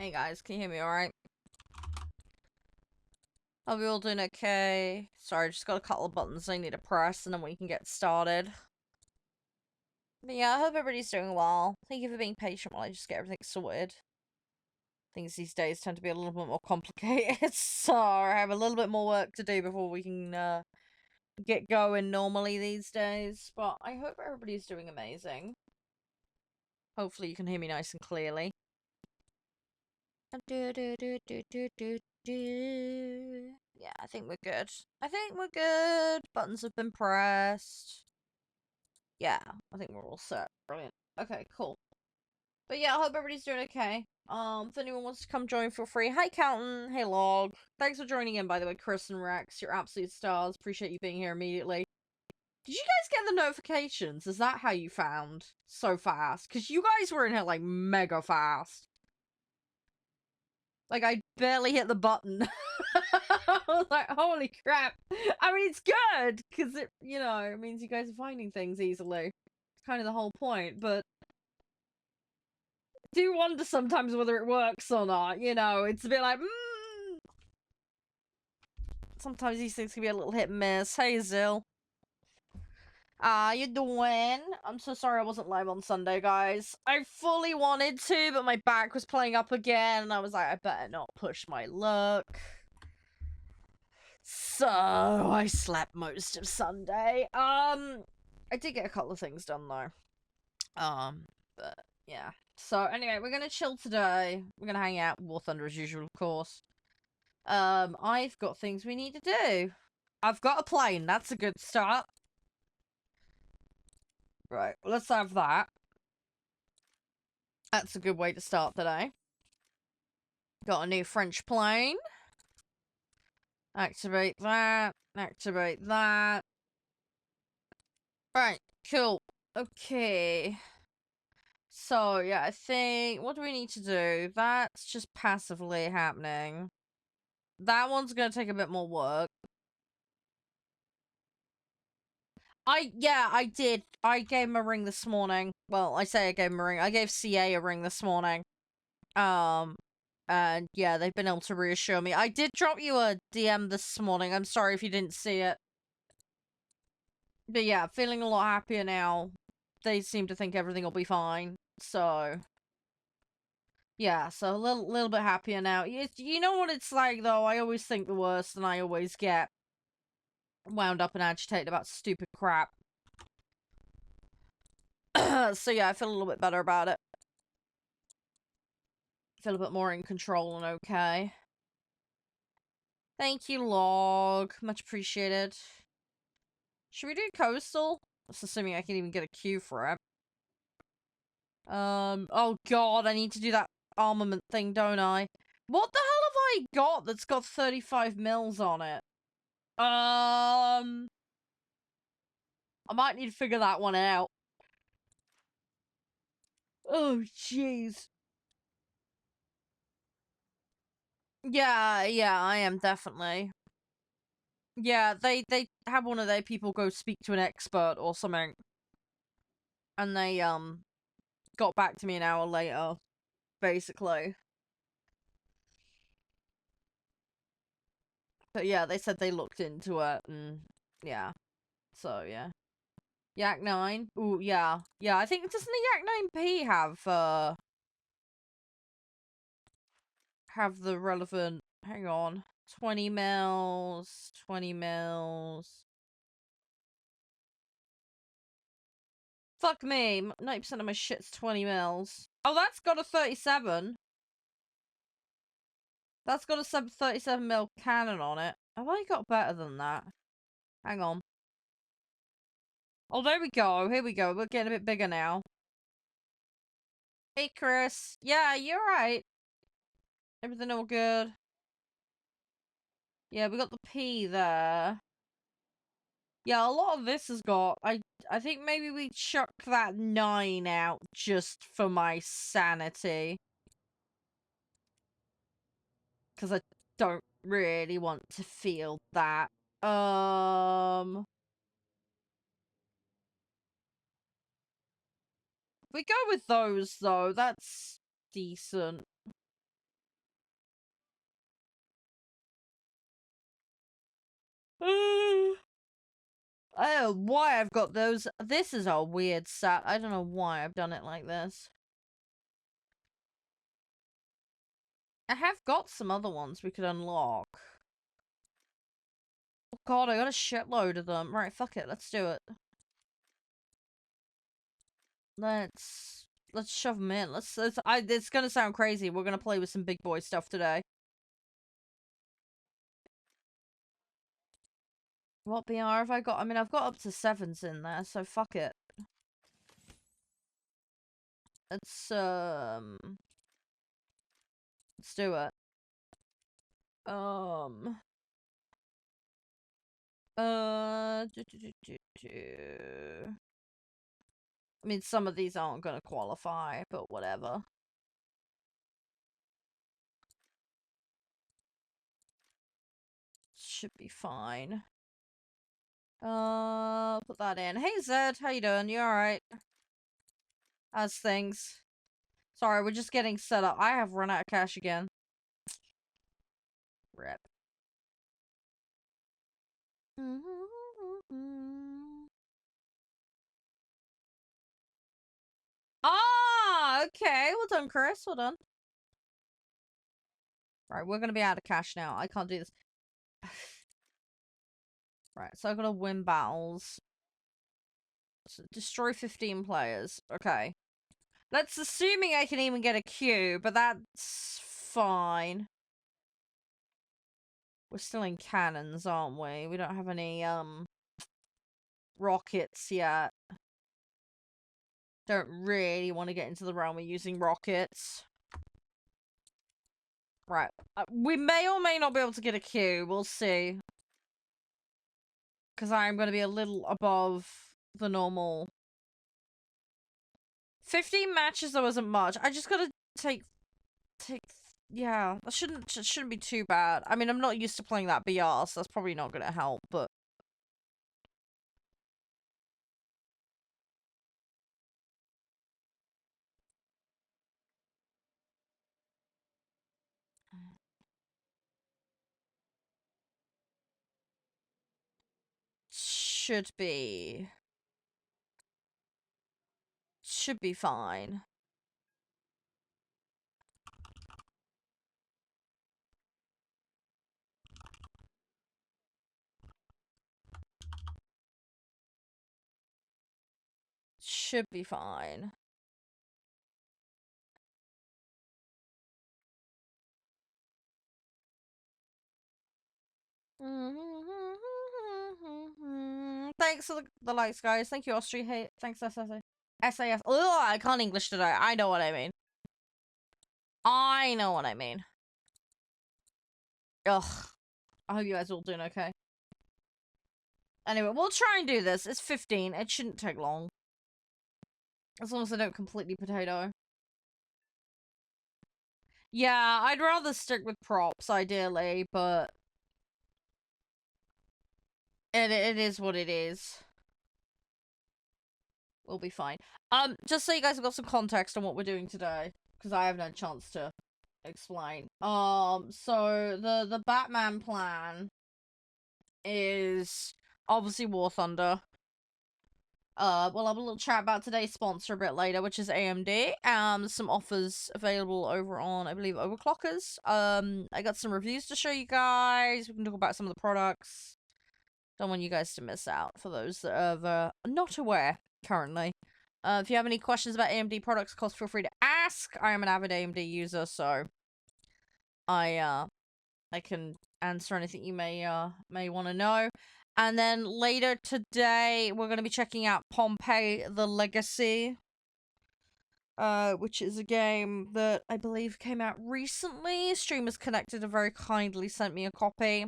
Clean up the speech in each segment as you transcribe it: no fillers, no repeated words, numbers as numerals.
Hey guys, can you hear me alright? Hope you all doing okay. Sorry, just got a couple of buttons I need to press and then we can get started. But yeah, I hope everybody's doing well. Thank you for being patient while I just get everything sorted. Things these days tend to be a little bit more complicated, so I have a little bit more work to do before we can get going normally these days. But I hope everybody's doing amazing. Hopefully you can hear me nice and clearly. Yeah, I think we're good. I think we're good. Buttons have been pressed. Yeah, I think we're all set. Brilliant. Okay, cool. But yeah, I hope everybody's doing okay. If anyone wants to come join, feel free. Hi, Countin. Hey, Log. Thanks for joining in, by the way, Chris and Rex. You're absolute stars. Appreciate you being here immediately. Did you guys get the notifications? Is that how you found so fast? Because you guys were in here, like, mega fast. Like, I barely hit the button. I was like, holy crap. I mean, it's good, because it, you know, it means you guys are finding things easily. It's kind of the whole point, but I do wonder sometimes whether it works or not, you know? It's a bit like, Sometimes these things can be a little hit and miss. Hey, Zill. You doing? I'm so sorry I wasn't live on Sunday, guys. I fully wanted to, but my back was playing up again, and I was like, I better not push my luck. So, I slept most of Sunday. I did get a couple of things done, though. But, yeah. So, anyway, we're gonna chill today. We're gonna hang out with Warthunder as usual, of course. I've got things we need to do. I've got a plane. That's a good start. Right, let's have that. That's a good way to start today. Got a new French plane. Activate that. Activate that. Right, cool. Okay. So, yeah, I think... What do we need to do? That's just passively happening. That one's gonna take a bit more work. I did. I gave him a ring this morning. Well, I say I gave him a ring. I gave CA a ring this morning. And yeah, they've been able to reassure me. I did drop you a DM this morning. I'm sorry if you didn't see it. But yeah, feeling a lot happier now. They seem to think everything will be fine. So yeah, so a little bit happier now. You know what it's like, though? I always think the worst, and I always get wound up and agitated about stupid crap. So yeah, I feel a little bit better about it. Feel a bit more in control and okay. Thank you, Log. Much appreciated. Should we do Coastal? That's assuming I can even get a queue for it. Oh god, I need to do that armament thing, don't I? What the hell have I got that's got 35 mils on it? I might need to figure that one out. Oh, jeez. Yeah, I am definitely. Yeah, they have one of their people go speak to an expert or something. And they, got back to me an hour later, basically. But yeah, they said they looked into it, and yeah. So, yeah. Yak 9? Ooh, yeah. Yeah, I think, doesn't the Yak 9P have the relevant, hang on, 20 mils, 20 mils. Fuck me, 90% of my shit's 20 mils. Oh, that's got a 37. That's got a 37 mil cannon on it. Have I got better than that? Hang on. Oh, there we go. Here we go. We're getting a bit bigger now. Hey, Chris. Yeah, you're right. Everything all good? Yeah, we got the P there. Yeah, a lot of this has got... I think maybe we chuck that 9 out just for my sanity. Because I don't really want to feel that. We go with those, though. That's decent. I don't know why I've got those. This is a weird set. I don't know why I've done it like this. I have got some other ones we could unlock. Oh god, I got a shitload of them. Right, fuck it. Let's do it. Let's shove them in. It's gonna sound crazy. We're gonna play with some big boy stuff today. What BR have I got? I mean, I've got up to 7s in there, so fuck it. Let's do it. I mean, some of these aren't gonna qualify, but whatever. Should be fine. Put that in. Hey Zed, how you doing? You alright? How's things? Sorry, we're just getting set up. I have run out of cash again. Rip. Ah, okay. Well done, Chris. Well done. Right, we're gonna be out of cash now. I can't do this. Right, so I've got to win battles. So destroy 15 players. Okay. That's assuming I can even get a queue, but that's fine. We're still in cannons, aren't we? We don't have any, rockets yet. Don't really want to get into the realm of using rockets. Right. We may or may not be able to get a queue. We'll see. Because I'm going to be a little above the normal. 15 matches, though, isn't much. I just got to take... Yeah, that shouldn't be too bad. I mean, I'm not used to playing that BR, so that's probably not going to help, but... Should be fine. Should be fine. Thanks for the likes, guys. Thank you, Austria. Hey, thanks, SAF. Oh, I can't English today. I know what I mean. I know what I mean. Ugh. I hope you guys are all doing okay. Anyway, we'll try and do this. It's 15. It shouldn't take long. As long as I don't completely potato. Yeah, I'd rather stick with props, ideally, but... It is what it is. We'll be fine. Just so you guys have got some context on what we're doing today, because I haven't had a chance to explain. So the Batman plan is obviously War Thunder. We'll have a little chat about today's sponsor a bit later, which is AMD. Some offers available over on, I believe, Overclockers. I got some reviews to show you guys. We can talk about some of the products. Don't want you guys to miss out, for those that are not aware currently. If you have any questions about AMD products, of course, feel free to ask. I am an avid AMD user, so I can answer anything you may want to know. And then later today, we're going to be checking out Pompeii: The Legacy, which is a game that I believe came out recently. Streamers Connected have very kindly sent me a copy.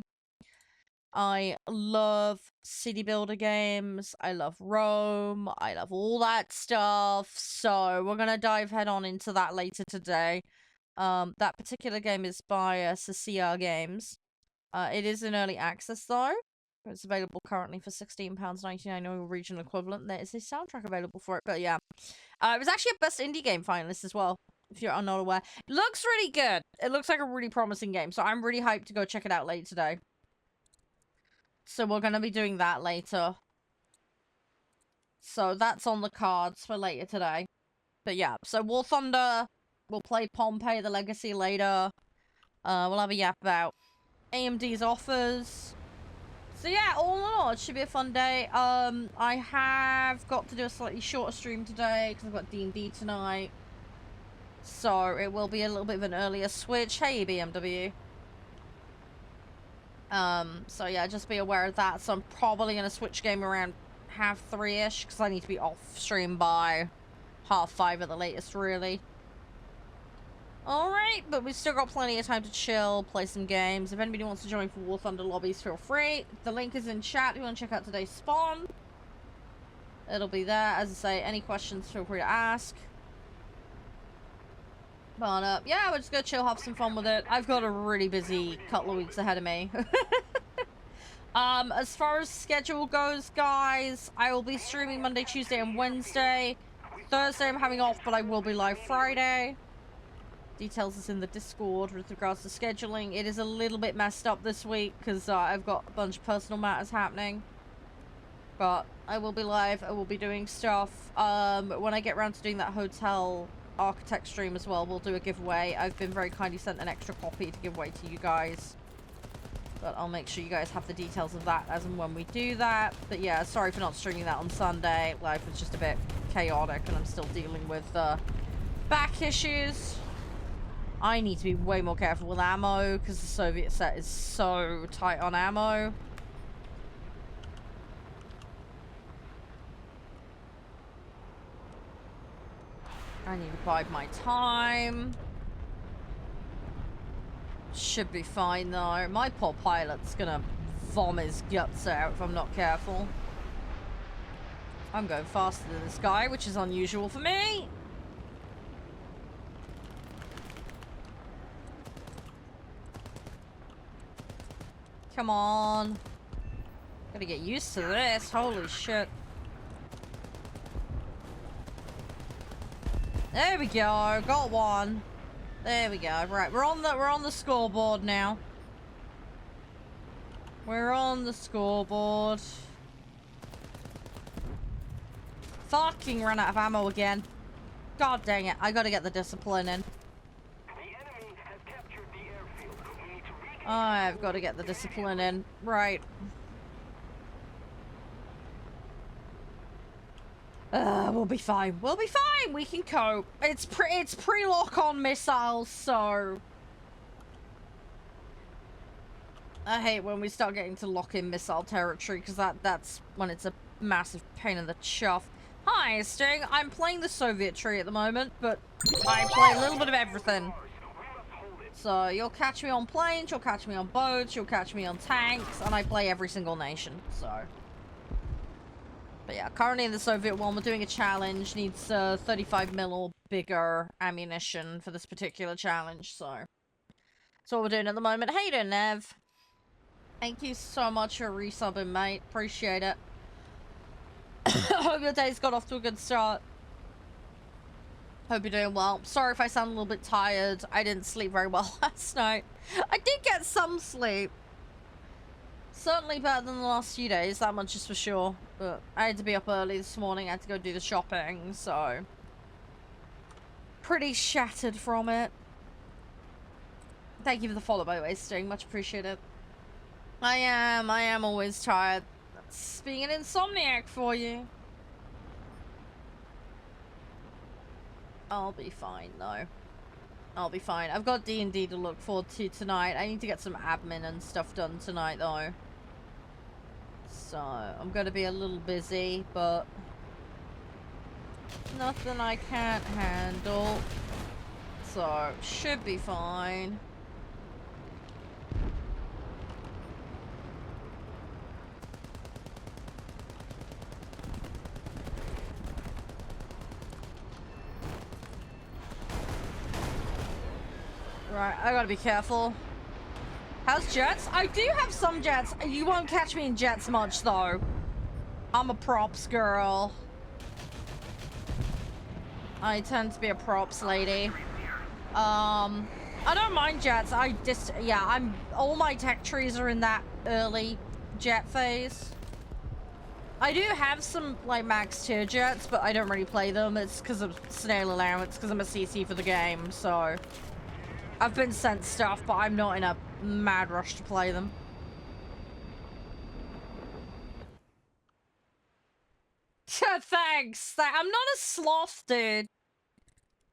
I love city builder games. I love Rome. I love all that stuff. So we're going to dive head on into that later today. That particular game is by CCR Games. It is in early access, though. It's available currently for £16.99 Norwegian equivalent. There is a soundtrack available for it, but yeah. It was actually a Best Indie Game finalist as well, if you're not aware. It looks really good. It looks like a really promising game, so I'm really hyped to go check it out later today. So we're going to be doing that later. So that's on the cards for later today. But yeah, so War Thunder, we'll play Pompeii the Legacy later. We'll have a yap about AMD's offers. So yeah, all in all, it should be a fun day. I have got to do a slightly shorter stream today because I've got D&D tonight. So it will be a little bit of an earlier switch. Hey, BMW. So yeah, just be aware of that. So I'm probably going to switch game around 3:30-ish because I need to be off stream by 5:30 at the latest, really. Alright, but we've still got plenty of time to chill, play some games. If anybody wants to join for War Thunder lobbies, feel free. The link is in chat if you want to check out today's spawn. It'll be there. As I say, any questions, feel free to ask. But, yeah, we're just gonna chill, have some fun with it. I've got a really busy couple of weeks ahead of me. As far as schedule goes, guys, I will be streaming Monday, Tuesday, and Wednesday. Thursday I'm having off, but I will be live Friday. Details is in the Discord with regards to scheduling. It is a little bit messed up this week because I've got a bunch of personal matters happening. But I will be live. I will be doing stuff. When I get around to doing that hotel architect stream as well, we'll do a giveaway. I've been very kindly sent an extra copy to give away to you guys. But I'll make sure you guys have the details of that as and when we do that. But yeah, sorry for not streaming that on Sunday. Life was just a bit chaotic and I'm still dealing with back issues. I need to be way more careful with ammo because the Soviet set is so tight on ammo. I need to bide my time. Should be fine though. My poor pilot's gonna vomit his guts out if I'm not careful. I'm going faster than this guy, which is unusual for me. Come on. Gotta get used to this. Holy shit. There we go. Got one. There we go. Right, we're on the scoreboard now. We're on the scoreboard. Fucking ran out of ammo again. God dang it. I gotta get the discipline in. I've got to get the discipline in. Right. We'll be fine. We'll be fine. We can cope. It's pre-lock on missiles, so... I hate when we start getting to lock in missile territory, because that's when it's a massive pain in the chuff. Hi, Sting. I'm playing the Soviet tree at the moment, but I play a little bit of everything. So, you'll catch me on planes, you'll catch me on boats, you'll catch me on tanks, and I play every single nation, so... But yeah, currently in the Soviet one, we're doing a challenge, needs 35mm or bigger ammunition for this particular challenge, so... That's what we're doing at the moment. How you doing, Nev? Thank you so much for resubbing, mate. Appreciate it. Hope your day's got off to a good start. Hope you're doing well. Sorry if I sound a little bit tired. I didn't sleep very well last night. I did get some sleep. Certainly better than the last few days, that much is for sure. But I had to be up early this morning. I had to go do the shopping, so... Pretty shattered from it. Thank you for the follow, by the way, Sting. Much appreciated. I am always tired. That's being an insomniac for you. I'll be fine, though. I'll be fine. I've got D&D to look forward to tonight. I need to get some admin and stuff done tonight, though. So, I'm going to be a little busy, but... nothing I can't handle. So, should be fine. Right, I gotta be careful. How's jets? I do have some jets. You won't catch me in jets much, though. I'm a props girl. I tend to be a props lady. I don't mind jets. Yeah, all my tech trees are in that early jet phase. I do have some, like, max tier jets, but I don't really play them. It's because of snail allowance, because I'm a CC for the game, so... I've been sent stuff, but I'm not in a mad rush to play them. Thanks! I'm not a sloth, dude.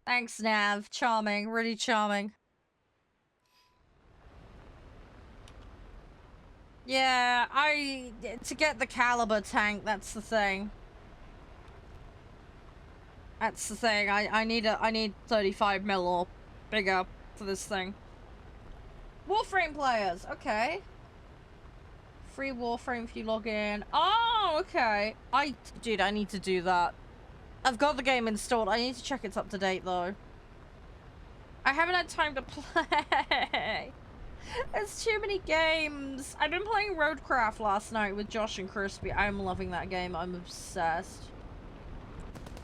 Thanks, Nav. Charming. Really charming. Yeah, to get the caliber tank, that's the thing. That's the thing. I need 35 mil or bigger for this thing. Warframe players, okay. Free Warframe if you log in. Oh, okay. Dude, I need to do that. I've got the game installed. I need to check it's up to date though. I haven't had time to play. There's too many games. I've been playing Roadcraft last night with Josh and Crispy. I'm loving that game. I'm obsessed.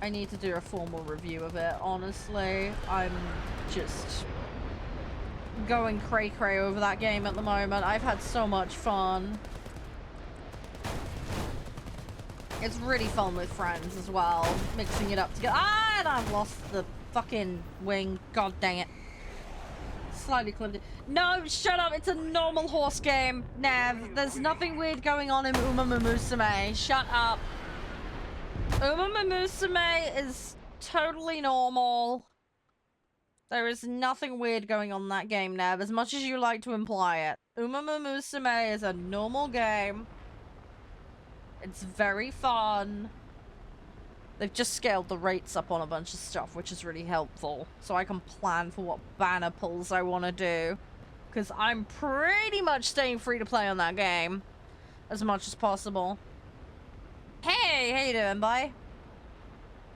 I need to do a formal review of it, honestly. I'm just going cray-cray over that game at the moment. I've had so much fun. It's really fun with friends as well, mixing it up together. Ah, and I've lost the fucking wing. God dang it. Slightly clipped it. No, shut up. It's a normal horse game, Nav. There's nothing weird going on in Uma Musume. Shut up. Uma Musume is totally normal. There is nothing weird going on in that game, Nav, as much as you like to imply it. Uma Musume is a normal game. It's very fun. They've just scaled the rates up on a bunch of stuff, which is really helpful. So I can plan for what banner pulls I want to do. Because I'm pretty much staying free to play on that game. As much as possible. Hey, how you doing, bye?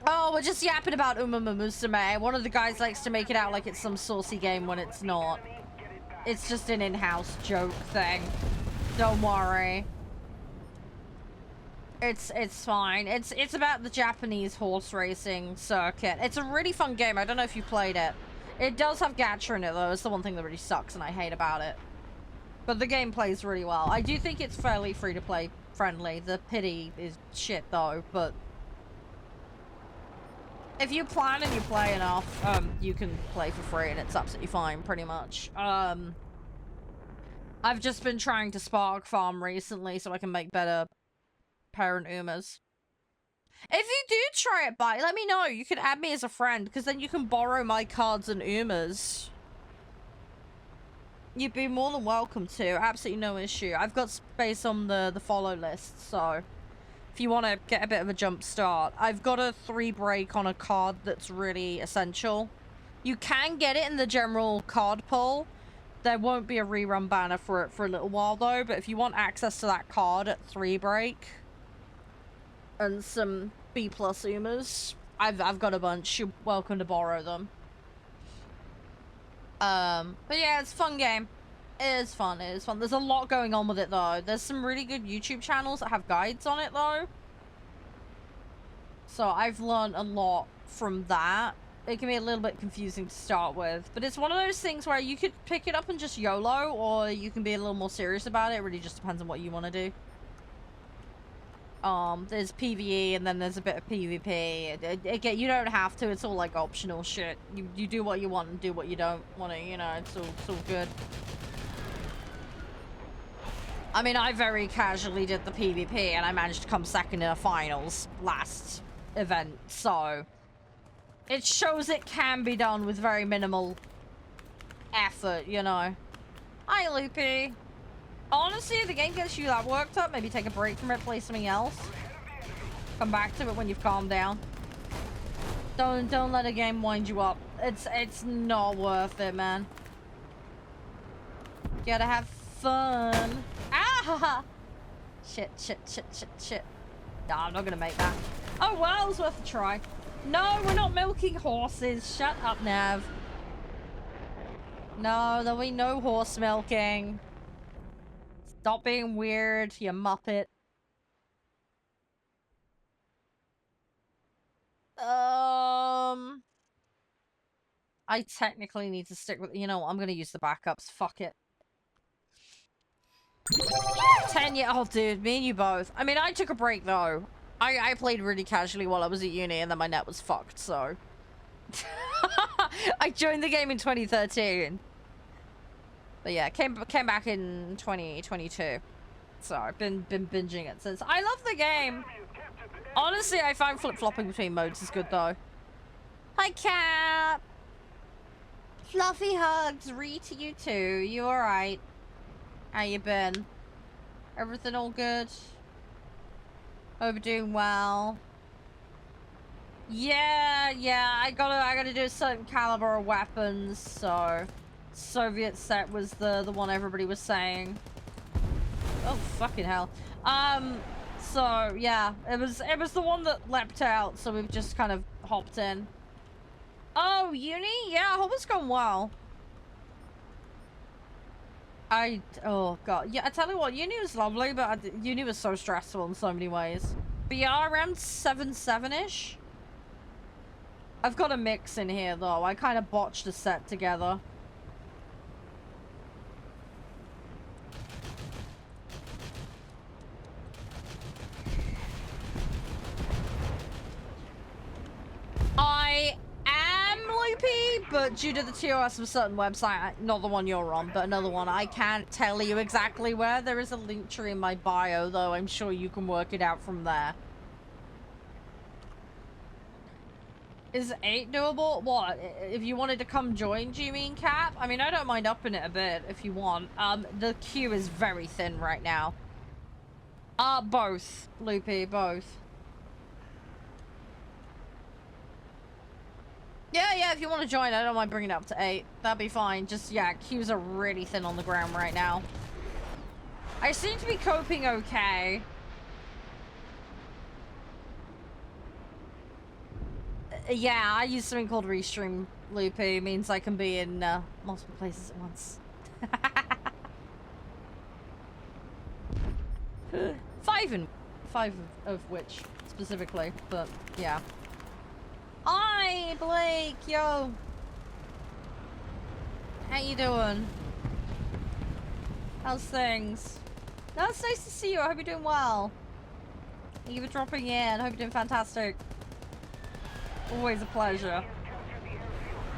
Oh, we're just yapping about Uma Musume. One of the guys likes to make it out like it's some saucy game when it's not. It's just an in-house joke thing. Don't worry. It's fine. It's about the Japanese horse racing circuit. It's a really fun game. I don't know if you played it. It does have gacha in it though. It's the one thing that really sucks and I hate about it. But the game plays really well. I do think it's fairly free to play friendly. The pity is shit though, but if you plan and you play enough, you can play for free and it's absolutely fine pretty much. I've just been trying to spark farm recently so I can make better parent Umas. If you do try it, bye, let me know. You can add me as a friend, because then you can borrow my cards and Umas. You'd be more than welcome to. Absolutely no issue. I've got space on the follow list, so if you want to get a bit of a jump start. I've got a 3 break on a card that's really essential. You can get it in the general card pull. There won't be a rerun banner for it for a little while, though, but if you want access to that card at 3 break... and some B+ Umas. I've got a bunch. You're welcome to borrow them. But yeah, it's a fun game. It is fun. It is fun. There's a lot going on with it though. There's some really good YouTube channels that have guides on it though. So I've learned a lot from that. It can be a little bit confusing to start with, but it's one of those things where you could pick it up and just YOLO, or you can be a little more serious about it. It really just depends on what you want to do. There's PvE and then there's a bit of PvP. Again, you don't have to. It's all like optional shit. You do what you want and do what you don't want to. You know, it's all good. I mean, I very casually did the PvP and I managed to come second in a finals last event, so it shows it can be done with very minimal effort, you know. Hi, Loopy. Honestly, if the game gets you that worked up, maybe take a break from it, play something else. Come back to it when you've calmed down. Don't let a game wind you up. It's not worth it, man. You gotta have fun. Ah! Shit. No, I'm not gonna make that. Oh, well, it was worth a try. No, we're not milking horses. Shut up, Nav. No, there'll be no horse milking. Stop being weird, you muppet. I technically need to stick with... You know what? I'm gonna use the backups. Fuck it. 10 years. Oh, dude, me and you both. I mean, I took a break, though. I played really casually while I was at uni, and then my net was fucked, so... I joined the game in 2013. But yeah, came back in 2022. So I've been binging it since. I love the game. Honestly, I find flip-flopping between modes is good, though. Hi, Cap! Fluffy hugs, re to you too. You alright? How you been? Everything all good? Hope you're doing well. Yeah, I gotta do a certain caliber of weapons, so Soviet set was the one everybody was saying. Oh fucking hell. So yeah, it was the one that leapt out, so we've just kind of hopped in. Oh, uni? Yeah, I hope it's gone well. Oh god, yeah, I tell you what, uni was lovely, but uni was so stressful in so many ways. But yeah, around 7-ish. I've got a mix in here, though. I kind of botched a set together. I am loopy, but due to the TOS of a certain website, not the one you're on, but another one, I can't tell you exactly where. There is a link tree in my bio, though. I'm sure you can work it out from there. Is 8 doable? What? If you wanted to come join, do you mean, Cap? I mean, I don't mind upping it a bit if you want. The queue is very thin right now. Both, Loopy, both. Yeah, if you want to join, I don't mind bringing it up to 8. That'd be fine. Just, yeah, queues are really thin on the ground right now. I seem to be coping okay. Yeah, I use something called Restream, Loopy. It means I can be in multiple places at once. 5 of which, specifically, but yeah. Hi, Blake, yo! How you doing? How's things? No, it's nice to see you. I hope you're doing well. Thank you for dropping in. I hope you're doing fantastic. Always a pleasure.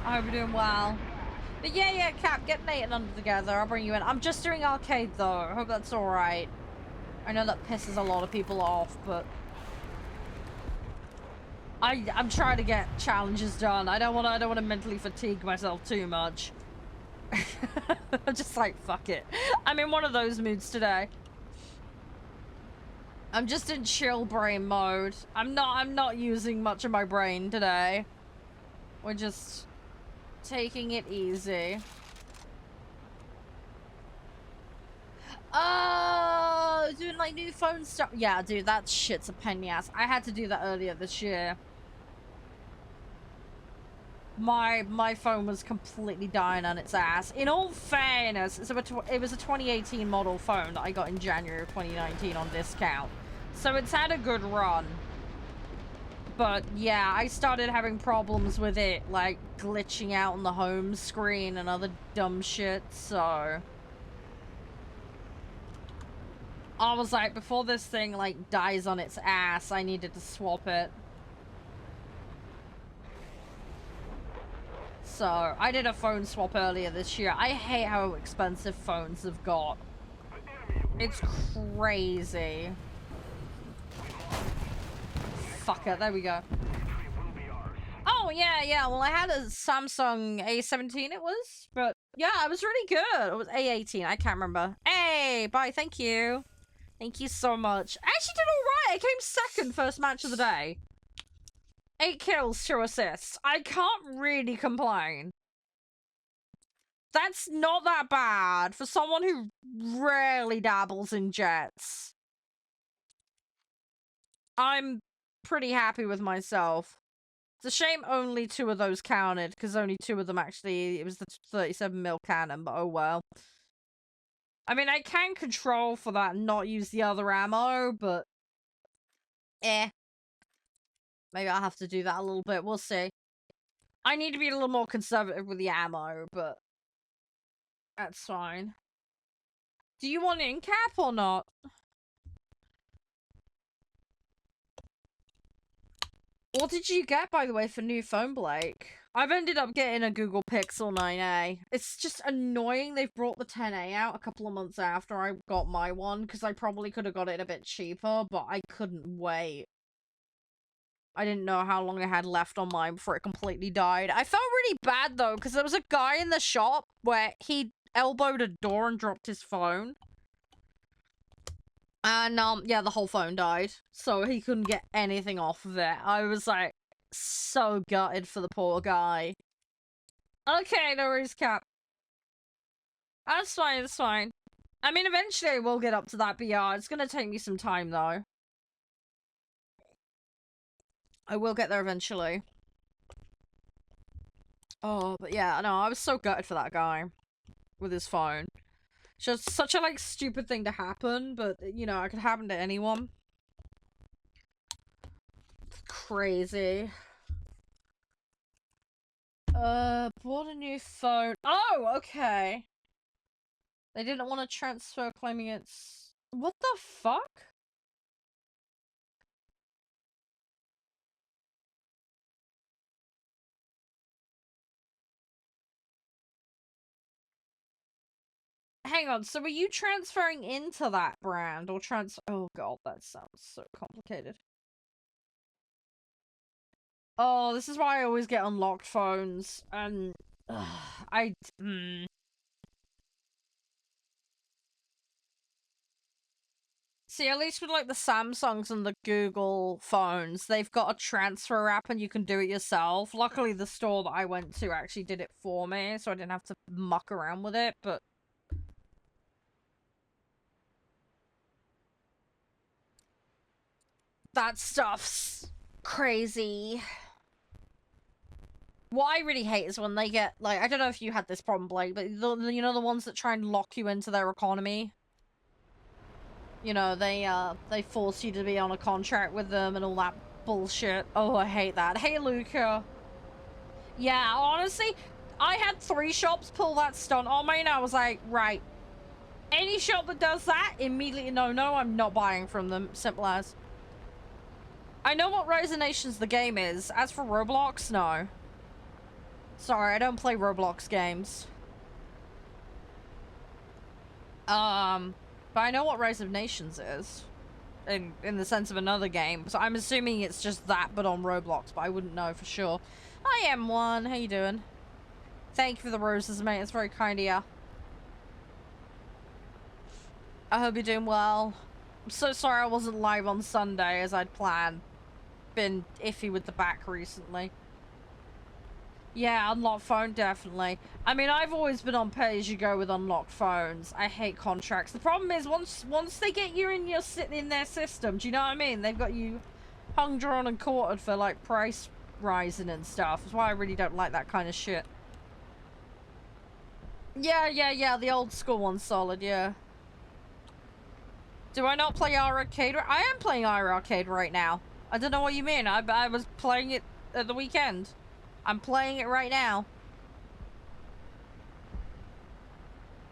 I hope you're doing well. But yeah, Cap, get Nate and Under together. I'll bring you in. I'm just doing arcade, though. I hope that's alright. I know that pisses a lot of people off, but... I'm trying to get challenges done. I don't want to mentally fatigue myself too much. I'm just like, fuck it. I'm in one of those moods today. I'm just in chill brain mode. I'm not using much of my brain today. We're just taking it easy. Oh, doing like new phone stuff. Yeah, dude, that shit's a pain in the ass. I had to do that earlier this year. My phone was completely dying on its ass. In all fairness, it was a 2018 model phone that I got in January of 2019 on discount. So it's had a good run. But yeah, I started having problems with it, like glitching out on the home screen and other dumb shit, so... I was like, before this thing like dies on its ass, I needed to swap it. So, I did a phone swap earlier this year. I hate how expensive phones have got. It's crazy. Fuck it, there we go. Oh, yeah, well I had a Samsung A17 it was, but yeah, it was really good. It was A18, I can't remember. Hey, bye, thank you. Thank you so much. I actually did alright, I came second first match of the day. 8 kills, 2 assists. I can't really complain. That's not that bad for someone who rarely dabbles in jets. I'm pretty happy with myself. It's a shame only 2 of those counted, because only 2 of them actually, it was the 37mm cannon, but oh well. I mean, I can control for that and not use the other ammo, but... Maybe I'll have to do that a little bit, we'll see. I need to be a little more conservative with the ammo, but... That's fine. Do you want it in cap or not? What did you get, by the way, for new phone, Blake? I've ended up getting a Google Pixel 9a. It's just annoying they've brought the 10a out a couple of months after I got my one, because I probably could have got it a bit cheaper, but I couldn't wait. I didn't know how long I had left on mine before it completely died. I felt really bad, though, because there was a guy in the shop where he elbowed a door and dropped his phone. And, yeah, the whole phone died. So he couldn't get anything off of it. I was, like, so gutted for the poor guy. Okay, no worries, Cap. That's fine, that's fine. I mean, eventually I will get up to that, but yeah, it's gonna take me some time, though. I will get there eventually. Oh, but yeah, no, I was so gutted for that guy. With his phone. Just such a, like, stupid thing to happen, but, you know, it could happen to anyone. Crazy. Bought a new phone. Oh, okay. They didn't want to transfer, claiming it's... What the fuck? Hang on, so were you transferring into that brand, or oh god, that sounds so complicated. Oh, this is why I always get unlocked phones, and... See, at least with, like, the Samsungs and the Google phones, they've got a transfer app and you can do it yourself. Luckily, the store that I went to actually did it for me, so I didn't have to muck around with it, but... That stuff's crazy. What I really hate is when they get, like, I don't know if you had this problem, Blake, but you know the ones that try and lock you into their economy? You know, they force you to be on a contract with them and all that bullshit. Oh, I hate that. Hey, Luca. Yeah, honestly, I had 3 shops pull that stunt on me, and I was like, right. Any shop that does that, immediately, no, I'm not buying from them. Simple as. I know what Rise of Nations the game is. As for Roblox, no. Sorry, I don't play Roblox games. But I know what Rise of Nations is. In the sense of another game. So I'm assuming it's just that, but on Roblox, but I wouldn't know for sure. I am one. How you doing? Thank you for the roses, mate. It's very kind of you. I hope you're doing well. I'm so sorry I wasn't live on Sunday as I'd planned. Been iffy with the back recently. Yeah, unlocked phone, definitely. I mean, I've always been on pay-as-you-go with unlocked phones. I hate contracts. The problem is, once they get you in in their system, do you know what I mean? They've got you hung, drawn, and quartered for, like, price rising and stuff. That's why I really don't like that kind of shit. Yeah, the old school one's solid, yeah. Do I not play R Arcade? I am playing R Arcade right now. I don't know what you mean. I was playing it at the weekend. I'm playing it right now.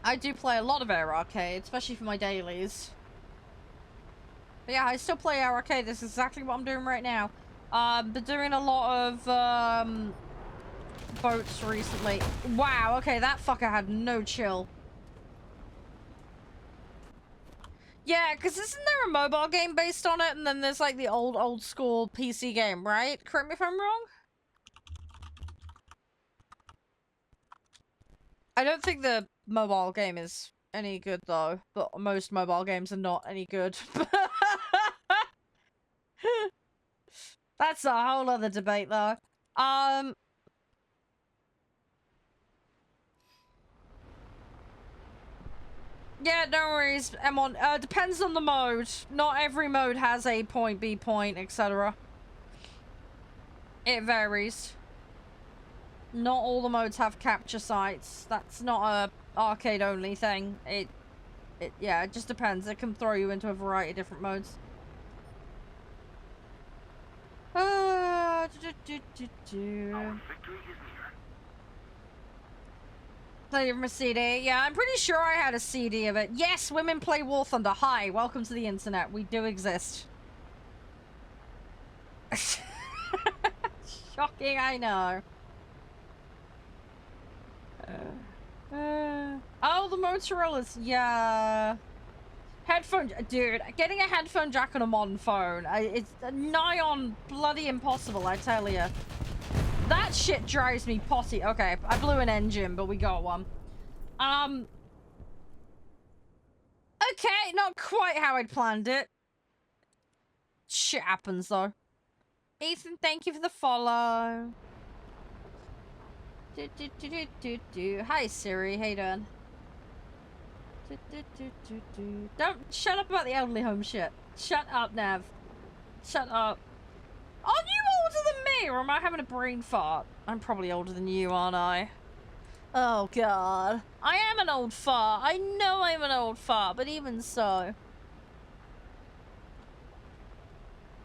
I do play a lot of Air Arcade, especially for my dailies. But yeah, I still play Air Arcade. This is exactly what I'm doing right now. Been doing a lot of, boats recently. Wow, okay, that fucker had no chill. Yeah, because isn't there a mobile game based on it? And then there's, like, the old school PC game, right? Correct me if I'm wrong? I don't think the mobile game is any good, though. But most mobile games are not any good. That's a whole other debate, though. Yeah, no worries, Emon. Depends on the mode. Not every mode has A point, B point, etc. It varies. Not all the modes have capture sites. That's not a arcade-only thing. Yeah, it just depends. It can throw you into a variety of different modes. Our victory is near. Play from a CD. Yeah, I'm pretty sure I had a CD of it. Yes, women play War Thunder. Hi, welcome to the internet. We do exist. Shocking, I know. Oh, the Motorola's. Yeah. Headphone, dude, getting a headphone jack on a modern phone, it's nigh on bloody impossible, I tell you. That shit drives me potty. Okay, I blew an engine, but we got one. Okay, not quite how I'd planned it. Shit happens, though. Ethan, thank you for the follow. Hi, Siri. How you doing? Don't shut up about the elderly home shit. Shut up, Nav. Shut up. Are you older than me, or am I having a brain fart? I'm probably older than you, aren't I? Oh, God. I am an old fart. I know I'm an old fart, but even so.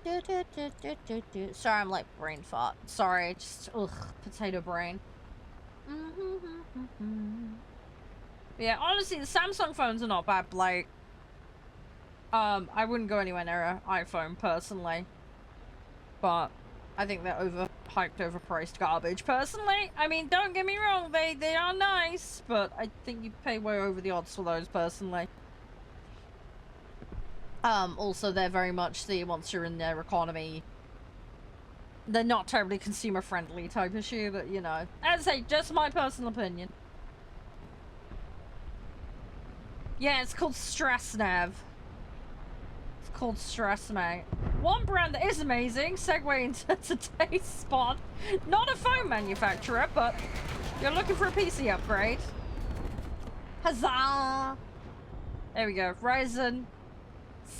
Sorry, I'm like brain fart. Sorry, just, ugh, potato brain. Yeah, honestly, the Samsung phones are not bad, like, I wouldn't go anywhere near an iPhone, personally. But I think they're overhyped, overpriced garbage, personally. I mean, don't get me wrong, they are nice, but I think you pay way over the odds for those, personally. Also, they're very much the, once you're in their economy, they're not terribly consumer-friendly type issue, but, you know. As I say, just my personal opinion. Yeah, it's called Stress, Nav. It's called Stress, mate. One brand that is amazing, segue into today's spot. Not a phone manufacturer, but you're looking for a PC upgrade. Huzzah! There we go. Ryzen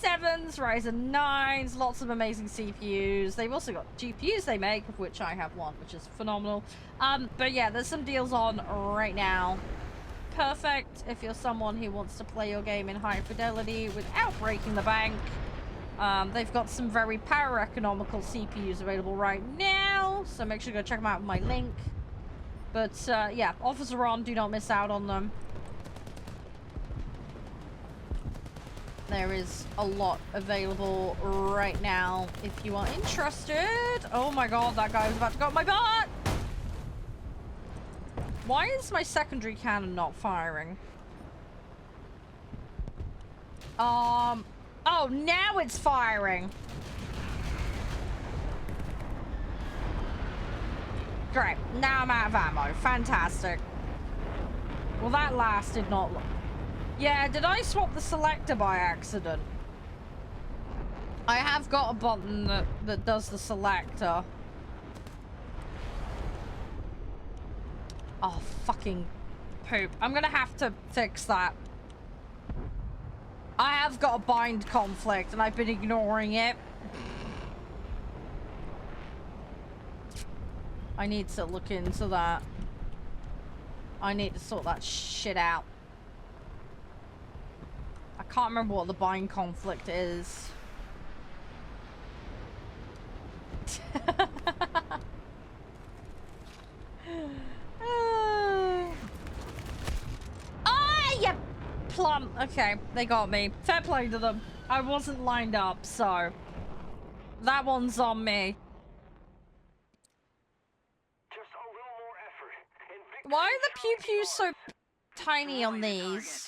7s, Ryzen 9s, lots of amazing CPUs. They've also got GPUs they make, of which I have one, which is phenomenal. But yeah, there's some deals on right now. Perfect if you're someone who wants to play your game in high fidelity without breaking the bank. They've got some very power economical CPUs available right now, so make sure to go check them out with my link. But yeah, offers are on, do not miss out on them. There is a lot available right now if you are interested. Oh my god, that guy was about to go up my butt! Why is my secondary cannon not firing? Oh, now it's firing. Great. Now I'm out of ammo. Fantastic. Well, that lasted not long. Yeah, did I swap the selector by accident? I have got a button that does the selector. Oh, fucking poop. I'm gonna have to fix that. I have got a bind conflict and I've been ignoring it. I need to look into that. I need to sort that shit out. I can't remember what the bind conflict is. You plum. Okay, they got me. Fair play to them. I wasn't lined up, so that one's on me. Just a little more effort. Why are the pew-pews so tiny on these?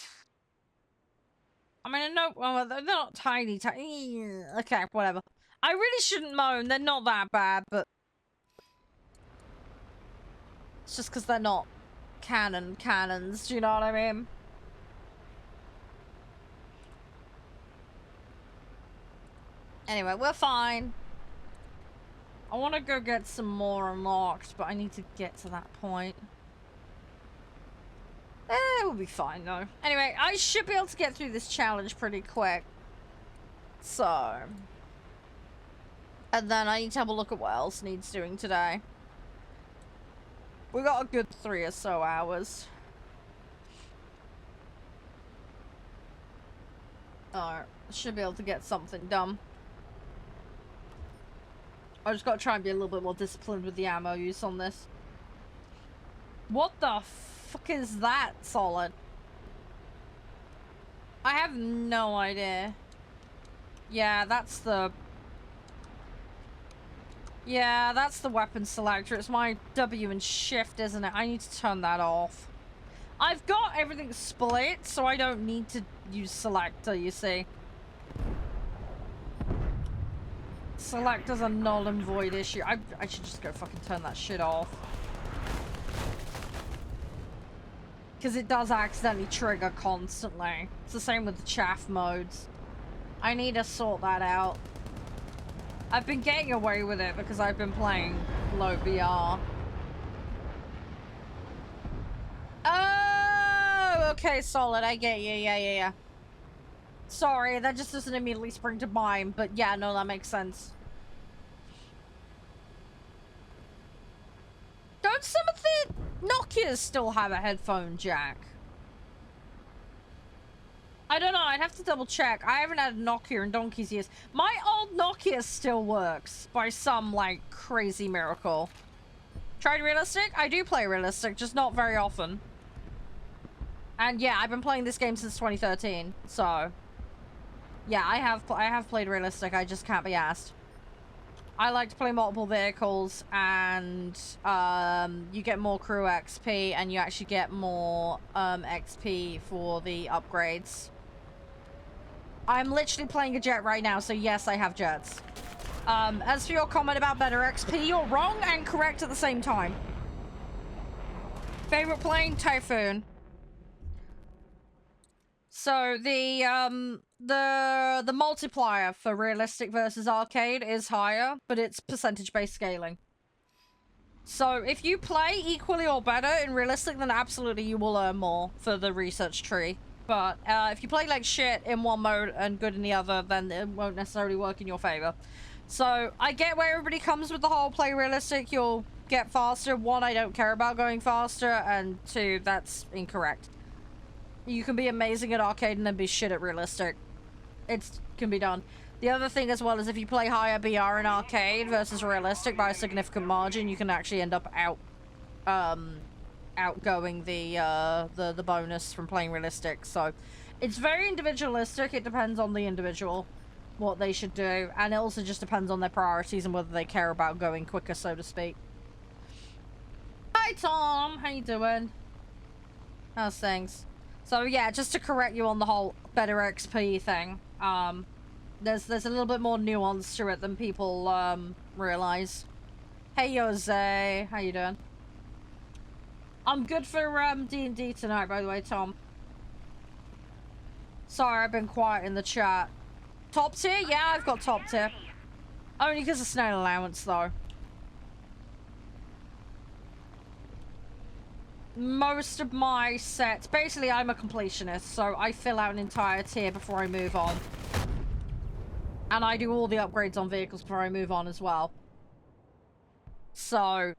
I mean, I know, well, they're not tiny. Okay, whatever. I really shouldn't moan. They're not that bad, but it's just because they're not cannons. Do you know what I mean? Anyway, we're fine. I want to go get some more unlocked, but I need to get to that point. We'll be fine, though. Anyway, I should be able to get through this challenge pretty quick. So. And then I need to have a look at what else needs doing today. We got a good 3 or so hours. Alright, should be able to get something done. I just gotta try and be a little bit more disciplined with the ammo use on this. What the fuck is that, Solid? I have no idea. Yeah, that's the... Yeah, that's the weapon selector. It's my W and shift, isn't it? I need to turn that off. I've got everything split, so I don't need to use selector, you see. Selector's a null and void issue. I should just go fucking turn that shit off. Because it does accidentally trigger constantly. It's the same with the chaff modes. I need to sort that out. I've been getting away with it because I've been playing low VR. Oh, okay, Solid. I get you. Yeah. Sorry, that just doesn't immediately spring to mind, but yeah, no, that makes sense. Don't some of the Nokias still have a headphone jack? I don't know, I'd have to double check. I haven't had a Nokia in donkey's years. My old Nokia still works by some, like, crazy miracle. Tried realistic? I do play realistic, just not very often. And yeah, I've been playing this game since 2013, so... Yeah, I have played realistic, I just can't be asked. I like to play multiple vehicles, and you get more crew XP, and you actually get more XP for the upgrades. I'm literally playing a jet right now, so yes, I have jets. As for your comment about better XP, you're wrong and correct at the same time. Favorite plane? Typhoon. So the multiplier for realistic versus arcade is higher, but it's percentage-based scaling. So if you play equally or better in realistic, then absolutely you will earn more for the research tree. But if you play like shit in one mode and good in the other, then it won't necessarily work in your favor. So I get where everybody comes with the whole play realistic, you'll get faster. One, I don't care about going faster, and two, that's incorrect. You can be amazing at arcade and then be shit at realistic. It can be done. The other thing as well is if you play higher BR in arcade versus realistic by a significant margin, you can actually end up outgoing the bonus from playing realistic. So it's very individualistic. It depends on the individual what they should do, and it also just depends on their priorities and whether they care about going quicker, so to speak. Hi Tom, how you doing? How's things? So yeah, just to correct you on the whole better XP thing, there's a little bit more nuance to it than people realize. Hey Jose, how you doing? I'm good for D&D tonight, by the way, Tom. Sorry, I've been quiet in the chat. Top tier? Yeah, I've got top tier. Only because of snail allowance, though. Most of my sets... Basically, I'm a completionist, so I fill out an entire tier before I move on. And I do all the upgrades on vehicles before I move on as well. So...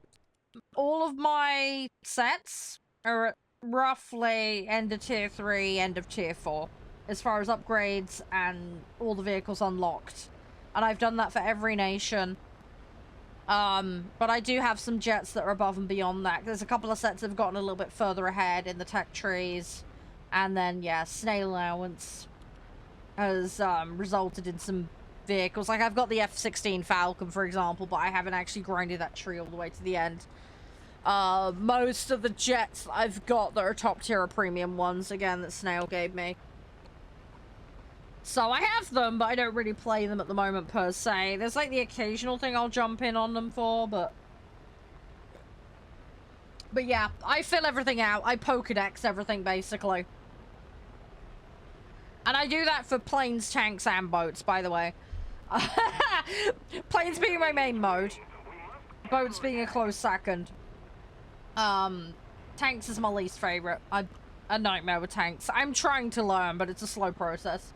all of my sets are at roughly end of tier 3, end of tier 4. As far as upgrades and all the vehicles unlocked. And I've done that for every nation. But I do have some jets that are above and beyond that. There's a couple of sets that have gotten a little bit further ahead in the tech trees. And then, yeah, snail allowance has resulted in some vehicles. Like, I've got the F-16 Falcon, for example, but I haven't actually grinded that tree all the way to the end. Most of the jets I've got that are top tier are premium ones, again, that Snail gave me. So I have them, but I don't really play them at the moment, per se. There's, like, the occasional thing I'll jump in on them for, but... But yeah, I fill everything out. I Pokedex everything, basically. And I do that for planes, tanks, and boats, by the way. Planes being my main mode. Boats being a close second. Tanks is my least favorite. I'm a nightmare with tanks. I'm trying to learn, but it's a slow process.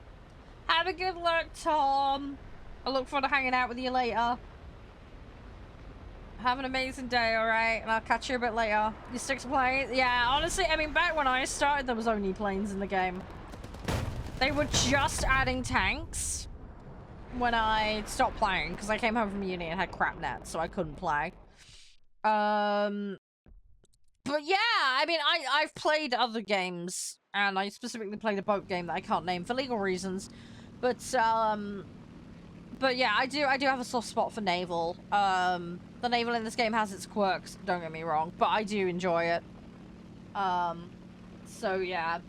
Have a good look, Tom. I look forward to hanging out with you later. Have an amazing day, alright? And I'll catch you a bit later. You stick to planes? Yeah, honestly, I mean, back when I started, there was only planes in the game. They were just adding tanks when I stopped playing, because I came home from uni and had crap net, so I couldn't play. But yeah, I mean, I've played other games, and I specifically played a boat game that I can't name for legal reasons. But yeah, I do have a soft spot for naval. The naval in this game has its quirks, don't get me wrong, but I do enjoy it. So yeah.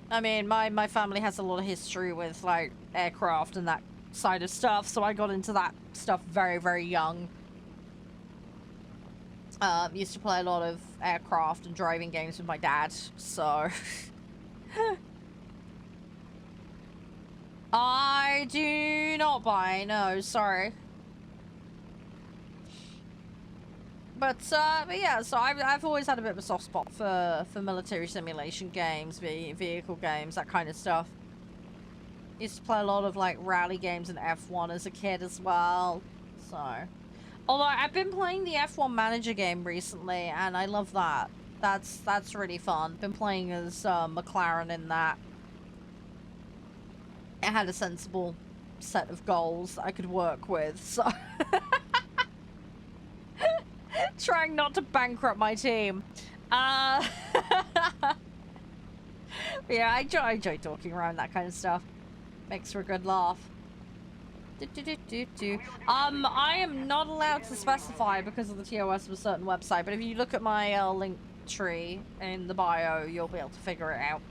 I mean, my family has a lot of history with, like, aircraft and that side of stuff, so I got into that stuff very, very young. Used to play a lot of aircraft and driving games with my dad, so... I do not buy, no, sorry. But yeah, so I've always had a bit of a soft spot for military simulation games, vehicle games, that kind of stuff. Used to play a lot of, like, rally games and F1 as a kid as well, so... Although, I've been playing the F1 Manager game recently, and I love that. That's really fun. Been playing as McLaren in that. It had a sensible set of goals that I could work with, so... Trying not to bankrupt my team. Yeah, I enjoy talking around that kind of stuff. Makes for a good laugh. I am not allowed to specify because of the TOS of a certain website, but if you look at my link tree in the bio, you'll be able to figure it out.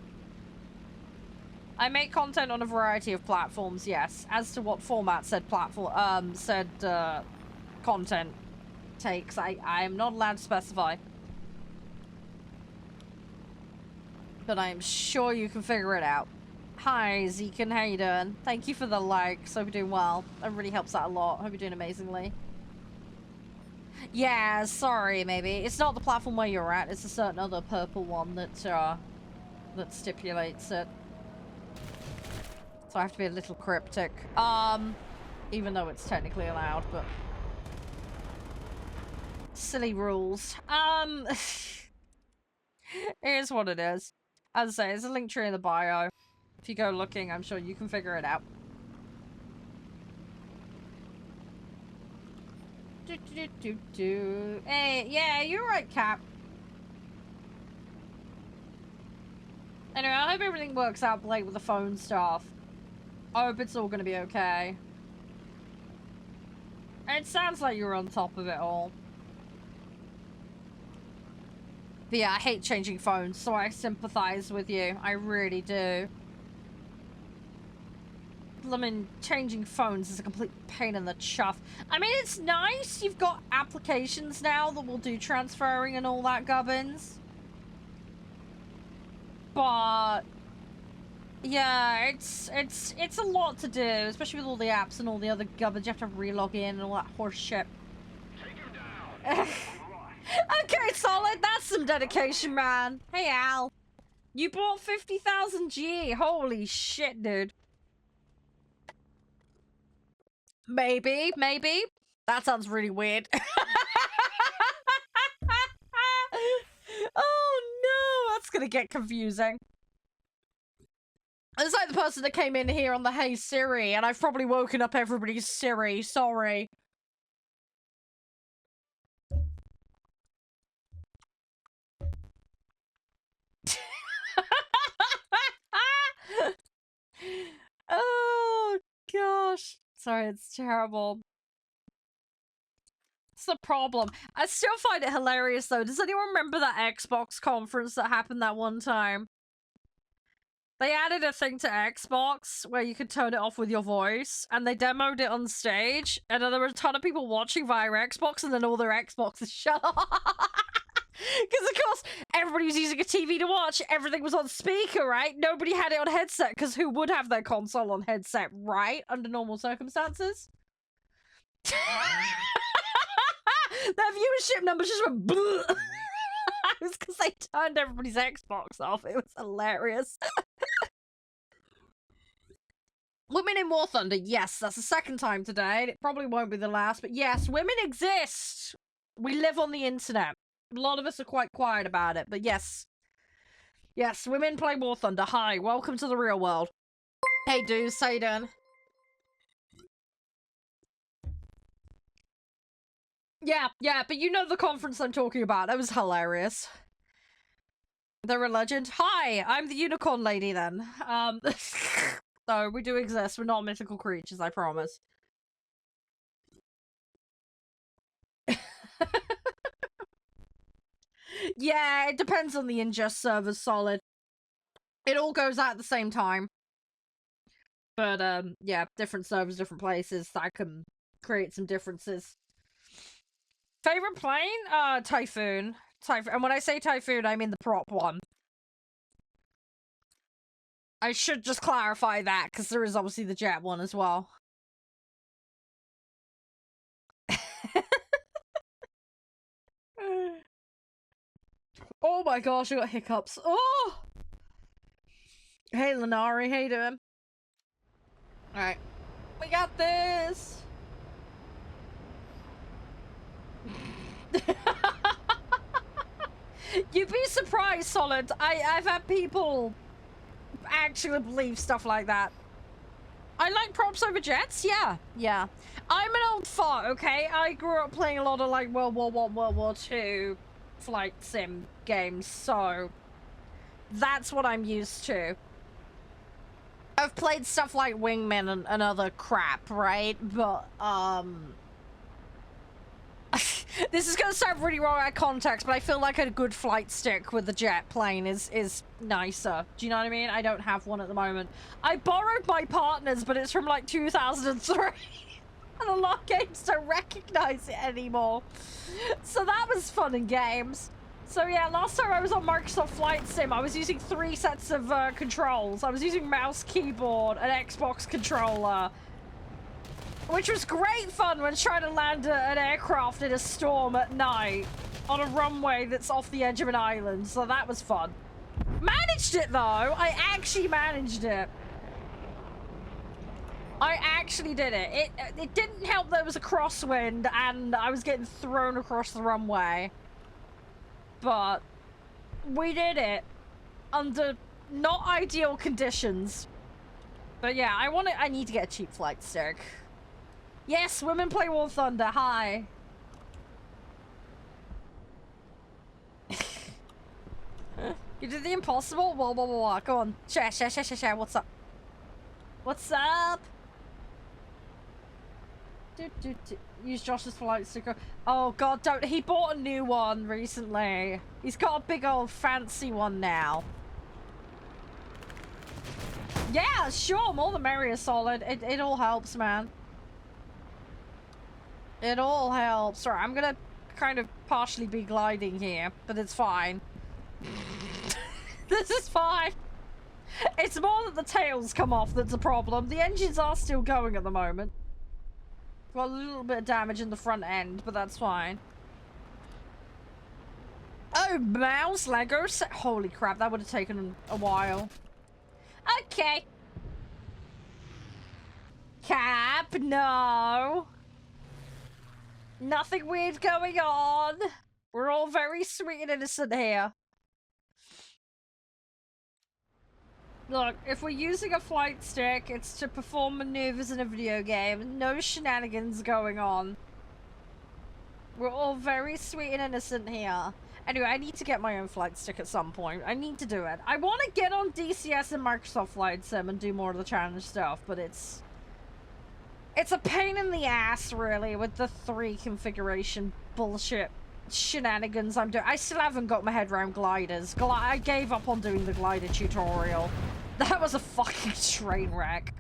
I make content on a variety of platforms, yes. As to what format said content takes, I am not allowed to specify. But I am sure you can figure it out. Hi, Zeke and how you doing? Thank you for the likes. Hope you're doing well. That really helps out a lot. Hope you're doing amazingly. Yeah, sorry, maybe. It's not the platform where you're at. It's a certain other purple one that stipulates it. So I have to be a little cryptic. Even though it's technically allowed, but... Silly rules. It is what it is. As I say, there's a link tree in the bio. If you go looking, I'm sure you can figure it out. Hey, yeah, you're right, Cap. Anyway, I hope everything works out, Blake, with the phone stuff. I hope it's all gonna be okay. It sounds like you're on top of it all. But yeah, I hate changing phones, so I sympathize with you. I really do. I mean, changing phones is a complete pain in the chuff. I mean, it's nice you've got applications now that will do transferring and all that gubbins. But yeah, it's a lot to do, especially with all the apps and all the other gubbins. You have to re-log in and all that horse shit. Take him down. Okay, Solid, that's some dedication, man. Hey, Al. You bought 50,000 G. Holy shit, dude. Maybe. That sounds really weird. Oh no, that's gonna get confusing. It's like the person that came in here on the Hey Siri, and I've probably woken up everybody's Siri. Sorry. Oh gosh. Sorry, it's terrible. It's the problem. I still find it hilarious though. Does anyone remember that Xbox conference that happened that one time? They added a thing to Xbox where you could turn it off with your voice, and they demoed it on stage, and then there were a ton of people watching via Xbox, and then all their Xboxes shut off. Because, of course, everybody was using a TV to watch. Everything was on speaker, right? Nobody had it on headset, because who would have their console on headset, right? Under normal circumstances? Their viewership numbers just went bleh. It was because they turned everybody's Xbox off. It was hilarious. Women in War Thunder. Yes, that's the second time today. It probably won't be the last, but yes, women exist. We live on the internet. A lot of us are quite quiet about it, but yes. Yes, women play War Thunder. Hi, welcome to the real world. Hey, dudes, how you doing? Yeah, but you know the conference I'm talking about. That was hilarious. They're a legend. Hi, I'm the unicorn lady then. So we do exist. We're not mythical creatures, I promise. Yeah, it depends on the ingest servers, Solid. It all goes out at the same time. But, yeah, different servers, different places. That can create some differences. Favorite plane? Typhoon. And when I say Typhoon, I mean the prop one. I should just clarify that, because there is obviously the jet one as well. Oh my gosh, I got hiccups. Oh! Hey, Lenari, how you doing? Alright. We got this! You'd be surprised, Solid. I've had people actually believe stuff like that. I like props over jets, yeah. Yeah. I'm an old fart, okay? I grew up playing a lot of, like, World War I, World War II flight sim games, so that's what I'm used to. I've played stuff like Wingman and other crap, right? But, this is gonna sound really wrong out of context, but I feel like a good flight stick with the jet plane is nicer. Do you know what I mean? I don't have one at the moment. I borrowed my partner's, but it's from like 2003. And a lot of games don't recognize it anymore. So that was fun in games. So yeah, last time I was on Microsoft Flight Sim, I was using 3 sets of controls. I was using mouse, keyboard, an Xbox controller. Which was great fun when trying to land an aircraft in a storm at night on a runway that's off the edge of an island, so that was fun. Managed it though! I actually managed it. I actually did it. It didn't help there was a crosswind and I was getting thrown across the runway. But we did it under not ideal conditions. But yeah, I need to get a cheap flight stick. Yes, women play War Thunder. Hi. You did the impossible? Whoa. Go on. Share. What's up? What's up? Use Josh's flight sticker. Oh god, don't. He bought a new one recently. He's got a big old fancy one now. Yeah, sure. More the merrier, Solid. It all helps, man. It all helps. Sorry, I'm gonna kind of partially be gliding here, but it's fine. This is fine. It's more that the tails come off that's a problem. The engines are still going at the moment. Got a little bit of damage in the front end, but that's fine. Oh, mouse Lego set. Holy crap, that would have taken a while. Okay. Cap, no. Nothing weird going on. We're all very sweet and innocent here. Look, if we're using a flight stick, it's to perform maneuvers in a video game. No shenanigans going on. We're all very sweet and innocent here. Anyway, I need to get my own flight stick at some point. I need to do it. I want to get on DCS and Microsoft Flight Sim and do more of the challenge stuff, but it's a pain in the ass, really, with the 3 configuration bullshit shenanigans I'm doing. I still haven't got my head around gliders. I gave up on doing the glider tutorial. That was a fucking train wreck.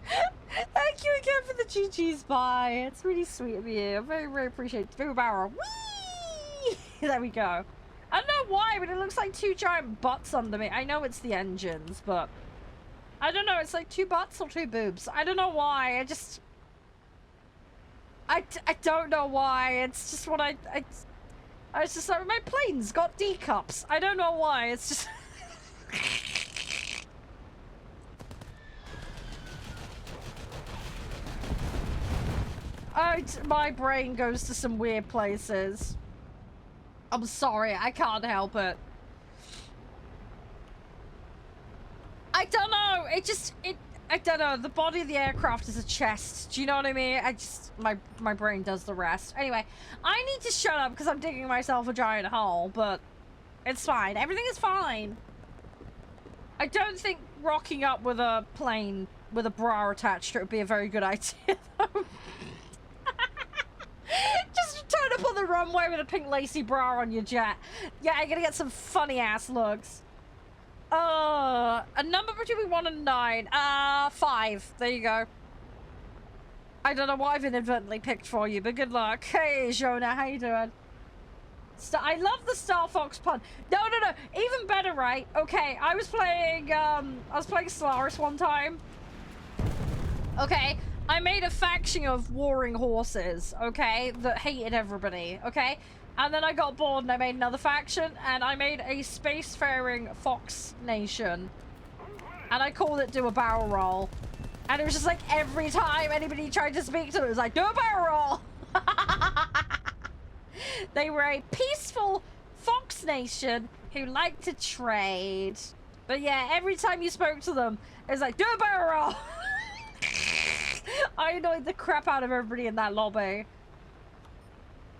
Thank you again for the GG's bye. It's really sweet of you. I very, very appreciate it. Boo barrel. Whee! There we go. I don't know why, but it looks like 2 giant butts under me. I know it's the engines, but I don't know. It's like 2 butts or 2 boobs. I don't know why. I don't know why. It's just what I was just like, my plane's got D cups. I don't know why. It's just. My brain goes to some weird places. I'm sorry, I can't help it. I don't know. I don't know. The body of the aircraft is a chest. Do you know what I mean? My brain does the rest. Anyway, I need to shut up because I'm digging myself a giant hole, but it's fine. Everything is fine. I don't think rocking up with a plane with a bra attached to it would be a very good idea, though. Just turn up on the runway with a pink lacy bra on your jet. Yeah, you're gonna get some funny ass looks. A number between 1 and 9. 5. There you go. I don't know what I've inadvertently picked for you, but good luck. Hey, Jonah, how you doing? I love the Star Fox pun. No. Even better, right? Okay, I was playing Solaris one time. Okay, I made a faction of warring horses, okay, that hated everybody, okay? And then I got bored and I made another faction, and I made a spacefaring fox nation. And I called it Do a Barrel Roll. And it was just like every time anybody tried to speak to it, it was like, do a barrel roll! They were a peaceful fox nation who liked to trade. But yeah, every time you spoke to them, it was like, do a barrel roll! I annoyed the crap out of everybody in that lobby.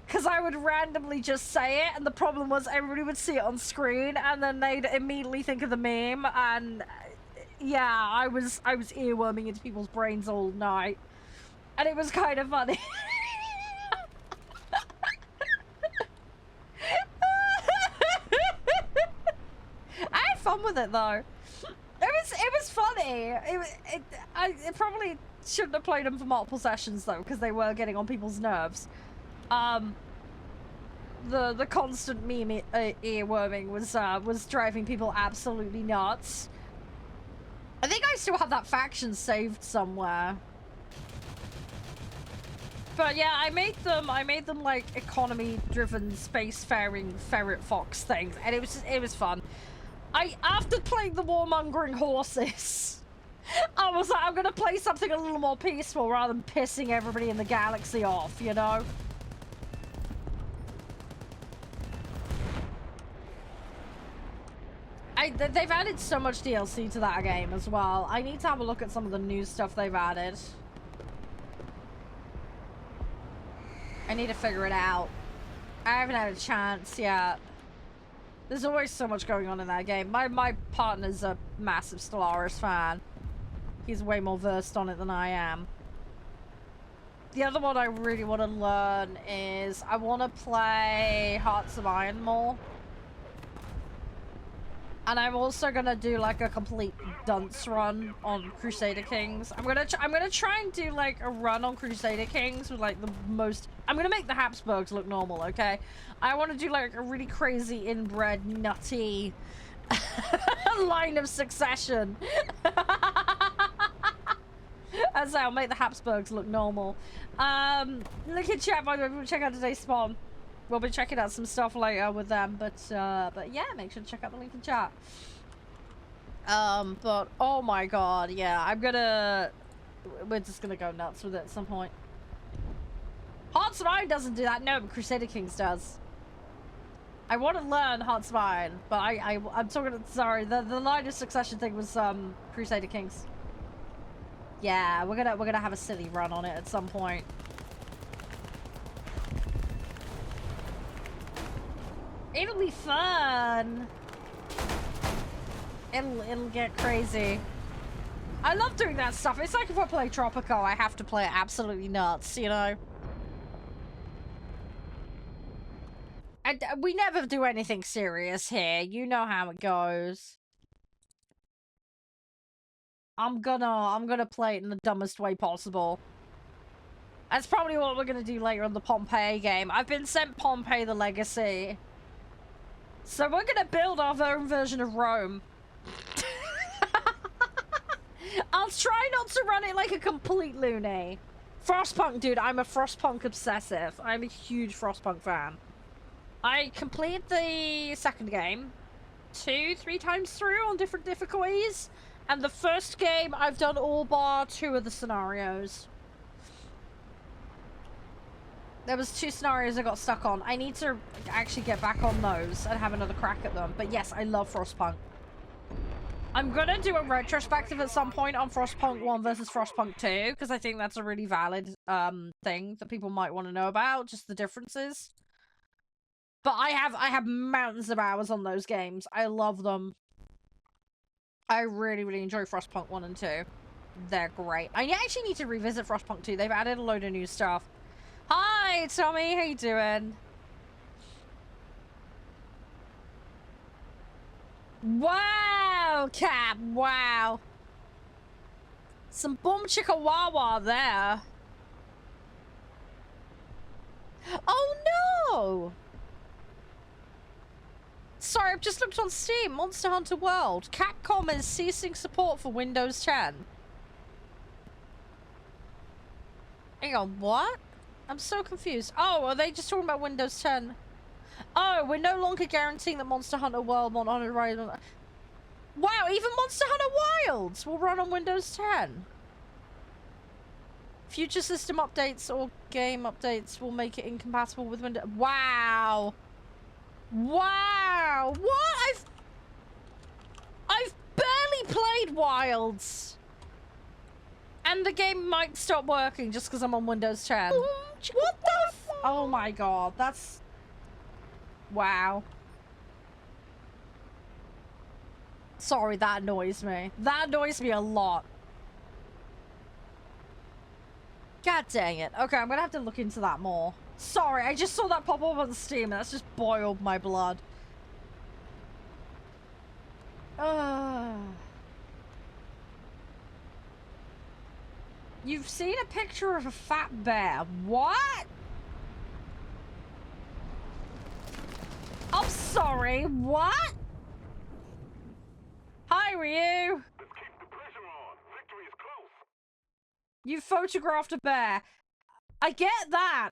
Because I would randomly just say it, and the problem was everybody would see it on screen, and then they'd immediately think of the meme, and yeah, I was earworming into people's brains all night. And it was kind of funny. I had fun with it though. It was funny. It probably shouldn't have played them for multiple sessions though, because they were getting on people's nerves. The constant meme earworming was driving people absolutely nuts. I think I still have that faction saved somewhere. But yeah, I made them like economy-driven spacefaring ferret fox things, and it was fun. After playing the warmongering horses, I was like, I'm gonna play something a little more peaceful rather than pissing everybody in the galaxy off, you know? They've added so much DLC to that game as well. I need to have a look at some of the new stuff they've added. I need to figure it out. I haven't had a chance yet. There's always so much going on in that game. My partner's a massive Stellaris fan. He's way more versed on it than I am. The other one I really want to learn is I want to play Hearts of Iron more. And I'm also gonna do like a complete dunce run on Crusader Kings. I'm gonna try and do like a run on Crusader Kings with like the most. I'm gonna make the Habsburgs look normal, okay? I want to do like a really crazy inbred nutty line of succession. As I'll make the Habsburgs look normal. Look at chat, by the way. We'll check out today's spawn. We'll be checking out some stuff later with them, but yeah, make sure to check out the link in chat. But oh my god, yeah, we're just gonna go nuts with it at some point. Hearts of Iron doesn't do that, no, but Crusader Kings does. I want to learn Hearts of Iron, but I'm talking, sorry, the line of succession thing was Crusader Kings. Yeah, we're gonna have a silly run on it at some point. It'll be fun. It'll get crazy. I love doing that stuff. It's like if I play Tropico, I have to play it absolutely nuts, you know? And we never do anything serious here. You know how it goes. I'm gonna play it in the dumbest way possible. That's probably what we're gonna do later on the Pompeii game. I've been sent Pompeii the Legacy. So we're gonna build our own version of Rome. I'll try not to run it like a complete loony. Frostpunk, dude, I'm a Frostpunk obsessive. I'm a huge Frostpunk fan. I completed the second game 2-3 times through on different difficulties. And the first game, I've done all bar 2 of the scenarios. There was 2 scenarios I got stuck on. I need to actually get back on those and have another crack at them. But yes, I love Frostpunk. I'm gonna do a retrospective at some point on Frostpunk 1 versus Frostpunk 2, because I think that's a really valid thing that people might want to know about, just the differences. But I have mountains of hours on those games. I love them. I really, really enjoy Frostpunk 1 and 2. They're great. I actually need to revisit Frostpunk 2. They've added a load of new stuff. Hi, Tommy. How you doing? Wow, Cap. Wow. Some boom chicka wawa there. Oh, no. Sorry, I've just looked on Steam. Monster Hunter World. Capcom is ceasing support for Windows 10. Hang on, what? I'm so confused. Oh, are they just talking about Windows 10? Oh, we're no longer guaranteeing that Monster Hunter World, Monster Hunter Rise. Wow, even Monster Hunter Wilds will run on Windows 10. Future system updates or game updates will make it incompatible with Windows. Wow. Wow. What? I've barely played Wilds. And the game might stop working just because I'm on Windows 10. What the f- Oh my god, that's... Wow. Sorry, that annoys me. That annoys me a lot. God dang it. Okay, I'm gonna have to look into that more. Sorry, I just saw that pop up on Steam and that's just boiled my blood. You've seen a picture of a fat bear. What? I'm sorry, what? Hi, Ryu. Let's keep the pressure on. Victory is close. You photographed a bear. I get that.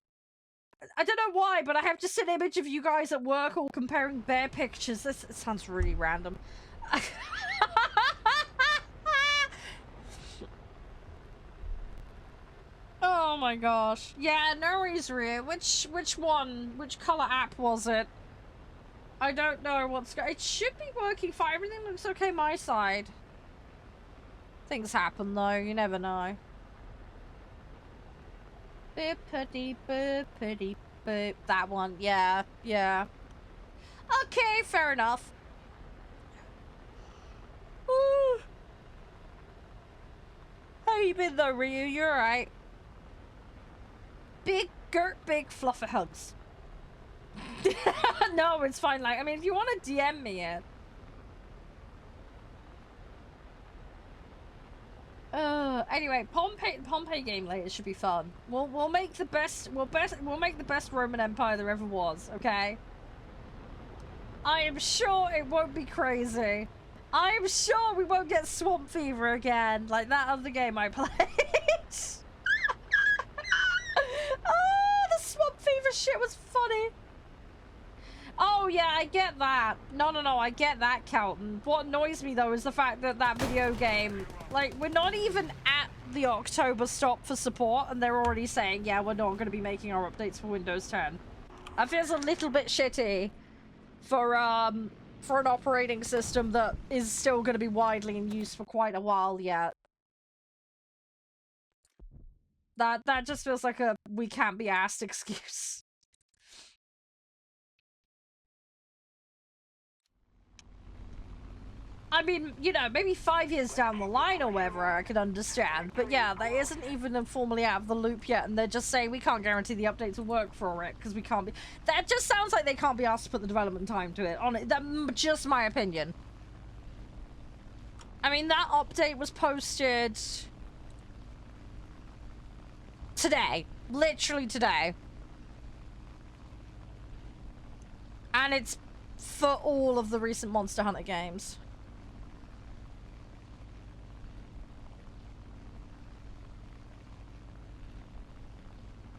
I don't know why, but I have just an image of you guys at work all comparing bear pictures. This sounds really random. Oh my gosh. Yeah, no worries, Rhea. Which one? Which color app was it? I don't know what's going. It should be working fine. Everything looks okay my side. Things happen though. You never know. Boopity boopity boop. That one. Yeah. Yeah. Okay, fair enough. Ooh. How you been though, Ryu? You alright? Big fluffy hugs. No, it's fine. Like, I mean, if you want to DM me it. Anyway, Pompeii game later should be fun. We'll make the best. We'll make the best Roman Empire there ever was. Okay. I am sure it won't be crazy. I am sure we won't get swamp fever again, like that other game I played. Oh, the swamp fever shit was funny. Oh yeah, I get that. No, I get that, Calton. What annoys me though is the fact that that video game, like, we're not even at the October stop for support and they're already saying, yeah, we're not going to be making our updates for Windows 10. That feels a little bit shitty for an operating system that is still going to be widely in use for quite a while yet. That just feels like a we can't be asked excuse. I mean, you know, maybe 5 years down the line or whatever I could understand. But yeah, that isn't even formally out of the loop yet, and they're just saying we can't guarantee the updates will work for it, because we can't be... That just sounds like they can't be asked to put the development time to it. On it, that's just my opinion. I mean, that update was posted... today. Literally today. And it's for all of the recent Monster Hunter games.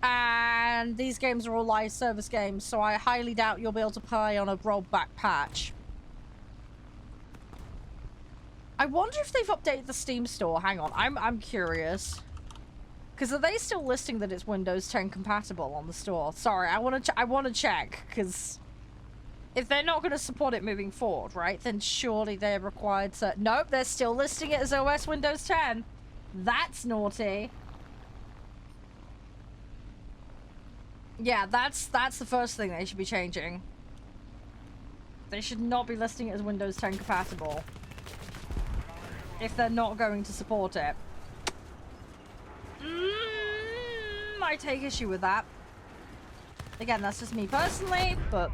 And these games are all live service games, so I highly doubt you'll be able to play on a rollback patch. I wonder if they've updated the Steam store. Hang on, I'm curious. Because are they still listing that it's Windows 10 compatible on the store? Sorry, I want to check, because if they're not going to support it moving forward, right, then surely they're required to... Nope, they're still listing it as OS Windows 10. That's naughty. Yeah, that's the first thing they should be changing. They should not be listing it as Windows 10 compatible if they're not going to support it. I take issue with that. Again, that's just me personally, but...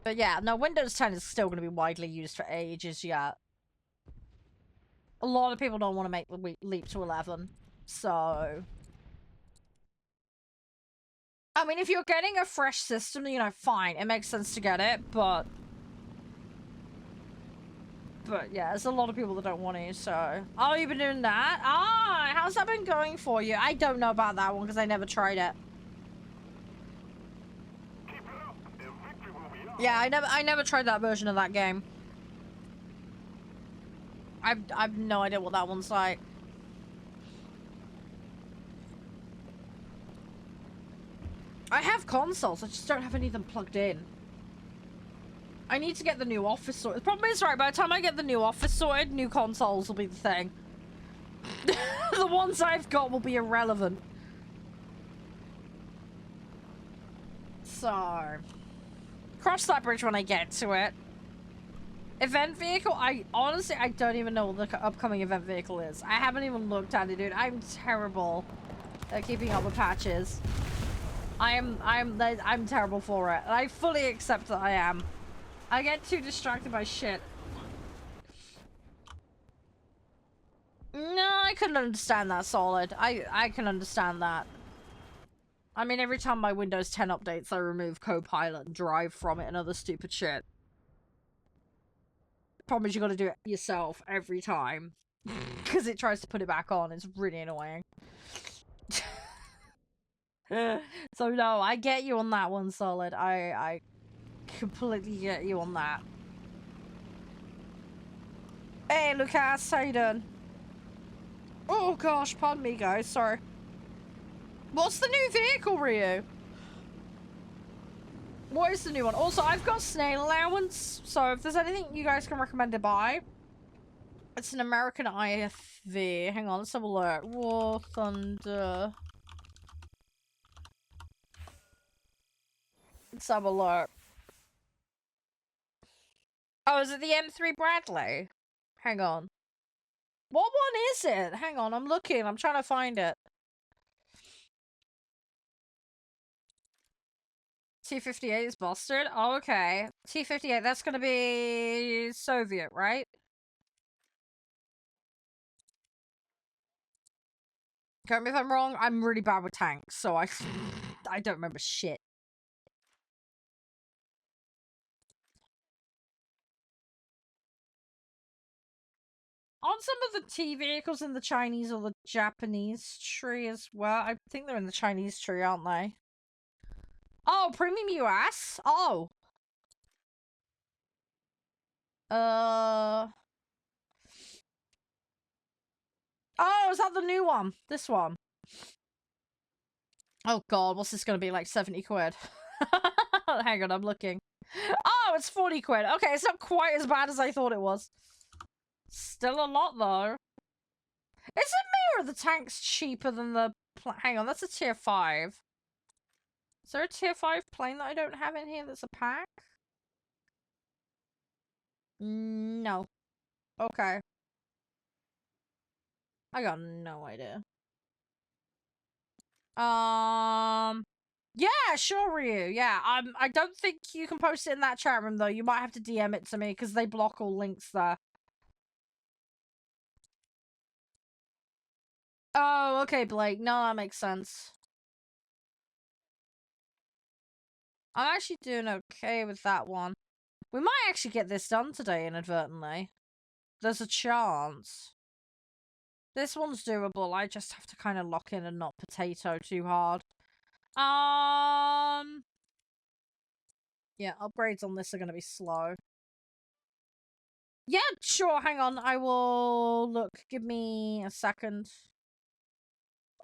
But yeah, no, Windows 10 is still going to be widely used for ages yet. A lot of people don't want to make the leap to 11, so... I mean, if you're getting a fresh system, you know, fine, it makes sense to get it, but... But yeah, there's a lot of people that don't want to, so... Oh, you've been doing that? Ah, how's that been going for you? I don't know about that one, because I never tried it. Yeah, I never tried that version of that game. I've no idea what that one's like. I have consoles, I just don't have any of them plugged in. I need to get the new office sorted. The problem is, right, by the time I get the new office sorted, new consoles will be the thing. The ones I've got will be irrelevant. So... Cross that bridge when I get to it. Event vehicle? I don't even know what the upcoming event vehicle is. I haven't even looked at it, dude. I'm terrible at keeping up with patches. I'm terrible for it. And I fully accept that I am. I get too distracted by shit. No, I couldn't understand that, Solid. I can understand that. I mean, every time my Windows 10 updates, I remove Copilot and Drive from it and other stupid shit. Problem is, you gotta do it yourself every time. Because it tries to put it back on. It's really annoying. So, no, I get you on that one, Solid. I completely get you on that. Hey, Lucas, how you doing? Oh, gosh, pardon me, guys. Sorry. What's the new vehicle, Ryu? What is the new one? Also, I've got snail allowance, so if there's anything you guys can recommend to buy, it's an American IFV. Hang on, let's have a look. War Thunder. Let's have a look. Oh, is it the M3 Bradley? Hang on. What one is it? Hang on, I'm looking. I'm trying to find it. T-58 is busted? Oh, okay. T-58, that's gonna be Soviet, right? Correct me if I'm wrong, I'm really bad with tanks, so I don't remember shit. Aren't some of the T vehicles in the Chinese or the Japanese tree as well? I think they're in the Chinese tree, aren't they? Oh, Premium US? Oh. Oh, is that the new one? This one? Oh god, what's this gonna be, like 70 quid? Hang on, I'm looking. Oh, it's 40 quid. Okay, it's not quite as bad as I thought it was. Still a lot, though. Is it me or the tank's cheaper than the... Hang on, that's a tier 5. Is there a tier 5 plane that I don't have in here that's a pack? No. Okay. I got no idea. Yeah, sure, Ryu. Yeah, I don't think you can post it in that chat room, though. You might have to DM it to me, because they block all links there. Oh, okay, Blake. No, that makes sense. I'm actually doing okay with that one. We might actually get this done today, inadvertently. There's a chance. This one's doable. I just have to kind of lock in and not potato too hard. Yeah, upgrades on this are going to be slow. Yeah, sure. Hang on. I will look. Give me a second.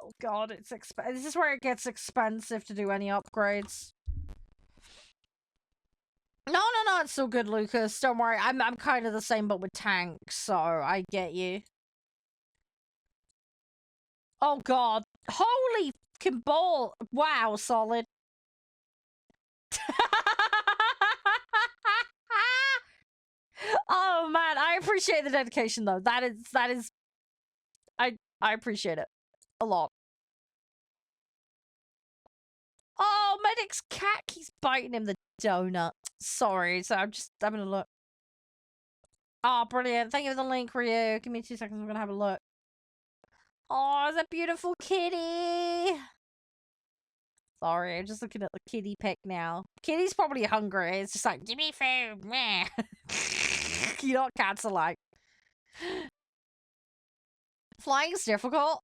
Oh god, it's expensive. This is where it gets expensive to do any upgrades. No, it's still good, Lucas. Don't worry. I'm kind of the same, but with tanks, so I get you. Oh god. Holy fucking ball. Wow, solid. Oh man, I appreciate the dedication though. That is I appreciate it a lot. Oh, Medic's cat keeps biting him the donut. Sorry, so I'm just having a look. Oh, brilliant. Thank you for the link, Ryu. Give me 2 seconds, I'm gonna have a look. Oh, it's a beautiful kitty. Sorry, I'm just looking at the kitty pic now. Kitty's probably hungry. It's just like, give me food. Meh. You know what cats are like. Flying's difficult.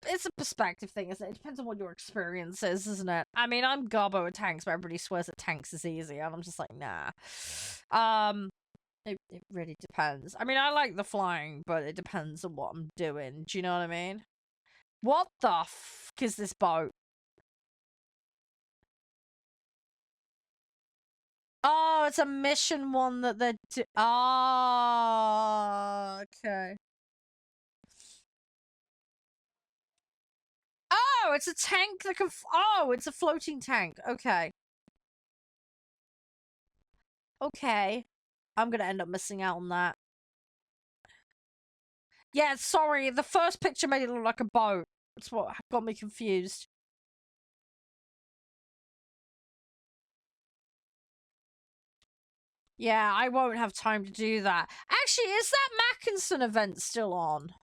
It's a perspective thing, isn't it? It depends on what your experience is, isn't it? I mean, I'm gobbo at tanks, but everybody swears that tanks is easy, and I'm just like, nah. It really depends. I mean, I like the flying, but it depends on what I'm doing. Do you know what I mean? What the f is this boat? Oh, it's a mission one that they're oh, okay. Oh, it's a tank that can oh, it's a floating tank. Okay. Okay. I'm gonna end up missing out on that. Yeah, sorry. The first picture made it look like a boat. That's what got me confused. Yeah, I won't have time to do that. Actually, is that Mackinson event still on?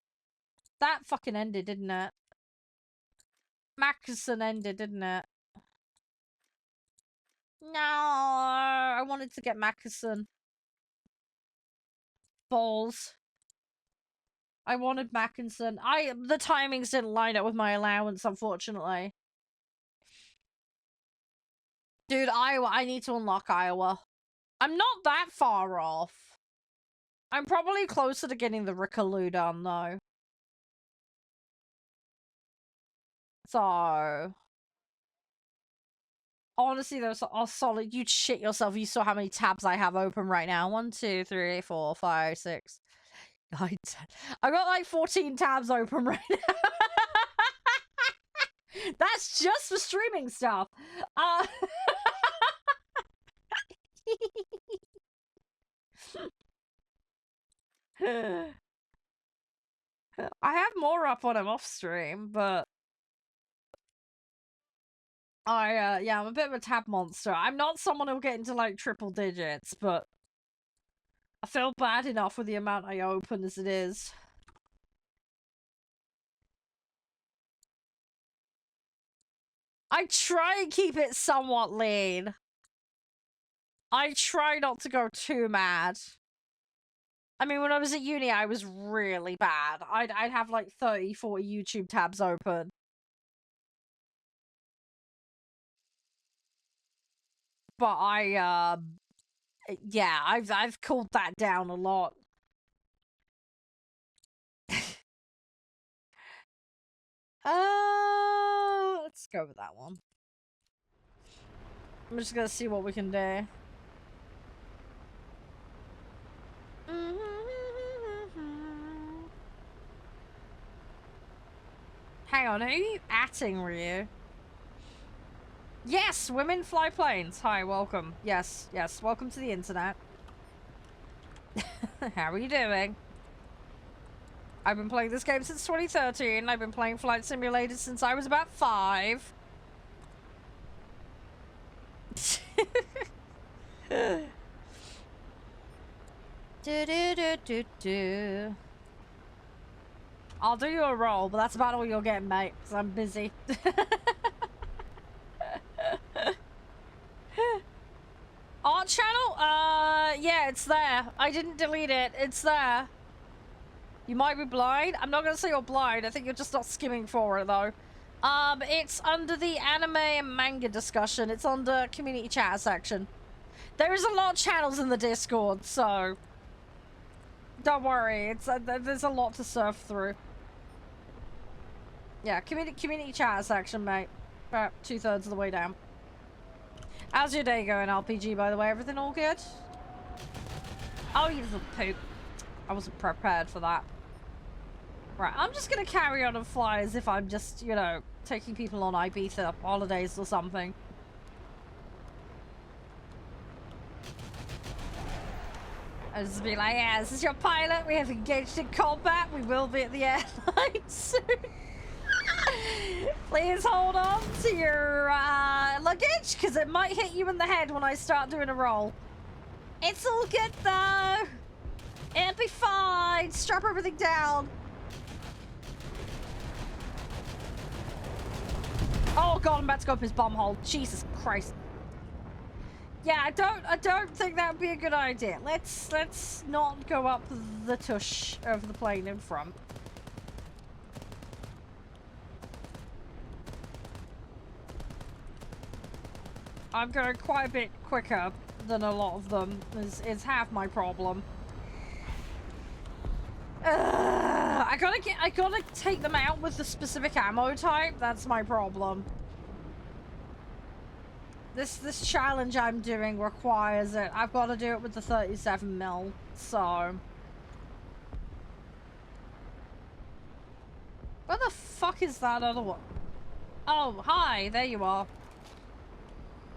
That fucking ended, didn't it? Mackinson ended, didn't it? No, I wanted to get Mackinson. Balls. I wanted Mackinson. The timings didn't line up with my allowance, unfortunately. Dude, Iowa, I need to unlock Iowa. I'm not that far off. I'm probably closer to getting the Rickaloo done, though. So... Honestly, those are solid. You'd shit yourself if you saw how many tabs I have open right now. 1, 2, 3, 4, 5, 6, 9, 10. I've got like 14 tabs open right now. That's just for streaming stuff. I have more up when I'm off stream, but yeah, I'm a bit of a tab monster. I'm not someone who'll get into like triple digits, but I feel bad enough with the amount I open as it is. I try and keep it somewhat lean. I try not to go too mad. I mean, when I was at uni, I was really bad. I'd have like 30, 40 YouTube tabs open. But yeah, I've cooled that down a lot. Let's go with that one. I'm just gonna see what we can do. Hang on, who are you atting, Ryu? Yes, women fly planes. Hi, welcome. Yes, welcome to the internet. How are you doing? I've been playing this game since 2013. I've been playing Flight Simulator since I was about 5. I'll do you a roll, but that's about all you'll get, mate, because I'm busy. Art channel? Yeah, it's there. I didn't delete it. It's there. You might be blind. I'm not gonna say you're blind. I think you're just not skimming for it, though. It's under the anime and manga discussion. It's under community chat section. There is a lot of channels in the Discord, so... Don't worry. It's there's a lot to surf through. Yeah, community chat section, mate. About 2/3 of the way down. How's your day going, RPG, by the way? Everything all good? Oh, you little poop. I wasn't prepared for that. Right, I'm just gonna carry on and fly as if I'm just, you know, taking people on Ibiza holidays or something. I'll just be like, yeah, this is your pilot. We have engaged in combat. We will be at the airline soon. Please hold on to your luggage, because it might hit you in the head when I start doing a roll. It's all good, though. It'll be fine. Strap everything down. Oh god, I'm about to go up his bum hole. Jesus Christ. Yeah, I don't think that would be a good idea. Let's not go up the tush of the plane in front. I'm going quite a bit quicker than a lot of them. Is half my problem. I gotta take them out with the specific ammo type. That's my problem. This challenge I'm doing requires it. I've got to do it with the 37mm. So, where the fuck is that other one? Oh, hi. There you are.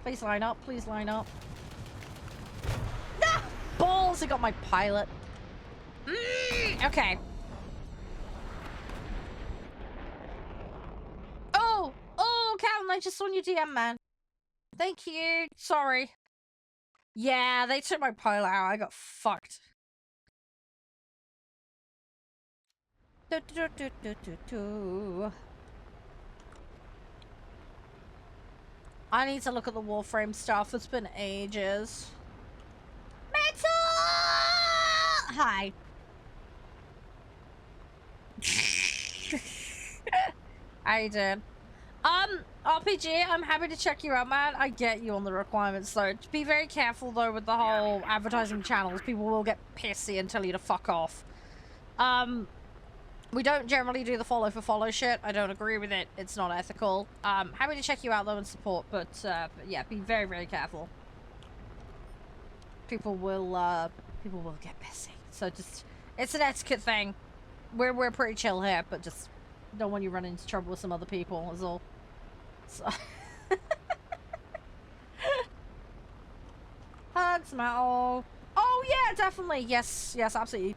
Please line up. Please line up. Ah! Balls! I got my pilot. Okay. Oh, Calvin, I just saw your DM, man. Thank you. Sorry. Yeah, they took my pilot out. I got fucked. I need to look at the Warframe stuff. It's been ages. Metal! Hi. How you doing? RPG, I'm happy to check you out, man. I get you on the requirements, though. Be very careful, though, with the whole advertising channels. People will get pissy and tell you to fuck off. We don't generally do the follow for follow shit. I don't agree with it. It's not ethical. Happy to check you out, though, and support, but yeah, be very, very careful. People will get pissy. So just, it's an etiquette thing. We're pretty chill here, but just don't want you run into trouble with some other people, is all. So. Hugs, Metal. Oh yeah, definitely. Yes, absolutely.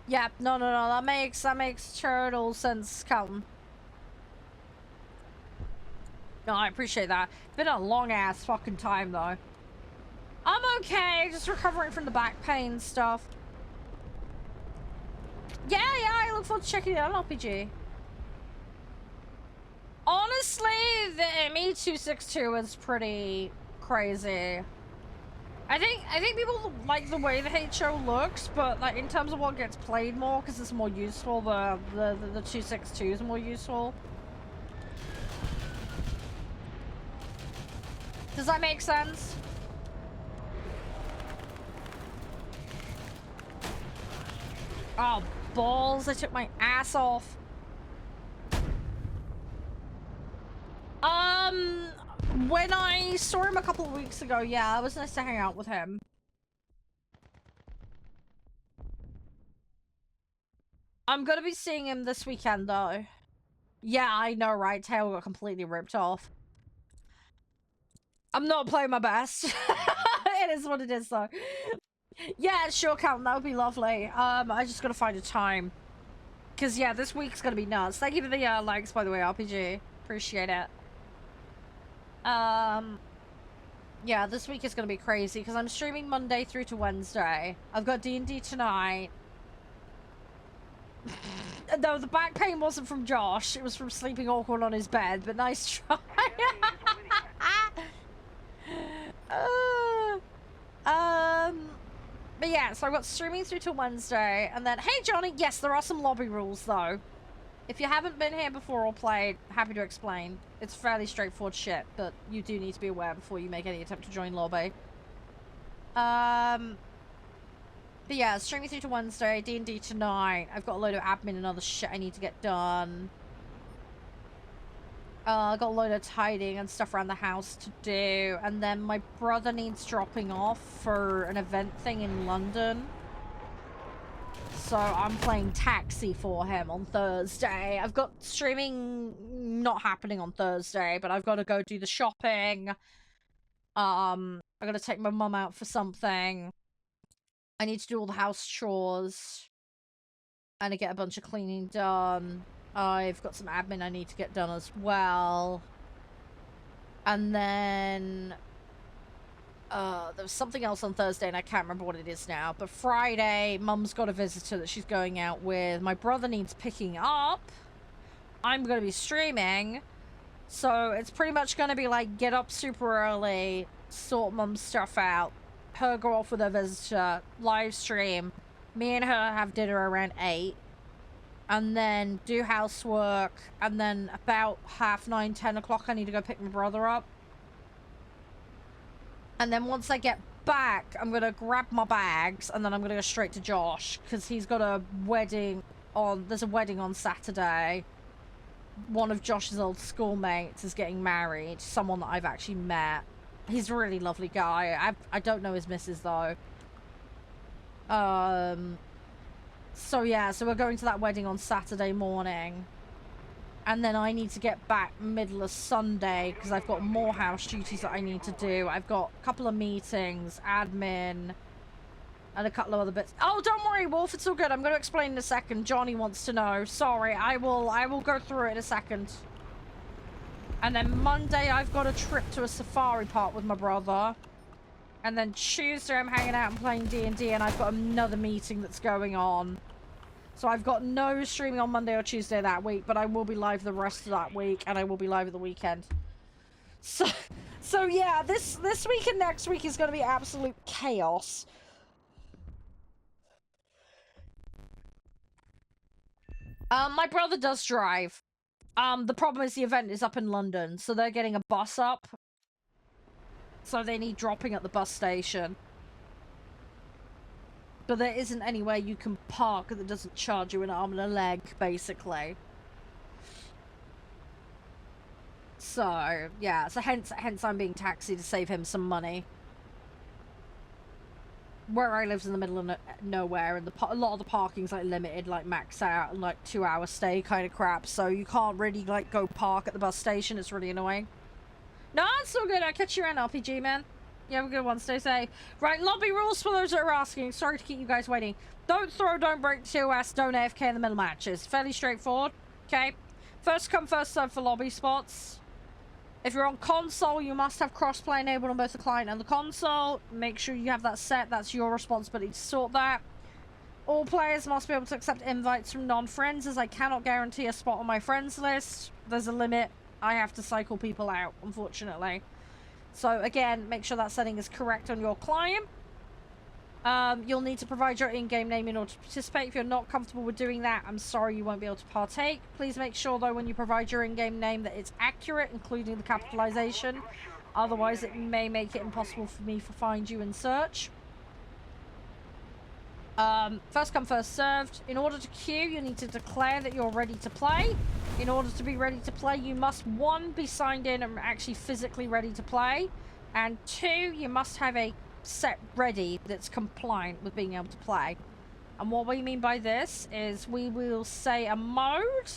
Yeah, no, that makes total sense, Calton. No, I appreciate that. Been a long ass fucking time though. I'm okay, just recovering from the back pain stuff. Yeah, I look forward to checking it out on RPG. Honestly, the ME262 is pretty crazy. I think people like the way the HO looks, but like in terms of what gets played more, because it's more useful, the 262 is more useful. Does that make sense? Oh, balls, I took my ass off. When I saw him a couple of weeks ago, yeah, it was nice to hang out with him. I'm gonna be seeing him this weekend, though. Yeah, I know, right? Tail got completely ripped off. I'm not playing my best. It is what it is, though. Yeah, sure, Count. That would be lovely. I just gotta find a time. Because, yeah, this week's gonna be nuts. Thank you for the likes, by the way, RPG. Appreciate it. Yeah, this week is gonna be crazy because I'm streaming Monday through to Wednesday. I've got D&D tonight. No, the back pain wasn't from Josh. It was from sleeping awkward on his bed, but nice try. But yeah, so I've got streaming through till Wednesday, and then, hey Johnny, yes, there are some lobby rules though. If you haven't been here before or played, happy to explain. It's fairly straightforward shit, but you do need to be aware before you make any attempt to join lobby. But yeah, streaming through to Wednesday, D&D tonight. I've got a load of admin and other shit I need to get done. I got a load of tidying and stuff around the house to do. And then my brother needs dropping off for an event thing in London. So I'm playing taxi for him on Thursday. I've got streaming not happening on Thursday, but I've got to go do the shopping. I got to take my mum out for something. I need to do all the house chores. And I get a bunch of cleaning done. I've got some admin I need to get done as well. And then there was something else on Thursday and I can't remember what it is now. But Friday, Mum's got a visitor that she's going out with. My brother needs picking up. I'm going to be streaming. So it's pretty much going to be like get up super early, sort Mum's stuff out, her go off with her visitor, live stream, me and her have dinner around 8, and then do housework, and then about 9:30, 10 o'clock I need to go pick my brother up. And then once I get back, I'm going to grab my bags, and then I'm going to go straight to Josh, because he's got a wedding on, there's a wedding on Saturday. One of Josh's old schoolmates is getting married, someone that I've actually met. He's a really lovely guy. I don't know his missus, though. So yeah, so we're going to that wedding on Saturday morning. And then I need to get back middle of Sunday, because I've got more house duties that I need to do. I've got a couple of meetings, admin, and a couple of other bits. Oh, don't worry, Wolf, it's all good. I'm going to explain in a second. Johnny wants to know. Sorry, I will go through it in a second. And then Monday, I've got a trip to a safari park with my brother. And then Tuesday, I'm hanging out and playing D&D, and I've got another meeting that's going on. So I've got no streaming on Monday or Tuesday that week, but I will be live the rest of that week, and I will be live at the weekend. So yeah, this week and next week is going to be absolute chaos. My brother does drive. The problem is the event is up in London, so they're getting a bus up. So they need dropping at the bus station. But there isn't anywhere you can park that doesn't charge you an arm and a leg, basically. So, yeah, so hence I'm being taxied to save him some money. Where I live's in the middle of nowhere, and a lot of the parking's like limited, like max out, and like 2-hour stay kind of crap, so you can't really like go park at the bus station. It's really annoying. No, it's all good. I'll catch you around, RPG, man. You have a good one. Stay safe. Right, lobby rules for those that are asking. Sorry to keep you guys waiting. Don't throw, don't break, TOS, don't AFK in the middle matches. Fairly straightforward. Okay. First come, first serve for lobby spots. If you're on console, you must have crossplay enabled on both the client and the console. Make sure you have that set. That's your responsibility to sort that. All players must be able to accept invites from non-friends, as I cannot guarantee a spot on my friends list. There's a limit. I have to cycle people out, unfortunately. So again, make sure that setting is correct on your client. You'll need to provide your in-game name in order to participate. If you're not comfortable with doing that, I'm sorry, you won't be able to partake. Please make sure, though, when you provide your in-game name that it's accurate, including the capitalization. Otherwise, it may make it impossible for me to find you in search. First come, first served. In order to queue, you need to declare that you're ready to play. In order to be ready to play, you must, 1, be signed in and actually physically ready to play. And 2, you must have a set ready that's compliant with being able to play. And what we mean by this is we will say a mode,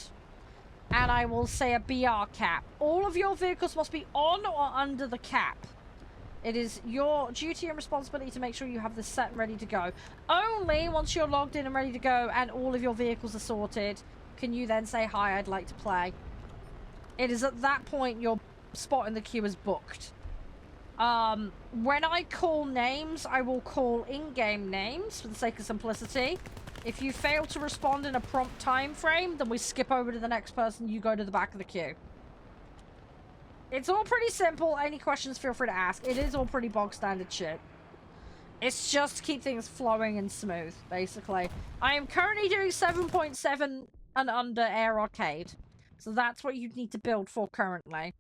and I will say a BR cap. All of your vehicles must be on or under the cap. It is your duty and responsibility to make sure you have this set and ready to go. Only once you're logged in and ready to go and all of your vehicles are sorted, can you then say, hi, I'd like to play. It is at that point your spot in the queue is booked. When I call names, I will call in-game names for the sake of simplicity. If you fail to respond in a prompt time frame, then we skip over to the next person, you go to the back of the queue. It's all pretty simple. Any questions, feel free to ask. It is all pretty bog standard shit. It's just to keep things flowing and smooth, basically. I am currently doing 7.7 and under Air Arcade. So that's what you need to build for currently.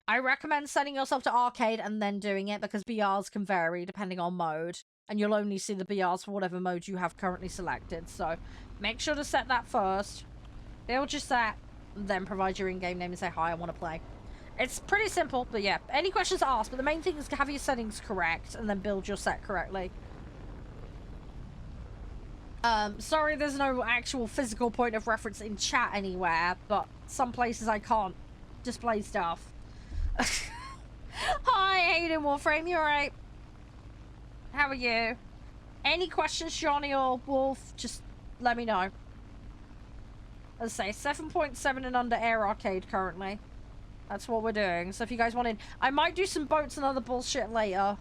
I recommend setting yourself to Arcade and then doing it, because BRs can vary depending on mode. And you'll only see the BRs for whatever mode you have currently selected. So make sure to set that first. They'll just set, then provide your in-game name and say, hi, I want to play. It's pretty simple, but yeah. Any questions asked, but the main thing is to have your settings correct and then build your set correctly. Sorry there's no actual physical point of reference in chat anywhere, but some places I can't display stuff. Hi, Hayden Warframe, you alright? How are you? Any questions, Johnny or Wolf, just let me know. As I say, 7.7 and under Air Arcade currently. That's what we're doing. So if you guys want in, I might do some boats and other bullshit later.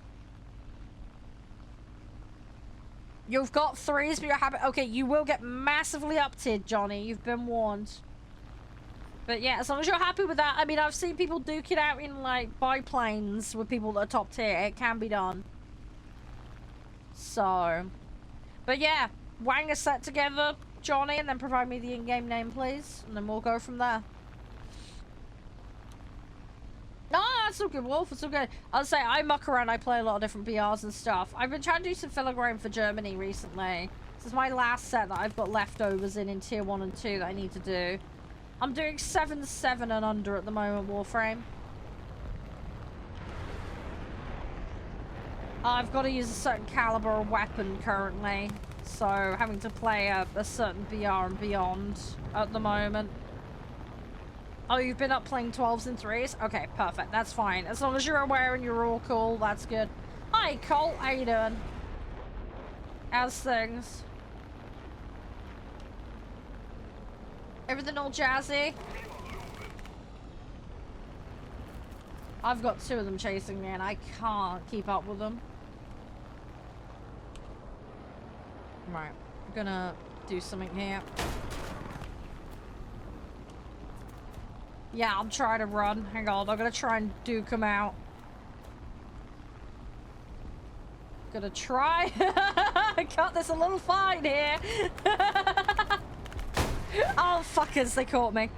You've got 3s, but you're happy. Okay, you will get massively up-tiered, Johnny. You've been warned. But yeah, as long as you're happy with that. I mean, I've seen people duke it out in, like, biplanes with people that are top tier. It can be done. So. But yeah, wang a set together, Johnny, and then provide me the in-game name, please. And then we'll go from there. No, that's all good, Wolf. It's all good. I'll say, I muck around. I play a lot of different BRs and stuff. I've been trying to do some filigrane for Germany recently. This is my last set that I've got leftovers in tier 1 and 2 that I need to do. I'm doing 7.7 and under at the moment, Warframe. I've got to use a certain caliber of weapon currently. So, having to play a certain BR and beyond at the moment. Oh, you've been up playing 12s and 3s? Okay, perfect. That's fine. As long as you're aware and you're all cool, that's good. Hi, Cole. How you doing? How's things? Everything all jazzy? I've got 2 of them chasing me and I can't keep up with them. Right. I'm gonna do something here. Yeah, I'm trying to run. Hang on, I'm gonna try and duke him out. Gonna try. Cut this a little fine here. Oh, fuckers, they caught me.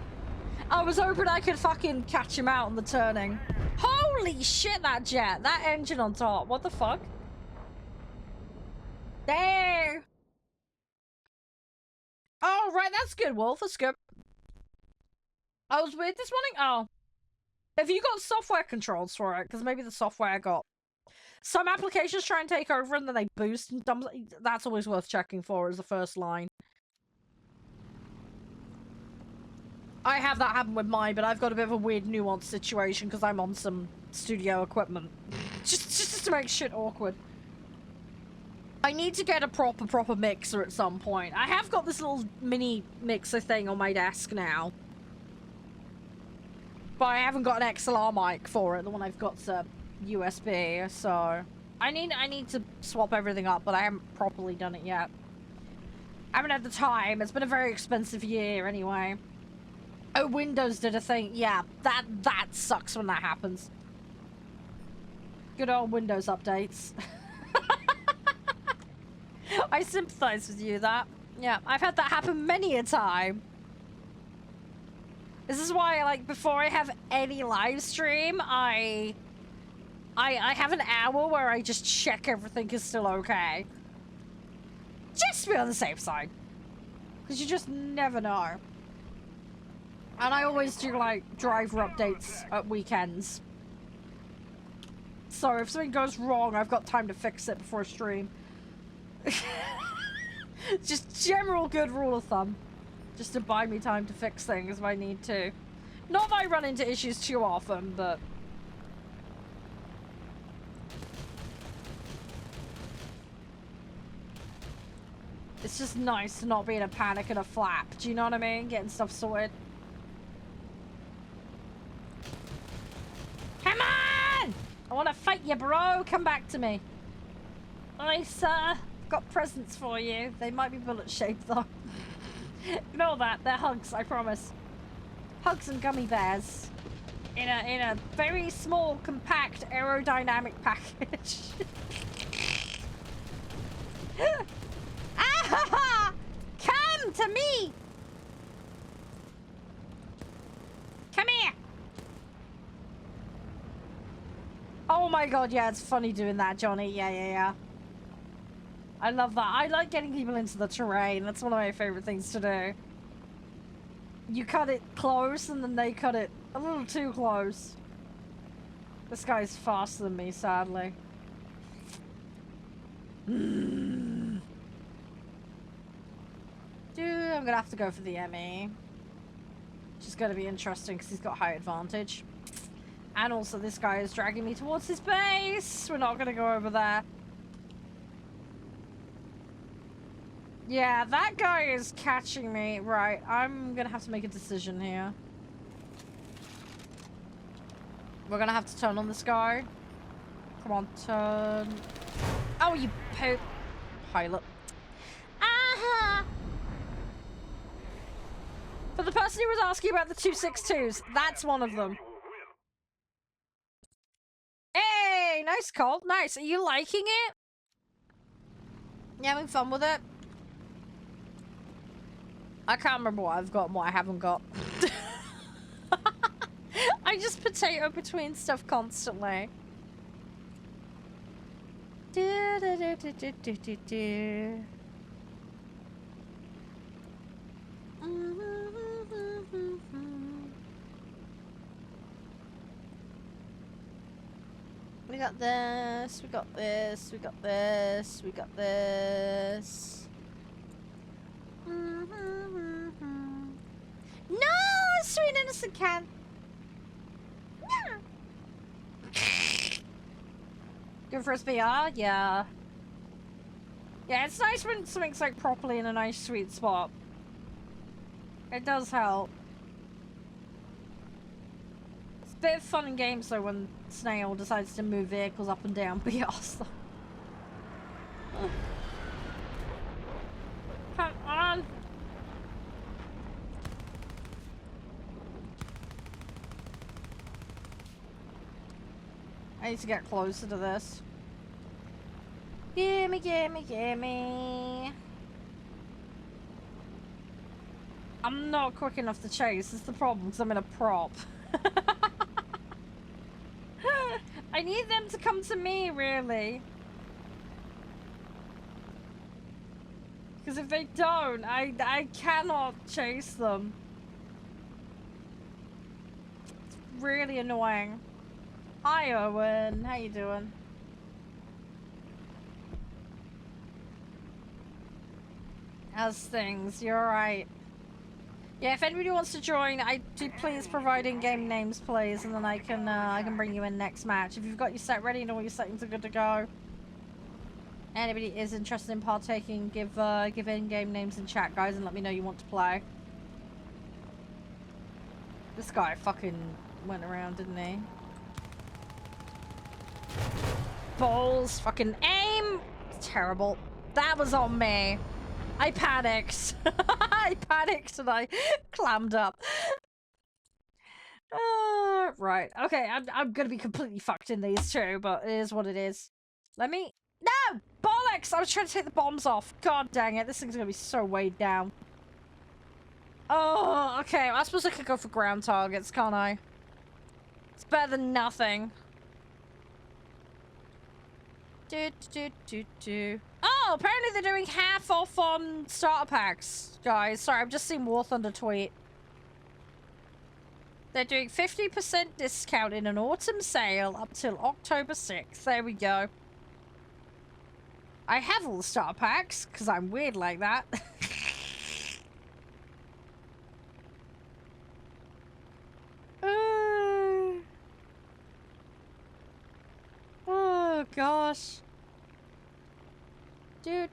I was hoping I could fucking catch him out on the turning. Holy shit, that jet. That engine on top. What the fuck? There. Oh, right, that's good, Wolf. That's good. I was weird this morning. Oh. Have you got software controls for it? Because maybe the software got... Some applications try and take over and then they boost and dump... That's always worth checking for as the first line. I have that happen with mine, but I've got a bit of a weird nuanced situation because I'm on some studio equipment. just to make shit awkward. I need to get a proper mixer at some point. I have got this little mini mixer thing on my desk now. But I haven't got an XLR mic for it. The one I've got's a USB, so... I need to swap everything up, but I haven't properly done it yet. I haven't had the time. It's been a very expensive year anyway. Oh, Windows did a thing. Yeah, that sucks when that happens. Good old Windows updates. I sympathize with you, that. Yeah, I've had that happen many a time. This is why, like, before I have any live stream, I have an hour where I just check everything is still okay. Just to be on the safe side. Because you just never know. And I always do, like, driver updates at weekends. So if something goes wrong, I've got time to fix it before a stream. Just general good rule of thumb. Just to buy me time to fix things if I need to. Not that I run into issues too often, but... It's just nice to not be in a panic and a flap. Do you know what I mean? Getting stuff sorted. Come on! I want to fight you, bro. Come back to me. Hi, sir. Got presents for you. They might be bullet-shaped, though. Ignore that. They're hugs, I promise. Hugs and gummy bears. In a very small, compact, aerodynamic package. Ah! Come to me! Come here! Oh my god, yeah, it's funny doing that, Johnny. Yeah. I love that. I like getting people into the terrain. That's one of my favorite things to do. You cut it close and then they cut it a little too close. This guy's faster than me, sadly. Dude, I'm gonna have to go for the ME. Which is gonna be interesting because he's got high advantage. And also this guy is dragging me towards his base. We're not gonna go over there. Yeah, that guy is catching me. Right, I'm gonna have to make a decision here. We're gonna have to turn on this guy. Come on, turn. Oh, you poop. Pilot. Aha! For the person who was asking about the 262s, that's one of them. Hey, nice Colt. Nice. Are you liking it? You having fun with it? I can't remember what I've got and what I haven't got. I just potato between stuff constantly. Do, do, do, do, do, do, do, do. We got this, we got this, we got this, we got this. No, sweet innocent cat. No. Good for SBR? Yeah. Yeah, it's nice when something's like properly in a nice sweet spot. It does help. It's a bit of fun in games though when Snail decides to move vehicles up and down BRs. Come on! I need to get closer to this. Gimme, gimme, gimme. I'm not quick enough to chase. That's the problem because I'm in a prop. I need them to come to me, really. Because if they don't, I cannot chase them. It's really annoying. Hi, Owen. How you doing? How's things? You're alright. Yeah, if anybody wants to join, I do please provide in-game names, please, and then I can bring you in next match. If you've got your set ready and all your settings are good to go. Anybody is interested in partaking, give in-game names in chat, guys, and let me know you want to play. This guy fucking went around, didn't he? Balls, fucking aim! Terrible. That was on me. I panicked. I panicked and I clammed up. Right. Okay, I'm gonna be completely fucked in these two, but it is what it is. Let me... No! Bollocks! I was trying to take the bombs off. God dang it. This thing's gonna be so weighed down. Oh, okay. I suppose I could go for ground targets, can't I? It's better than nothing. Oh, apparently they're doing half off on starter packs, guys. Sorry, I've just seen warthunder tweet. They're doing 50% discount in an autumn sale up till October 6th. There we go. I have all the starter packs, because I'm weird like that. Oh, gosh. Do.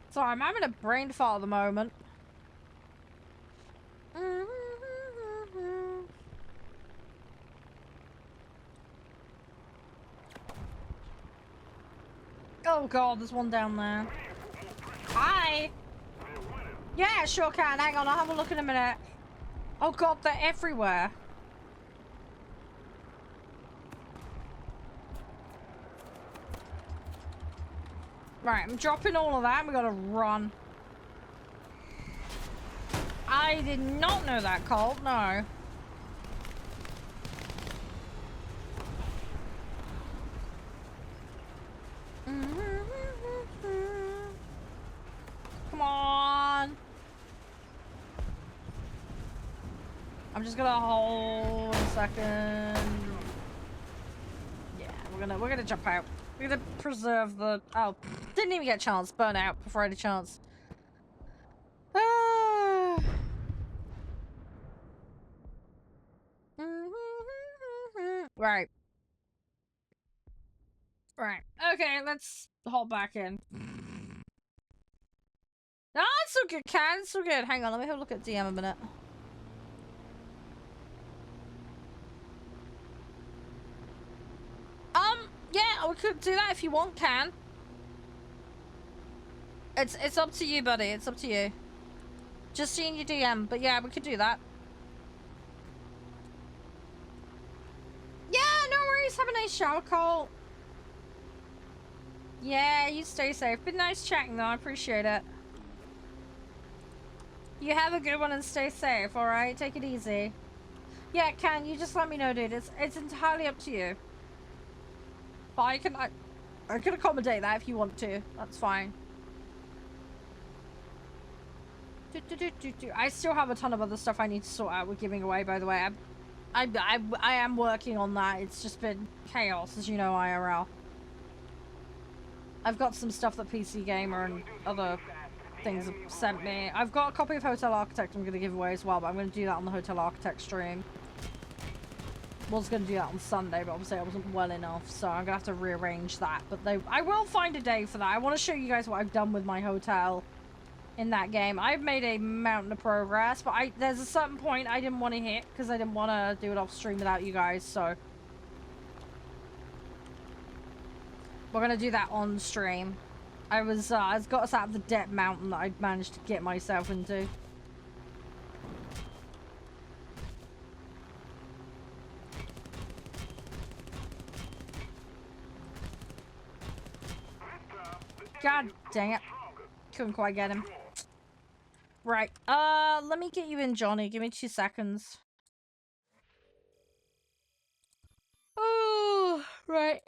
Sorry, I'm having a brain fart at the moment. Oh god, there's one down there. Hi! Yeah, sure can. Hang on, I'll have a look in a minute. Oh god, they're everywhere. Right, I'm dropping all of that. We gotta run. I did not know that, Colt. No. Come on. I'm just gonna hold a second. Yeah, we're gonna jump out. We're gonna preserve the. Oh, didn't even get a chance. Burn out before I had a chance. Ah. Right. Right. Okay, let's hop back in. No, it's so good, Cat. It's so good. Hang on, let me have a look at DM a minute. Yeah, we could do that if you want, Can. It's up to you, buddy. It's up to you. Just seeing your DM, but yeah, we could do that. Yeah, no worries. Have a nice shower, Cole. Yeah, you stay safe. Been nice chatting, though. I appreciate it. You have a good one and stay safe, alright? Take it easy. Yeah, Can, you just let me know, dude. It's entirely up to you. But I can accommodate that if you want to. That's fine. I still have a ton of other stuff I need to sort out with giving away, by the way. I am working on that. It's just been chaos, as you know, IRL. I've got some stuff that PC Gamer and other things have sent me. I've got a copy of Hotel Architect I'm going to give away as well, but I'm going to do that on the Hotel Architect stream. Was going to do that on Sunday, but obviously I wasn't well enough, so I'm going to have to rearrange that. But I will find a day for that. I want to show you guys what I've done with my hotel in that game. I've made a mountain of progress, but there's a certain point I didn't want to hit because I didn't want to do it off stream without you guys, so we're going to do that on stream. I got us out of the debt mountain that I'd managed to get myself into. God dang it. Couldn't quite get him. Right. Let me get you in, Johnny. Give me 2 seconds. Oh, right.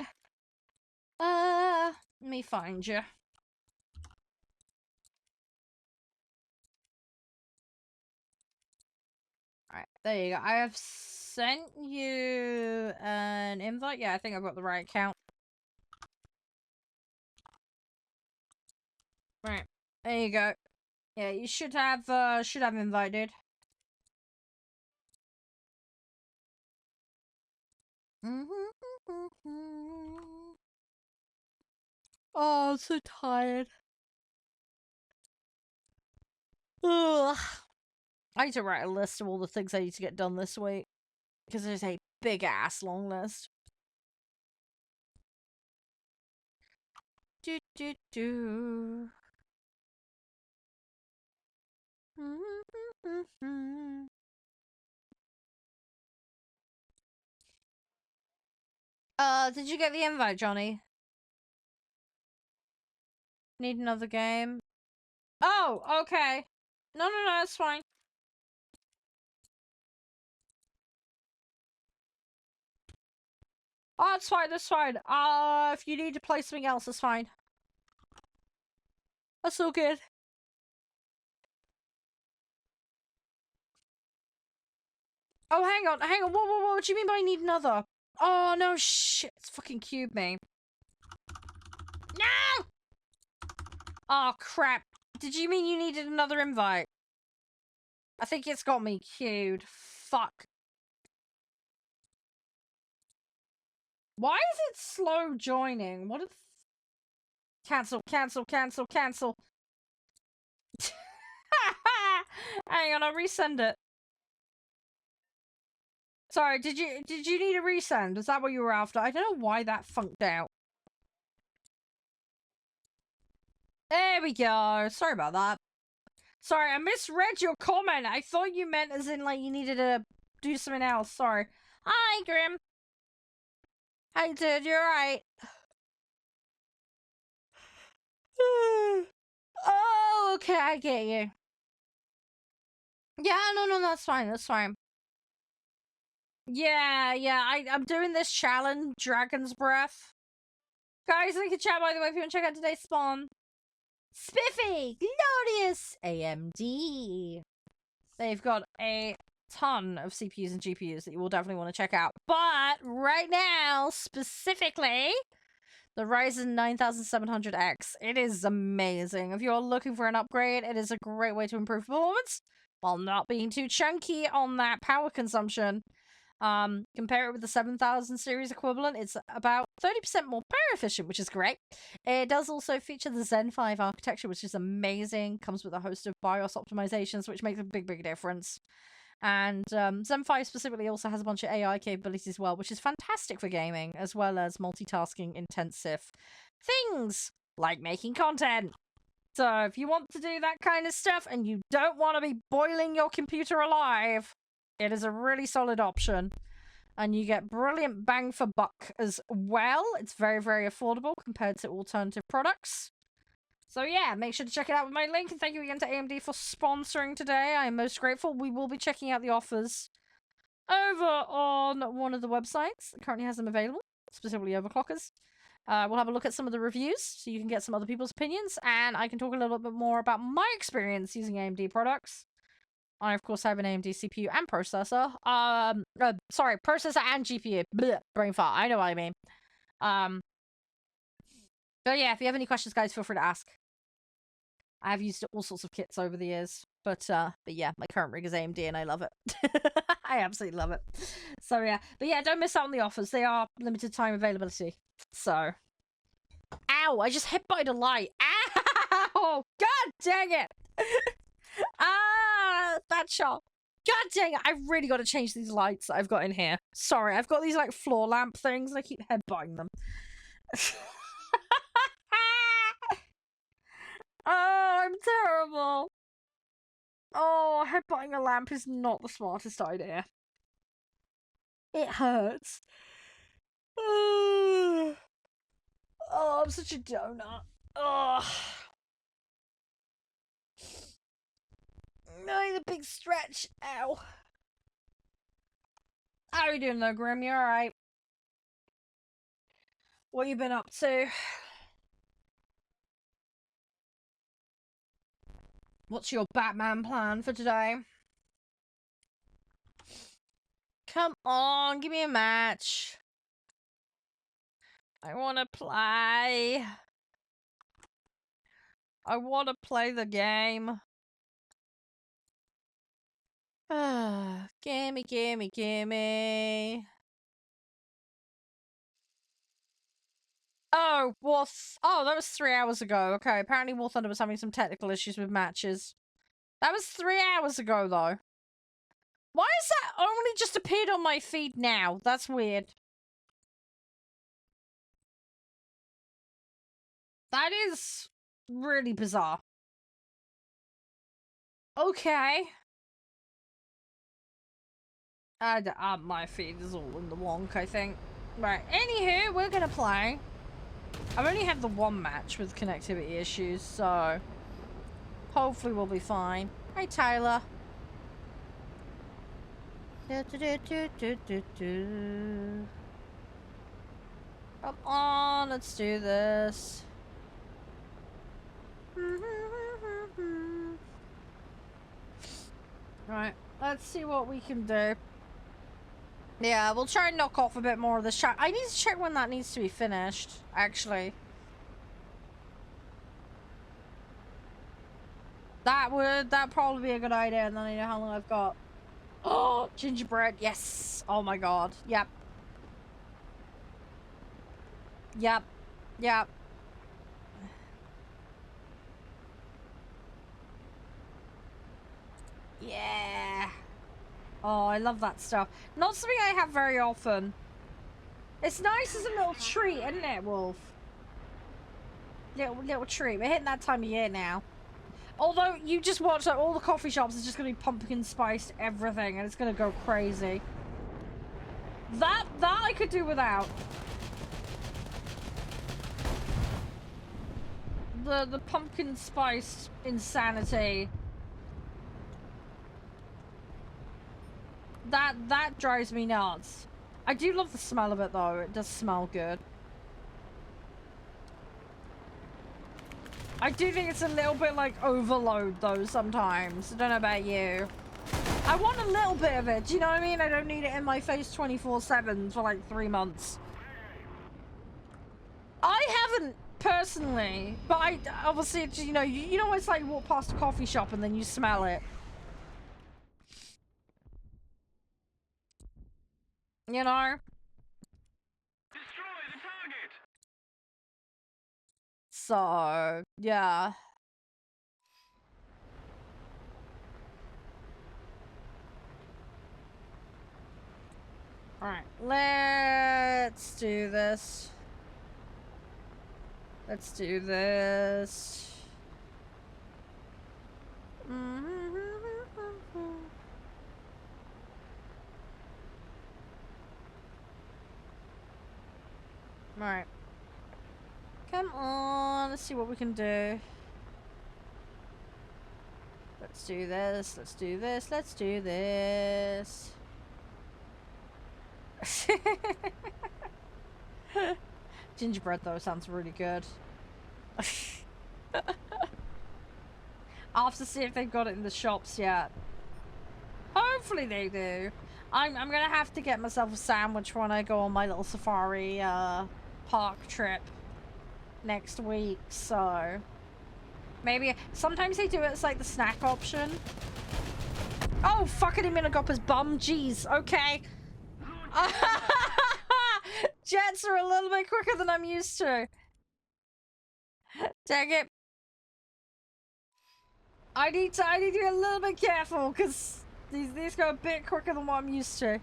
Let me find you. Alright, there you go. I have sent you an invite. Yeah, I think I've got the right account. Right. There you go. Yeah, you should have invited. Oh, I'm so tired. Ugh. I need to write a list of all the things I need to get done this week. Because there's a big ass long list. Do. Did you get the invite, Johnny? Need another game? Oh, okay. No, that's fine. Oh, that's fine, that's fine. If you need to play something else, that's fine. That's all good. Oh, hang on. Whoa, what do you mean by need another? Oh, no, shit. It's fucking cube me. No! Oh, crap. Did you mean you needed another invite? I think it's got me queued. Fuck. Why is it slow joining? What if... Cancel. Hang on, I'll resend it. Sorry, did you need a resend? Is that what you were after? I don't know why that funked out. There we go. Sorry about that. Sorry, I misread your comment. I thought you meant as in, like, you needed to do something else. Sorry. Hi, Grim. How you doing? You alright? Oh, okay, I get you. Yeah, no, that's fine, that's fine. Yeah, I'm doing this challenge, Dragon's Breath. Guys, link in chat, by the way, if you want to check out today's spawn. Spiffy! Glorious! AMD. They've got a ton of CPUs and GPUs that you will definitely want to check out. But right now, specifically, the Ryzen 9700X. It is amazing. If you're looking for an upgrade, it is a great way to improve performance while not being too chunky on that power consumption. Compare it with the 7000 series equivalent, it's about 30% more power efficient, which is great. It does also feature the Zen 5 architecture, which is amazing. Comes with a host of BIOS optimizations, which makes a big difference. And Zen 5 specifically also has a bunch of AI capabilities as well, which is fantastic for gaming, as well as multitasking intensive things like making content. So if you want to do that kind of stuff and you don't want to be boiling your computer alive, it is a really solid option. And you get brilliant bang for buck as well. It's very affordable compared to alternative products. So yeah, make sure to check it out with my link. And thank you again to AMD for sponsoring today. I am most grateful. We will be checking out the offers over on one of the websites that currently has them available, specifically Overclockers. We'll have a look at some of the reviews so you can get some other people's opinions. And I can talk a little bit more about my experience using AMD products. I, of course, have an AMD CPU and processor. Sorry, processor and GPU. Blech, brain fart. I know what I mean. But yeah, if you have any questions, guys, feel free to ask. I've used all sorts of kits over the years. But yeah, my current rig is AMD and I love it. I absolutely love it. So yeah. But yeah, don't miss out on the offers. They are limited time availability. So. Ow! I just hit by the light. Ow! God dang it! That shot. God dang it, I've really got to change these lights that I've got in here. Sorry, I've got these like floor lamp things and I keep headbutting them. Oh, I'm terrible. Oh, headbutting a lamp is not the smartest idea. It hurts. Oh, I'm such a donut. Oh. No, the big stretch. Ow. How are you doing though, Grim? You alright? What you been up to? What's your Batman plan for today? Come on, give me a match. I want to play. I want to play the game. Gimme. Oh, oh, that was 3 hours ago. Okay, apparently Warthunder was having some technical issues with matches. That was 3 hours ago, though. Why is that only just appeared on my feed now? That's weird. That is really bizarre. Okay. My feed is all in the wonk, I think. Right, anywho, we're gonna play. I've only had the one match with connectivity issues, so hopefully we'll be fine. Hey, Tyler. Come on, let's do this. Right, let's see what we can do. Yeah, we'll try and knock off a bit more of the shot. I need to check when that needs to be finished, actually. That'd probably be a good idea, and then I know how long I've got. Oh, gingerbread, yes. Oh my god, yep. Yep. Yeah. Oh, I love that stuff. Not something I have very often. It's nice as a little treat, isn't it, Wolf? Little treat. We're hitting that time of year now. Although, you just watch, like, all the coffee shops are just going to be pumpkin spiced everything, and it's going to go crazy. That I could do without. the pumpkin spice insanity. That drives me nuts. I do love the smell of it though. It does smell good. I do think it's a little bit like overload though sometimes. I don't know about you. I want a little bit of it. Do you know what I mean? I don't need it in my face 24/7 for like 3 months. I haven't personally, but I obviously, you know it's like you walk past a coffee shop and then you smell it. You know? Destroy the target! So, yeah. Alright, let's do this. Let's do this. Alright. Come on, let's see what we can do. Let's do this, let's do this, let's do this. Gingerbread though sounds really good. I'll have to see if they've got it in the shops yet. Hopefully they do. I'm gonna have to get myself a sandwich when I go on my little safari park trip next week, so maybe sometimes they do it as like the snack option. Oh fuck, I didn't mean to go up his bum. Jeez, okay. Jets are a little bit quicker than I'm used to. Dang it. I need to be a little bit careful because these go a bit quicker than what I'm used to.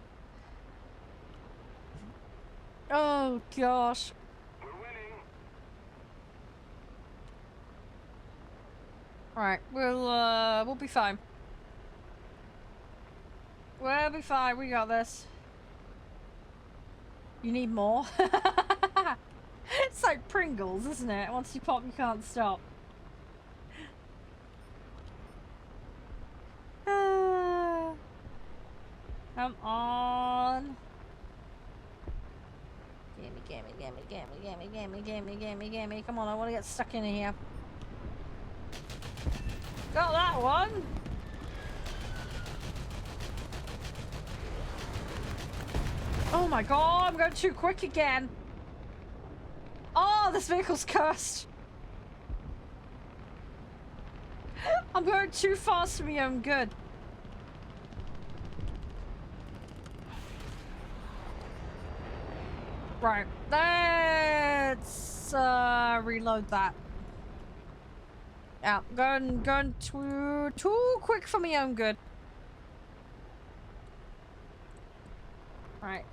Oh gosh. We're winning. Alright, we'll be fine. We'll be fine, we got this. You need more? It's like Pringles, isn't it? Once you pop, you can't stop. Come on. Gimme. Come on, I want to get stuck in here. Got that one. Oh my god, I'm going too quick again. Oh, this vehicle's cursed. I'm going too fast for me own good. Right, let's reload that. Yeah, going too quick for me own good. Right.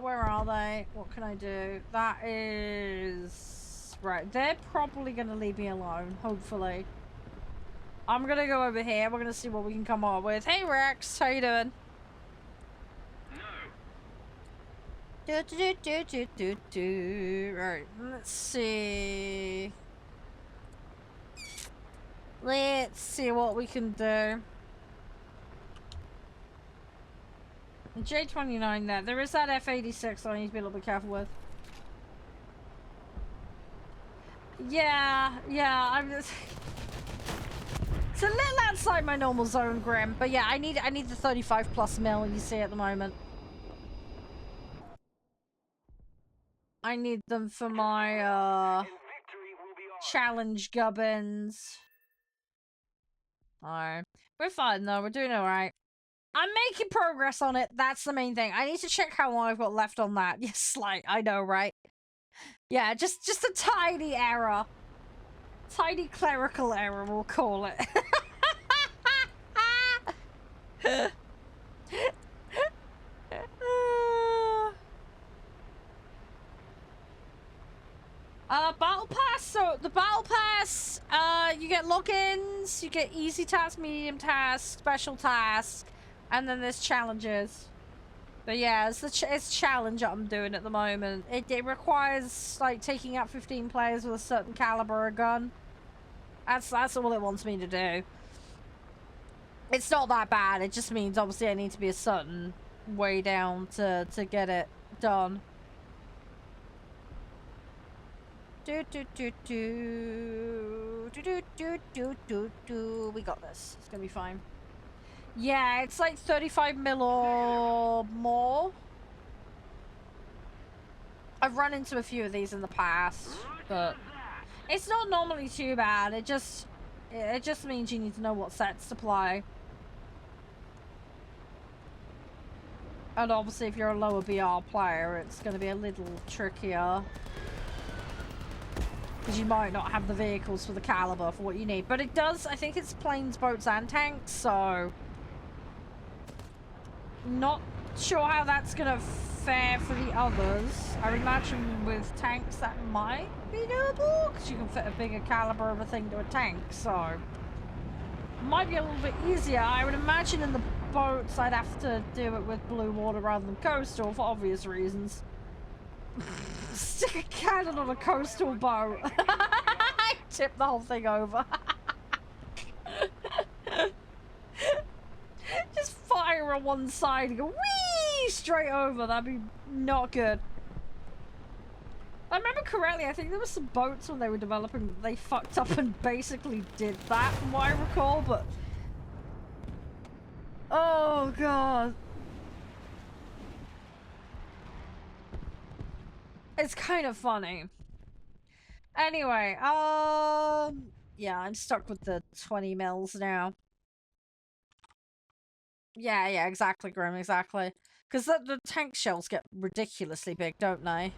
Where are they? What can I do? That is... Right, they're probably going to leave me alone, hopefully. I'm going to go over here. We're going to see what we can come up with. Hey, Rex. How you doing? Right, let's see. Let's see what we can do. J29 there. There is that F86 I need to be a little bit careful with. Yeah, I'm just... It's a little outside my normal zone, Grim. But yeah, I need the 35 plus mil you see at the moment. I need them for my challenge gubbins. Alright. We're fine though, we're doing alright. I'm making progress on it. That's the main thing. I need to check how long I've got left on that. Yes, like, I know, right? Yeah, just a tiny error. Tiny clerical error, we'll call it. Battle Pass. So, the Battle Pass, you get logins, you get easy task, medium task, special task. And then there's challenges. But yeah, it's challenge that I'm doing at the moment. It requires, like, taking out 15 players with a certain caliber of gun. That's all it wants me to do. It's not that bad. It just means obviously I need to be a certain way down to get it done. We got this. It's gonna be fine. Yeah, it's like 35 mil or more. I've run into a few of these in the past, but it's not normally too bad. It just means you need to know what sets to play. And obviously if you're a lower BR player, it's going to be a little trickier. Because you might not have the vehicles for the caliber for what you need. But it does, I think it's planes, boats and tanks, so... Not sure how that's going to fare for the others. I would imagine with tanks that might be doable, because you can fit a bigger caliber of a thing to a tank, so... Might be a little bit easier. I would imagine in the boats I'd have to do it with blue water rather than coastal for obvious reasons. Stick a cannon on a coastal boat. Tip the whole thing over. Just fire on one side and go whee straight over. That'd be not good. I remember correctly, I think there were some boats when they were developing that they fucked up and basically did that from what I recall, but... Oh god. It's kind of funny. Anyway, yeah, I'm stuck with the 20 mils now. Yeah, exactly, Grim, exactly. Because the tank shells get ridiculously big, don't they?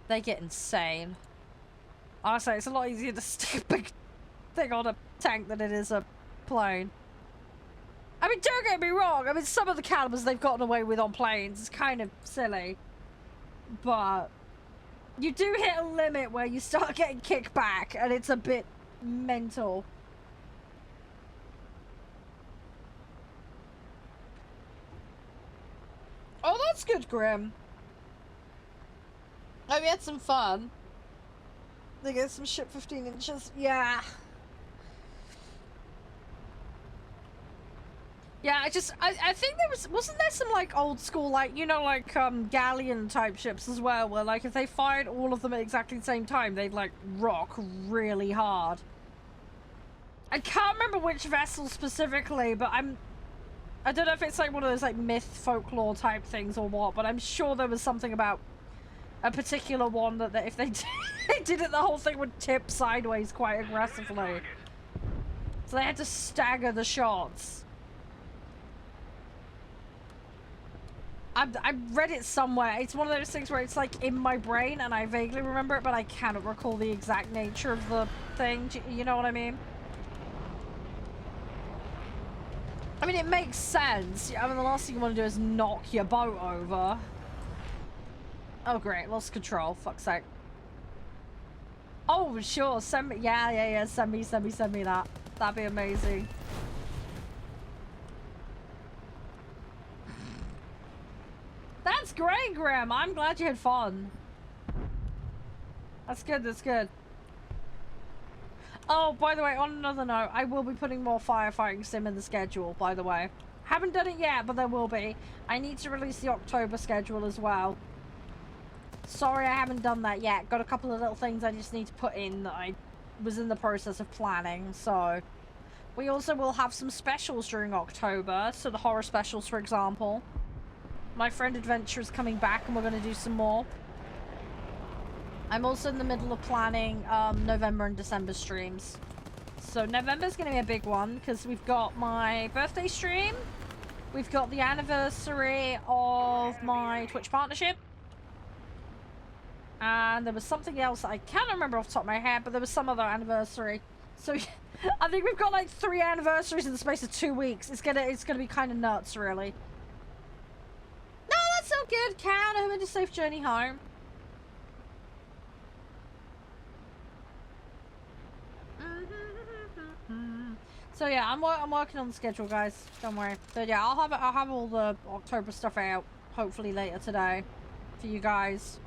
They get insane. Honestly, it's a lot easier to stick a big thing on a tank than it is a plane. I mean, don't get me wrong. I mean, some of the calibers they've gotten away with on planes is kind of silly. But you do hit a limit where you start getting kicked back, and it's a bit mental. Oh, that's good, Grim. Oh, we had some fun. They get some shit 15 inches. Yeah. Yeah, I think there wasn't there some, like, old school, like, you know, like, galleon type ships as well, where, like, if they fired all of them at exactly the same time, they'd, like, rock really hard. I can't remember which vessel specifically, but I don't know if it's, like, one of those, like, myth folklore type things or what, but I'm sure there was something about a particular one that if they did it, the whole thing would tip sideways quite aggressively. So they had to stagger the shots. I read it somewhere. It's one of those things where it's like in my brain and I vaguely remember it, but I cannot recall the exact nature of the thing. You know what I mean? I mean, it makes sense. I mean, the last thing you want to do is knock your boat over. Oh, great. Lost control. Fuck's sake. Oh, sure. Send me. Yeah. Send me that. That'd be amazing. That's great, Graham. I'm glad you had fun. That's good. That's good. Oh, by the way, on another note, I will be putting more firefighting sim in the schedule, by the way. Haven't done it yet, but there will be. I need to release the October schedule as well. Sorry I haven't done that yet. Got a couple of little things I just need to put in that I was in the process of planning, so... We also will have some specials during October, so the horror specials, for example. My Friend Adventure is coming back and we're going to do some more. I'm also in the middle of planning November and December streams. So November's going to be a big one because we've got my birthday stream. We've got the anniversary of my Twitch partnership. And there was something else I can't remember off the top of my head, but there was some other anniversary. So I think we've got like 3 anniversaries in the space of 2 weeks. It's gonna be kind of nuts, really. No, that's so good, Cat. I hope a safe journey home. So yeah, I'm working on the schedule, guys. Don't worry. So yeah, I'll have all the October stuff out hopefully later today for you guys.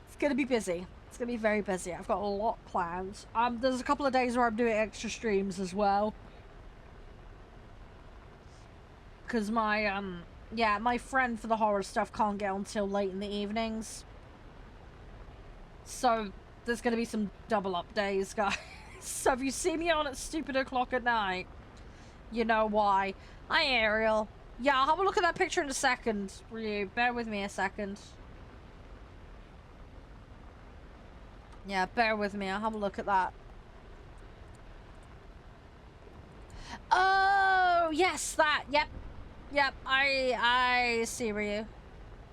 It's gonna be busy. It's gonna be very busy. I've got a lot planned. There's a couple of days where I'm doing extra streams as well. Because my, yeah, my friend for the horror stuff can't get on till late in the evenings. So, there's gonna be some double up days, guys. So if you see me on at stupid o'clock at night, you know why. Hi, Ariel. Yeah, I'll have a look at that picture in a second. Will you bear with me a second? Yeah, bear with me. I'll have a look at that. Oh, yes, that. Yep. Yep, I see Ryu.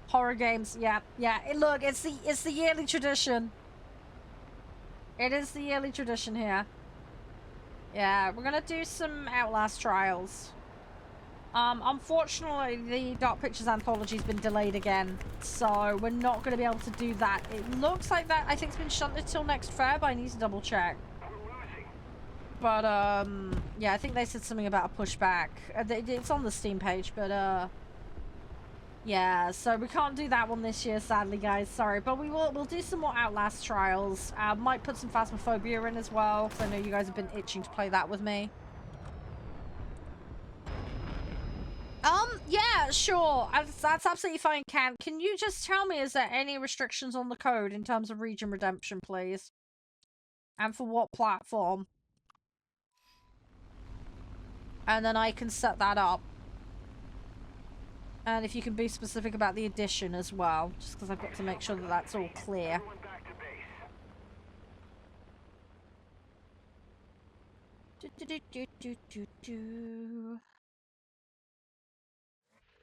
Horror games, yeah. Look, it's the yearly tradition. It is the yearly tradition here. Yeah, we're gonna do some Outlast trials. Unfortunately, the Dark Pictures Anthology's been delayed again, so we're not gonna be able to do that. It looks like that, I think it's been shunted till next Feb. I need to double check. But, yeah, I think they said something about a pushback. It's on the Steam page, but, yeah, so we can't do that one this year, sadly, guys. Sorry, but we'll do some more Outlast trials. Might put some Phasmophobia in as well, because I know you guys have been itching to play that with me. Yeah, sure. That's absolutely fine, Can you just tell me, is there any restrictions on the code in terms of region redemption, please? And for what platform? And then I can set that up. And if you can be specific about the edition as well, just because I've got to make sure that that's all clear.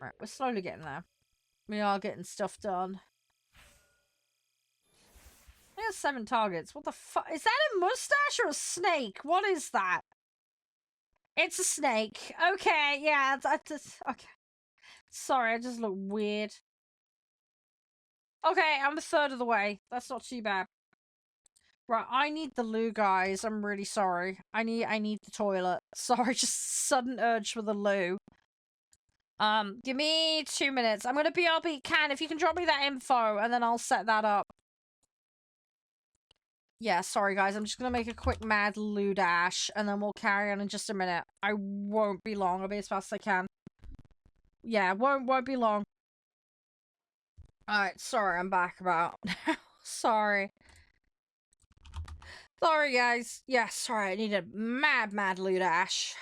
Right, we're slowly getting there. We are getting stuff done. I got 7 targets. What the fuck? Is that a mustache or a snake? What is that? It's a snake. Okay, yeah, okay. Sorry, I just look weird. Okay, I'm a third of the way. That's not too bad. Right, I need the loo, guys. I'm really sorry. I need the toilet. Sorry, just sudden urge for the loo. Give me 2 minutes. I'm gonna BRB. Can, if you can drop me that info, and then I'll set that up. Yeah, sorry guys, I'm just gonna make a quick mad loo dash, and then we'll carry on in just a minute. I won't be long. I'll be as fast as I can. Yeah, won't be long. Alright, sorry, I'm back about now. Sorry. Sorry, guys. Yeah, sorry, I need a mad loo dash.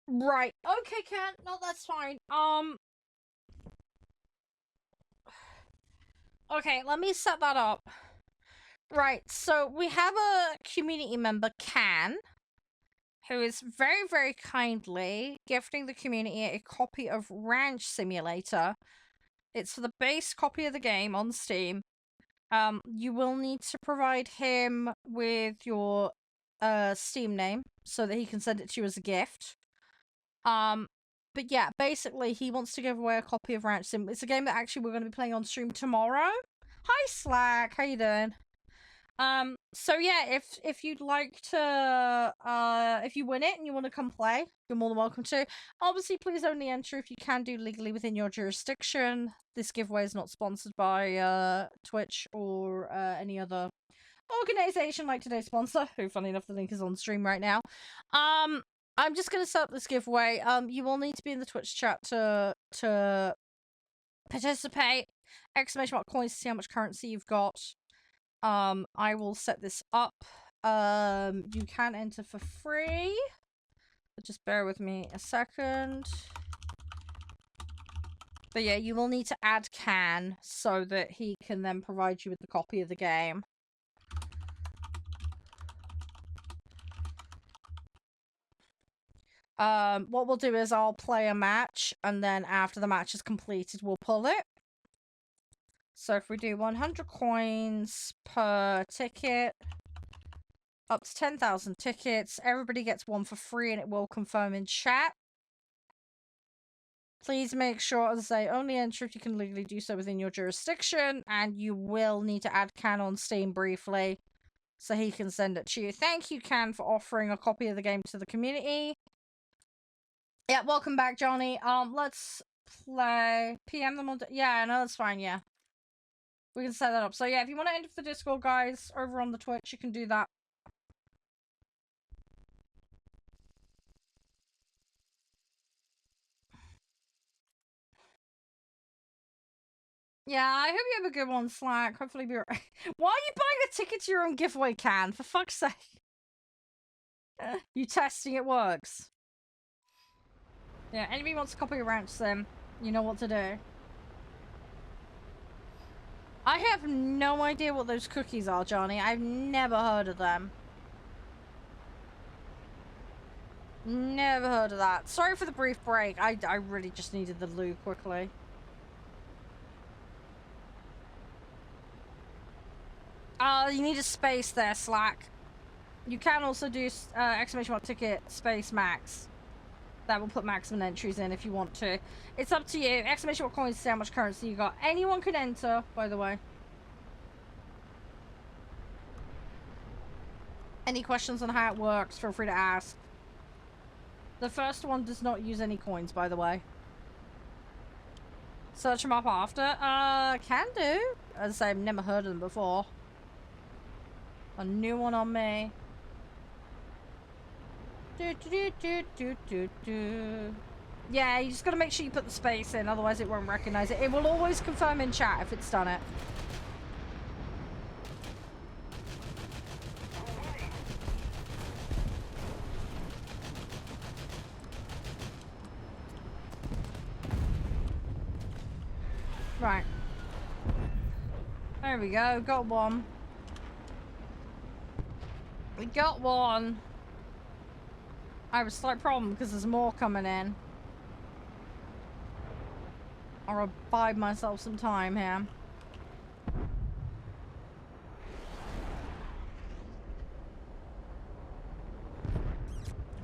Right. Okay, Ken. No, that's fine. Okay, let me set that up. Right, so we have a community member, Can, who is very kindly gifting the community a copy of Ranch Simulator. It's for the base copy of the game on Steam. You will need to provide him with your Steam name so that he can send it to you as a gift. But yeah, basically he wants to give away a copy of Ranch Sim. It's a game that actually we're going to be playing on stream tomorrow. Hi Slack, how you doing? So yeah, if you'd like to, if you win it and you want to come play, you're more than welcome to. Obviously, please only enter if you can do legally within your jurisdiction. This giveaway is not sponsored by, Twitch or, any other organization like today's sponsor, who, funny enough, the link is on stream right now. I'm just gonna set up this giveaway. You will need to be in the Twitch chat to participate. Exclamation mark coins to see how much currency you've got. I will set this up. You can enter for free. Just bear with me a second. But yeah, you will need to add Can so that he can then provide you with the copy of the game. What we'll do is I'll play a match, and then after the match is completed, we'll pull it. So if we do 100 coins per ticket, up to 10,000 tickets, everybody gets one for free, and it will confirm in chat. Please make sure, as I say, only enter if you can legally do so within your jurisdiction, and you will need to add Can on Steam briefly so he can send it to you. Thank you, Can, for offering a copy of the game to the community. Yeah, welcome back, Johnny. Let's play PM them on... Yeah, no, that's fine, yeah. We can set that up. So yeah, if you want to enter the Discord, guys, over on the Twitch, you can do that. Yeah, I hope you have a good one, Slack. Hopefully be right. Why are you buying a ticket to your own giveaway can? For fuck's sake. You testing it works. Yeah, anybody wants to copy a ranch sim, you know what to do. I have no idea what those cookies are, Johnny. I've never heard of them. Never heard of that. Sorry for the brief break. I really just needed the loo quickly. You need a space there, Slack. You can also do exclamation mark ticket space max. That will put maximum entries in if you want to. It's up to you. Exclamation mark coins to see how much currency you got. Anyone can enter, by the way. Any questions on how it works, feel free to ask. The first one does not use any coins, by the way. Search them up after? Can do. As I say, I've never heard of them before. A new one on me. Yeah, you just gotta make sure you put the space in, otherwise it won't recognize it. It will always confirm in chat if it's done it. Right. There we go, got one. We got one. I have a slight problem because there's more coming in. I'll bide myself some time here.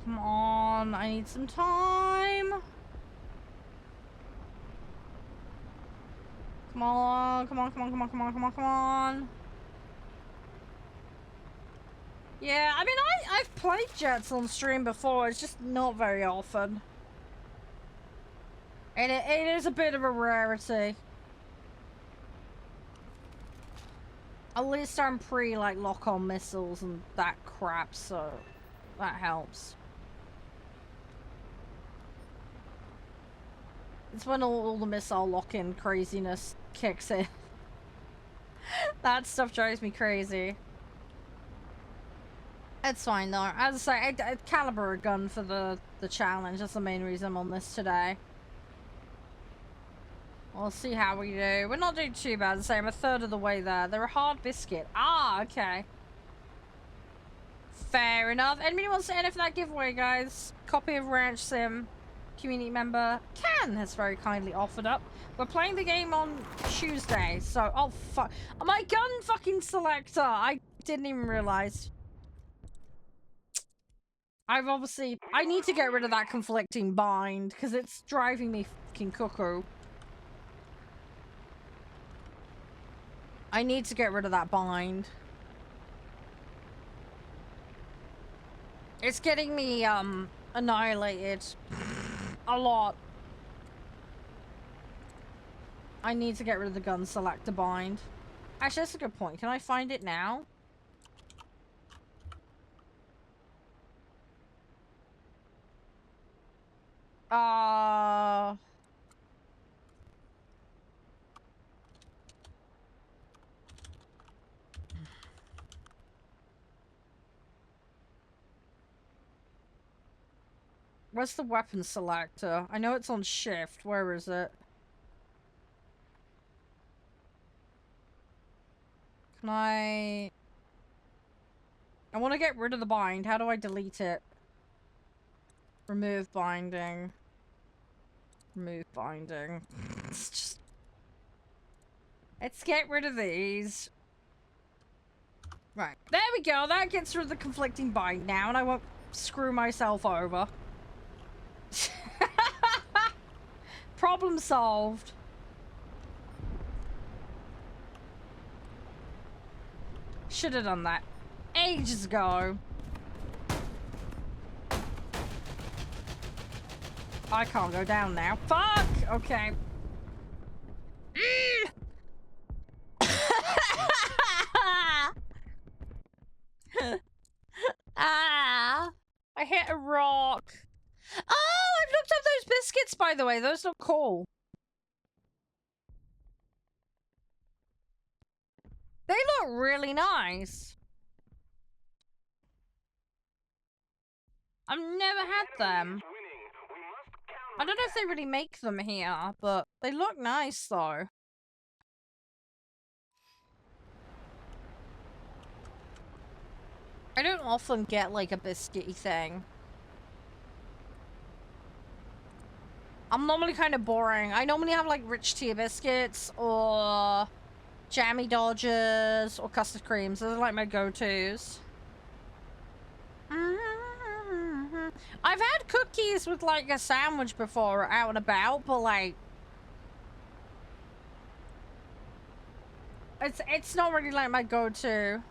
Come on, I need some time. Come on, come on, come on, come on, come on, come on, come on. Yeah, I mean, I've played Jets on stream before, it's just not very often. And it is a bit of a rarity. At least I'm like, lock-on missiles and that crap, so that helps. It's when all the missile lock-in craziness kicks in. That stuff drives me crazy. It's fine though. As I say, I caliber a gun for the challenge. That's the main reason I'm on this today. We'll see how we do. We're not doing too bad. As I say, I'm a third of the way there. They're a hard biscuit. Ah, okay. Fair enough. Anybody wants to enter for that giveaway, guys? Copy of Ranch Sim. Community member Can has very kindly offered up. We're playing the game on Tuesday, so... Oh, fuck. My gun fucking selector! I didn't even realize. I've obviously... I need to get rid of that conflicting bind, because it's driving me fucking cuckoo. I need to get rid of that bind. It's getting me, annihilated. A lot. I need to get rid of the gun selector bind. Actually, that's a good point. Can I find it now? Where's the weapon selector? I know it's on shift. Where is it? Can I want to get rid of the bind. How do I delete it? Remove binding. Remove binding. It's just... Let's get rid of these. Right. There we go. That gets rid of the conflicting bind now, and I won't screw myself over. Problem solved. Should have done that ages ago. I can't go down now. Fuck! Okay. get a rock. Oh, I've looked up those biscuits, by the way. Those look cool. They look really nice. I've never had them. I don't know if they really make them here, but they look nice, though. I don't often get, like, a biscuity thing. I'm normally kind of boring. I normally have, like, rich tier biscuits, or jammy Dodgers, or custard creams. Those are, like, my go-tos. I've had cookies with, like, a sandwich before out and about, but, like, it's not really, like, my go-to.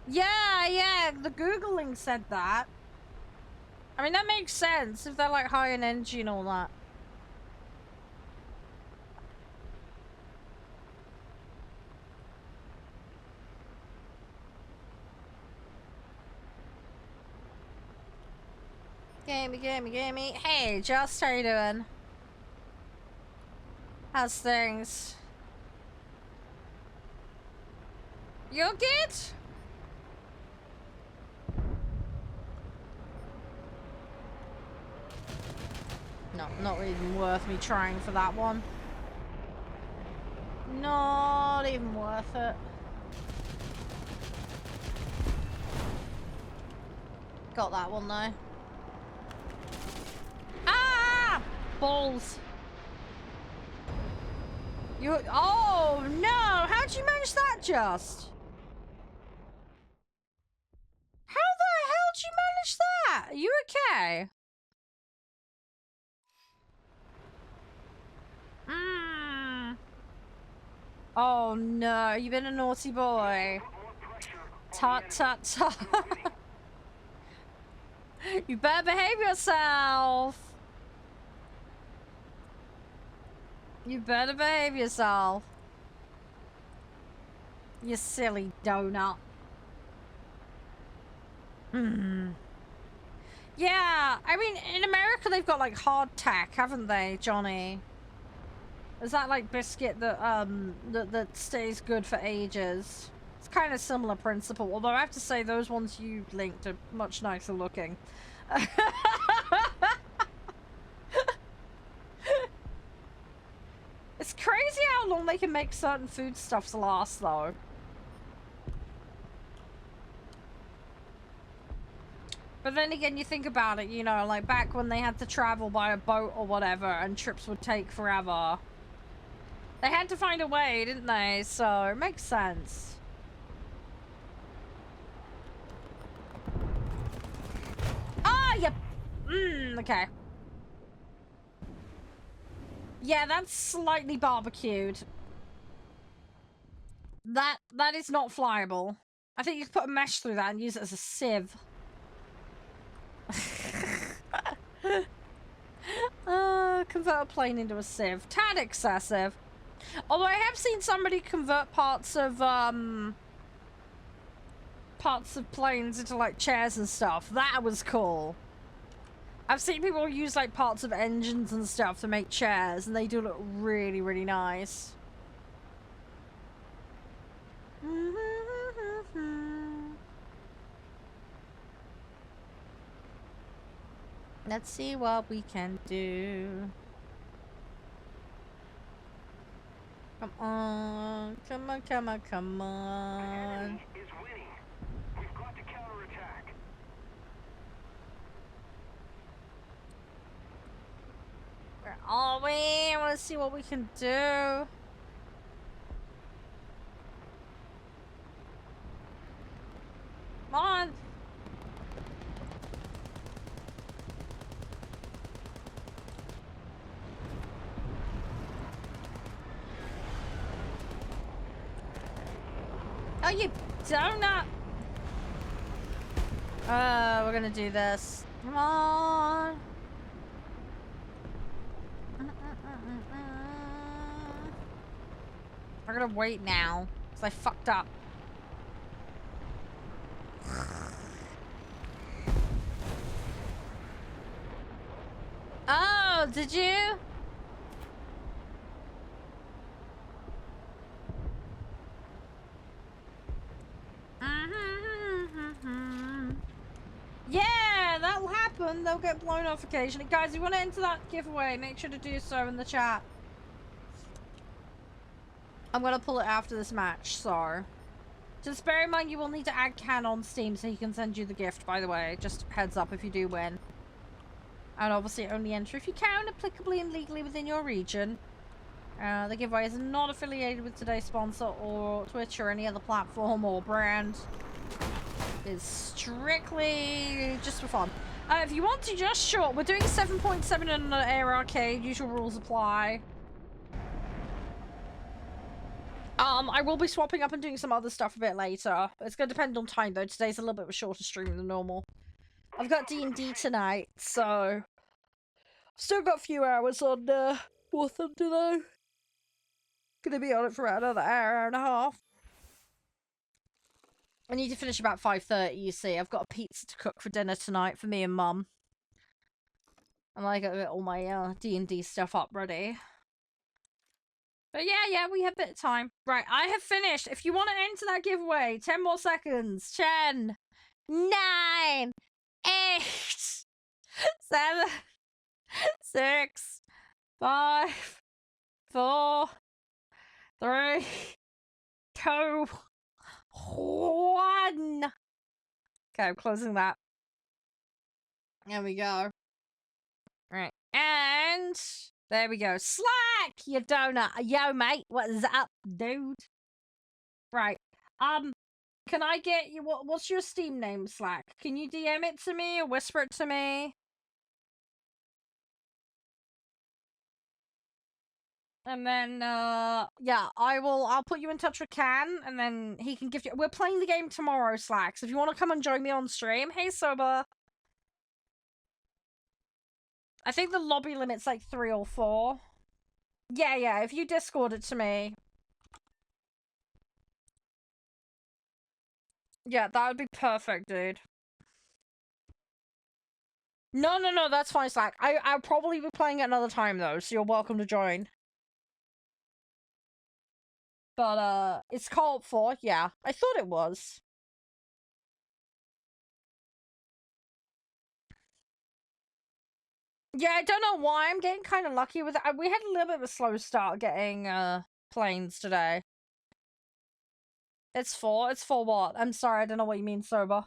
Yeah, the Googling said that. I mean, that makes sense if they're, like, high in energy and all that. Gimme. Hey, Just, how you doing? How's things? You good? No, not even worth me trying for that one. Not even worth it. Got that one though. Ah! Balls. You. Oh no! How'd you manage that, Just? How the hell did you manage that? Are you okay? Oh no, you've been a naughty boy. Tut. You better behave yourself. You better behave yourself. You silly donut. Yeah, I mean, in America they've got like hardtack, haven't they, Johnny? Is that like biscuit that that stays good for ages? It's kind of similar principle, although I have to say those ones you linked are much nicer looking. It's crazy how long they can make certain foodstuffs last, though. But then again, you think about it, you know, like back when they had to travel by a boat or whatever, and trips would take forever. They had to find a way, didn't they? So, it makes sense. Ah, yep. Okay. Yeah, that's slightly barbecued. That is not flyable. I think you could put a mesh through that and use it as a sieve. Convert a plane into a sieve. Tad excessive. Although I have seen somebody convert parts of planes into like chairs and stuff. That was cool. I've seen people use like parts of engines and stuff to make chairs, and they do look really, really nice. Let's see what we can do. Come on. The enemy is winning. We've got to counterattack. Where are we? I want to see what we can do. Come on. Oh, you donut! We're gonna do this. Come on! We're gonna wait now. Because I fucked up. Oh, did you? Yeah, that'll happen. They'll get blown off occasionally. Guys, if you want to enter that giveaway, make sure to do so in the chat. I'm going to pull it after this match, so... Just bear in mind you will need to add Can on Steam so he can send you the gift, by the way. Just heads up if you do win. And obviously only enter if you can, applicably and legally within your region. The giveaway is not affiliated with today's sponsor or Twitch or any other platform or brand. It's strictly just for fun. If you want to just short, we're doing 7.7 in the Air Arcade. Usual rules apply. I will be swapping up and doing some other stuff a bit later. It's going to depend on time, though. Today's a little bit of a shorter stream than normal. I've got D&D tonight, so... Still got a few hours on warthunder, though. Gonna be on it for about another hour and a half. I need to finish about 5:30, you see. I've got a pizza to cook for dinner tonight for me and Mum. And I gotta get all my D&D stuff up ready. But yeah, we have a bit of time. Right, I have finished. If you want to enter that giveaway, 10 more seconds. 10, 9, 8, 7, 6, 5, 4, 3, 2, 1. Okay, I'm closing that. There we go. Right, and... There we go. Slack, you donut. Yo, mate. What's up, dude? Right. Can I get you... What's your Steam name, Slack? Can you DM it to me or whisper it to me? And then, yeah, I'll put you in touch with Can, and then he can give you... We're playing the game tomorrow, Slack, so if you want to come and join me on stream, hey, Sober. I think the lobby limit's like 3 or 4. Yeah, if you Discord it to me. Yeah, that would be perfect, dude. No, that's fine, Slack. I'll probably be playing it another time, though, so you're welcome to join. But, it's called for, yeah. I thought it was. Yeah, I don't know why. I'm getting kind of lucky with it. We had a little bit of a slow start getting, planes today. It's for what? I'm sorry, I don't know what you mean, Sober.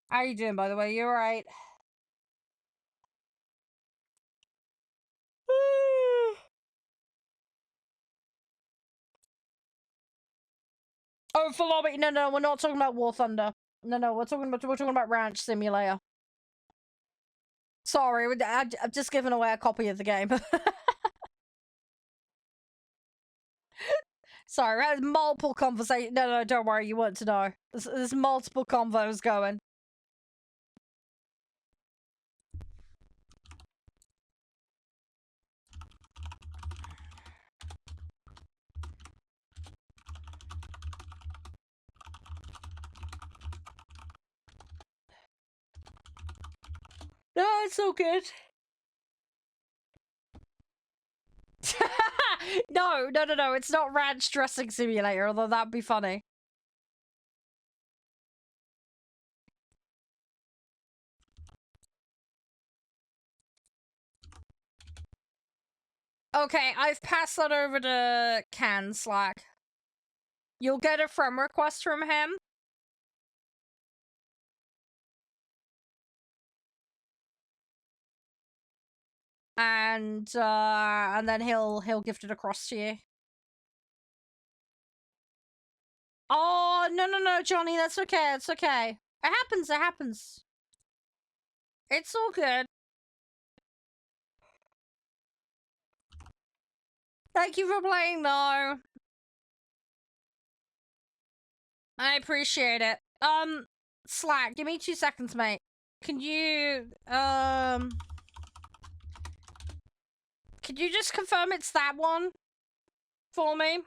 How are you doing, by the way? You alright? Oh, for lobby? No, we're not talking about War Thunder. No, we're talking about Ranch Simulator. Sorry, I've just given away a copy of the game. Sorry, there's multiple conversations. No, don't worry, you want to know. There's multiple convos going. No, it's all good. No, it's not Ranch Dressing Simulator, although that'd be funny. Okay, I've passed that over to Can, Slack. You'll get a friend request from him. And then he'll gift it across to you. Oh, no, Johnny, that's okay, it's okay. It happens. It's all good. Thank you for playing, though. I appreciate it. Slack, give me 2 seconds, mate. Can you just confirm it's that one? for me.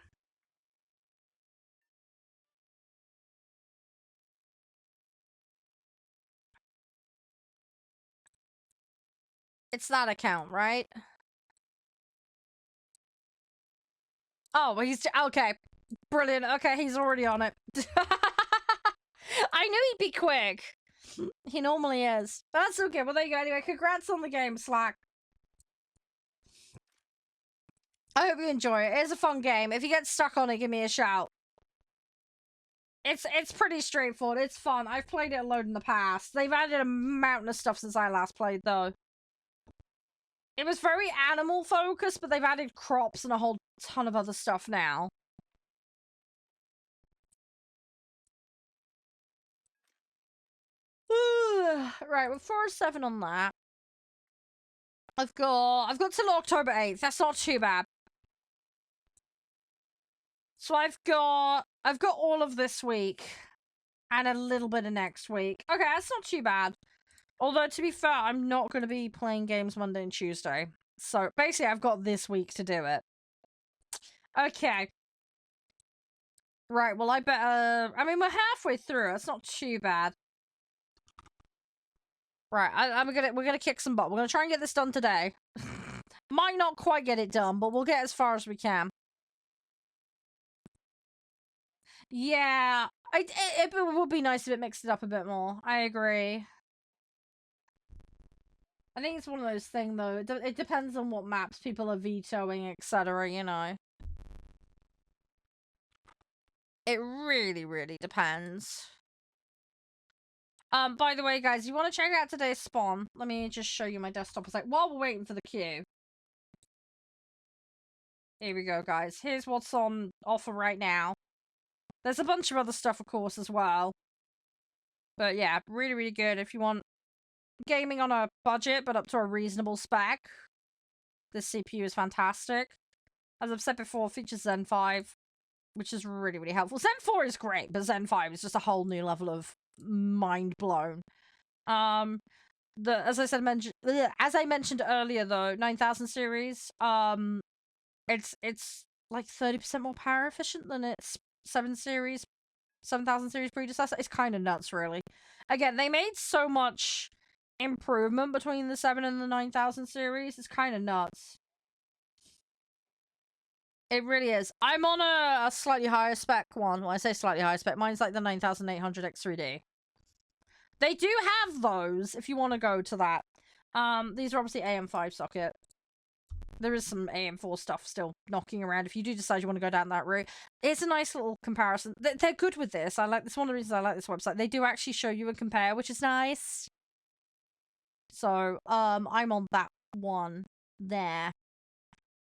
It's that account, right? Oh, well, he's okay. Brilliant. Okay, he's already on it. I knew he'd be quick. He normally is. But that's okay. Well, there you go. Anyway, congrats on the game, Slack. I hope you enjoy it. It's a fun game. If you get stuck on it, give me a shout. It's pretty straightforward. It's fun. I've played it a load in the past. They've added a mountain of stuff since I last played, though. It was very animal focused, but they've added crops and a whole ton of other stuff now. Right, we're 4-7 on that. I've got till October 8th. That's not too bad. So I've got all of this week and a little bit of next week. Okay, that's not too bad. Although, to be fair, I'm not going to be playing games Monday and Tuesday. So, basically, I've got this week to do it. Okay. Right, well, I better... I mean, we're halfway through. It's not too bad. Right, we're gonna kick some butt. We're gonna try and get this done today. Might not quite get it done, but we'll get as far as we can. Yeah, it would be nice if it mixed it up a bit more. I agree. I think it's one of those things, though. It depends on what maps people are vetoing, etc., you know. It really, really depends. By the way, guys, you want to check out today's spawn? Let me just show you my desktop. It's like, while we're waiting for the queue. Here we go, guys. Here's what's on offer right now. There's a bunch of other stuff, of course, as well. But yeah, really, really good if you want gaming on a budget, but up to a reasonable spec. This CPU is fantastic. As I've said before, features Zen 5, which is really, really helpful. Zen 4 is great, but Zen 5 is just a whole new level of mind blown. As I mentioned earlier, though, 9000 series, it's like 30% more power efficient than its 7000 series predecessor. It's kind of nuts, really. Again, they made so much improvement between the 7 and the 9000 series. It's kind of nuts. It really is. I'm on a slightly higher spec one. When I say slightly higher spec, mine's like the 9800 X3D. They do have those if you want to go to that. These are obviously AM5 socket. There is some AM4 stuff still knocking around if you do decide you want to go down that route. It's a nice little comparison. They're good with this. I like this. One of the reasons I like this website. They do actually show you and compare, which is nice. So, I'm on that one there.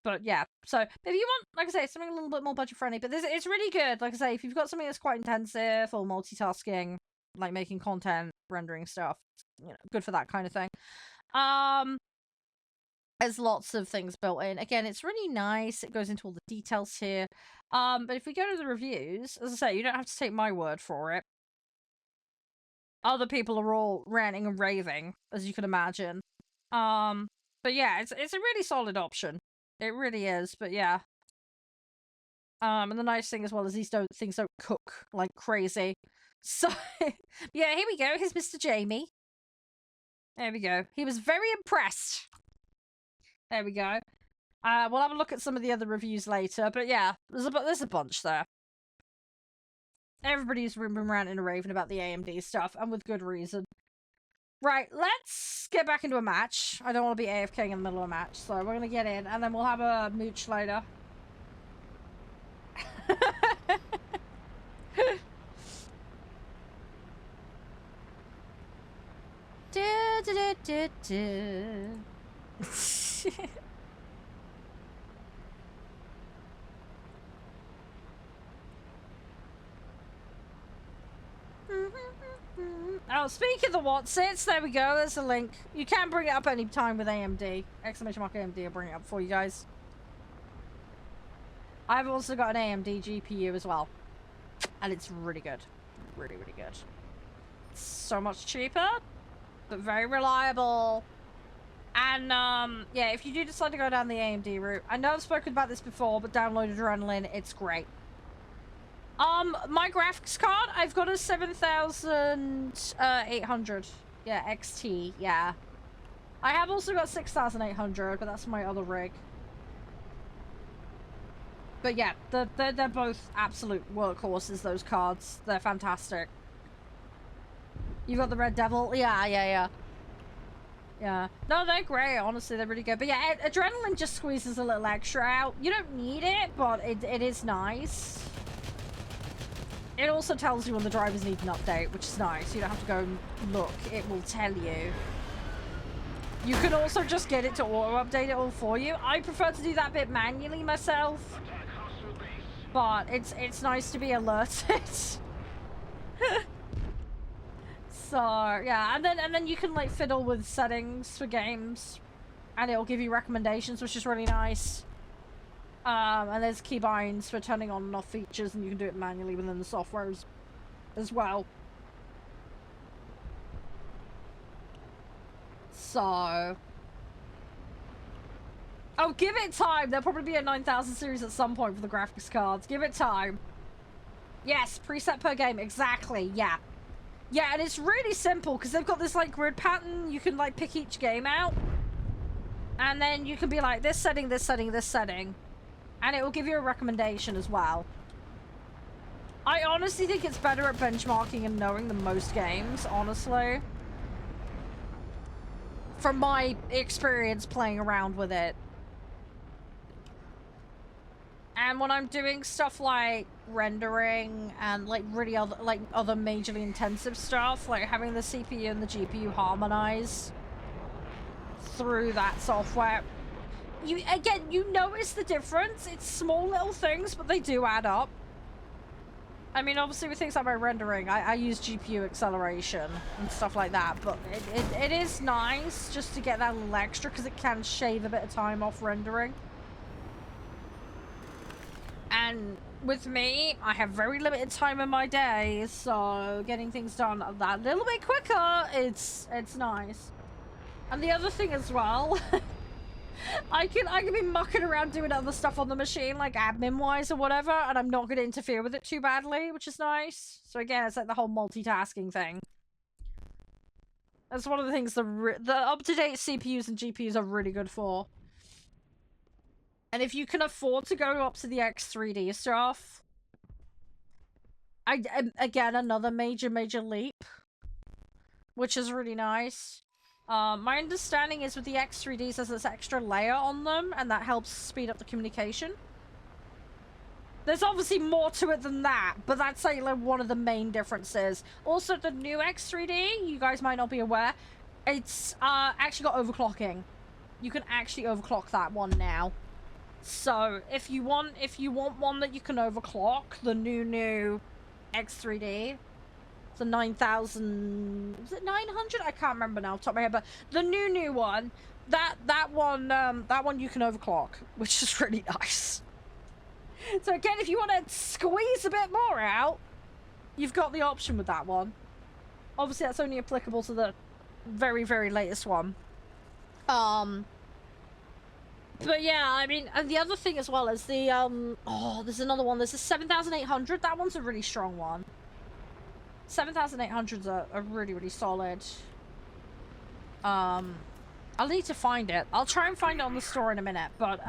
But yeah, so if you want, like I say, something a little bit more budget friendly, but it's really good. Like I say, if you've got something that's quite intensive or multitasking, like making content, rendering stuff, you know, good for that kind of thing. There's lots of things built in. Again, it's really nice. It goes into all the details here. But if we go to the reviews, as I say, you don't have to take my word for it. Other people are all ranting and raving, as you can imagine. But yeah, it's a really solid option. It really is, but yeah. And the nice thing as well is these things don't cook like crazy. So, yeah, here we go. Here's Mr. Jamie. There we go. He was very impressed. There we go. We'll have a look at some of the other reviews later, but yeah, there's a bunch there. Everybody's been ranting and raving about the AMD stuff, and with good reason. Right, let's get back into a match. I don't want to be AFKing in the middle of a match, so we're going to get in, and then we'll have a mooch later. Oh, speaking of the Watsits, there we go, there's a link. You can bring it up any time with AMD. Exclamation mark AMD, I'll bring it up for you guys. I've also got an AMD GPU as well. And it's really good. Really, really good. It's so much cheaper, but very reliable. And, yeah, if you do decide to go down the AMD route, I know I've spoken about this before, but download Adrenaline, it's great. My graphics card, I've got a 7800. Yeah, XT, yeah. I have also got 6800, but that's my other rig. But yeah, they're both absolute workhorses, those cards. They're fantastic. You got the Red Devil? Yeah. Yeah. No, they're great, honestly, they're really good. But yeah, Adrenaline just squeezes a little extra out. You don't need it, but it is nice. It also tells you when the drivers need an update, which is nice. You don't have to go and look, it will tell you. You can also just get it to auto-update it all for you. I prefer to do that bit manually myself. But it's nice to be alerted. So, yeah, and then you can, like, fiddle with settings for games. And it'll give you recommendations, which is really nice. And there's keybinds for turning on and off features, and you can do it manually within the software as well. So... Oh, give it time! There'll probably be a 9000 series at some point for the graphics cards. Give it time. Yes, preset per game. Exactly, yeah. Yeah, and it's really simple, because they've got this, like, grid pattern. You can, like, pick each game out. And then you can be like, this setting, this setting, this setting. And it will give you a recommendation as well. I honestly think it's better at benchmarking and knowing than most games, honestly. From my experience playing around with it. And when I'm doing stuff like rendering and like really other majorly intensive stuff, like having the CPU and the GPU harmonize through that software, you notice the difference. It's small little things, but they do add up. I mean, obviously with things like my rendering, I use GPU acceleration and stuff like that, but it is nice just to get that little extra because it can shave a bit of time off rendering. And with me, I have very limited time in my day, so getting things done that little bit quicker, it's nice. And the other thing as well, I can be mucking around doing other stuff on the machine, like admin-wise or whatever, and I'm not going to interfere with it too badly, which is nice. So again, it's like the whole multitasking thing. That's one of the things the up-to-date CPUs and GPUs are really good for. And if you can afford to go up to the X3D stuff, again, another major leap, which is really nice. My understanding is with the X3Ds, there's this extra layer on them, and that helps speed up the communication. There's obviously more to it than that, but that's like one of the main differences. Also, the new X3D, you guys might not be aware, it's actually got overclocking. You can actually overclock that one now. So if you want one that you can overclock, the new X3D, the 9000, is it 900? I can't remember now off the top of my head, but the new one, that one you can overclock, which is really nice. So again, if you want to squeeze a bit more out, you've got the option with that one. Obviously, that's only applicable to the very latest one. But yeah, I mean, and the other thing as well is the, oh, there's another one. There's a 7800. That one's a really strong one. 7800's a really solid. I'll need to find it. I'll try and find it on the store in a minute, but,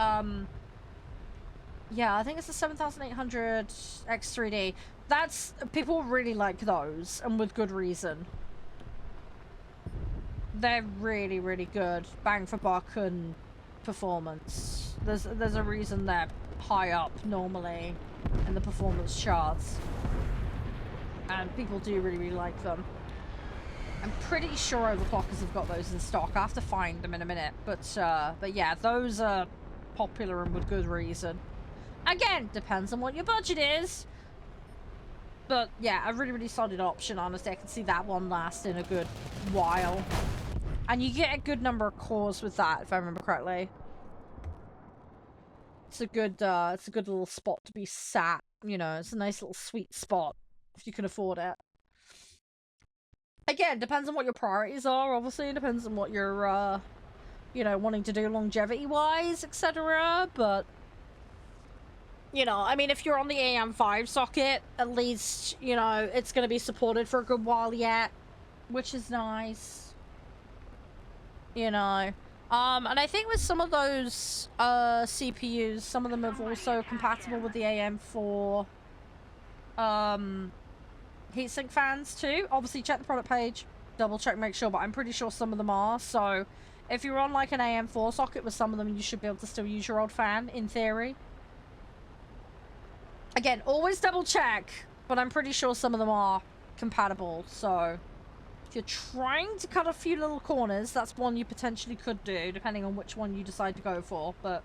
yeah, I think it's a 7800 X3D. People really like those, and with good reason. They're really good. Bang for buck and performance. There's a reason they're high up normally in the performance charts, and people do really like them. I'm pretty sure overclockers have got those in stock. I have to find them in a minute, but yeah, those are popular and with good reason. Again, depends on what your budget is, but yeah, a really solid option. Honestly, I can see that one lasting a good while. And you get a good number of cores with that, if I remember correctly. It's a good little spot to be sat. You know, it's a nice little sweet spot if you can afford it. Again, depends on what your priorities are. Obviously, it depends on what your you know, wanting to do longevity-wise, etc. But, you know, I mean, if you're on the AM5 socket, at least, you know, it's going to be supported for a good while yet, which is nice. You know. And I think with some of those CPUs, some of them are also compatible with the AM4 heatsink fans too. Obviously, check the product page, double check, make sure, but I'm pretty sure some of them are. So, if you're on like an AM4 socket with some of them, you should be able to still use your old fan, in theory. Again, always double check, but I'm pretty sure some of them are compatible, so... If you're trying to cut a few little corners, that's one you potentially could do, depending on which one you decide to go for, but...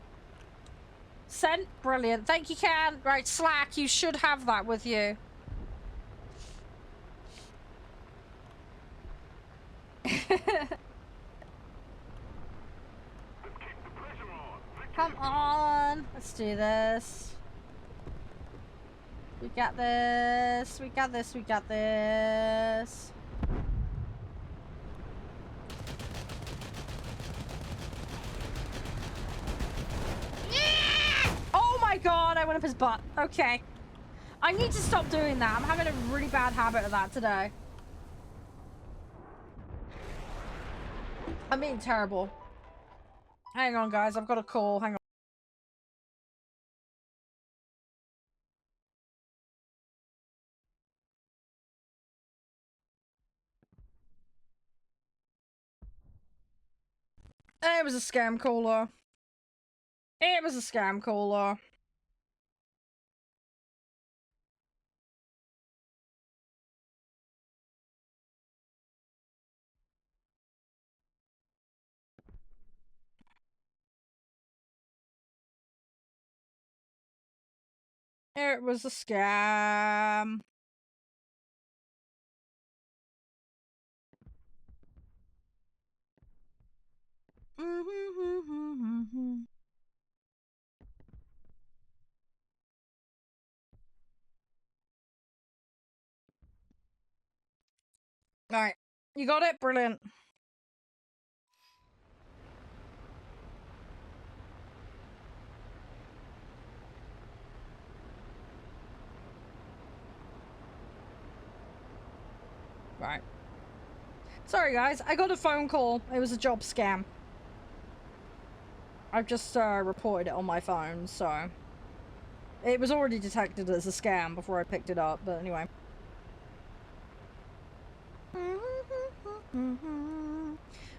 Sent? Brilliant. Thank you, Can. Right, Slack, you should have that with you. Come on. Let's do this. We got this. We got this. We got this. Oh my god, I went up his butt. Okay. I need to stop doing that. I'm having a really bad habit of that today. I'm being terrible. Hang on, guys. I've got a call. Hang on. It was a scam caller. It was a scam caller. It was a scam. Alright. You got it? Brilliant. Right. Sorry, guys. I got a phone call. It was a job scam. I've just reported it on my phone, so... It was already detected as a scam before I picked it up, but anyway.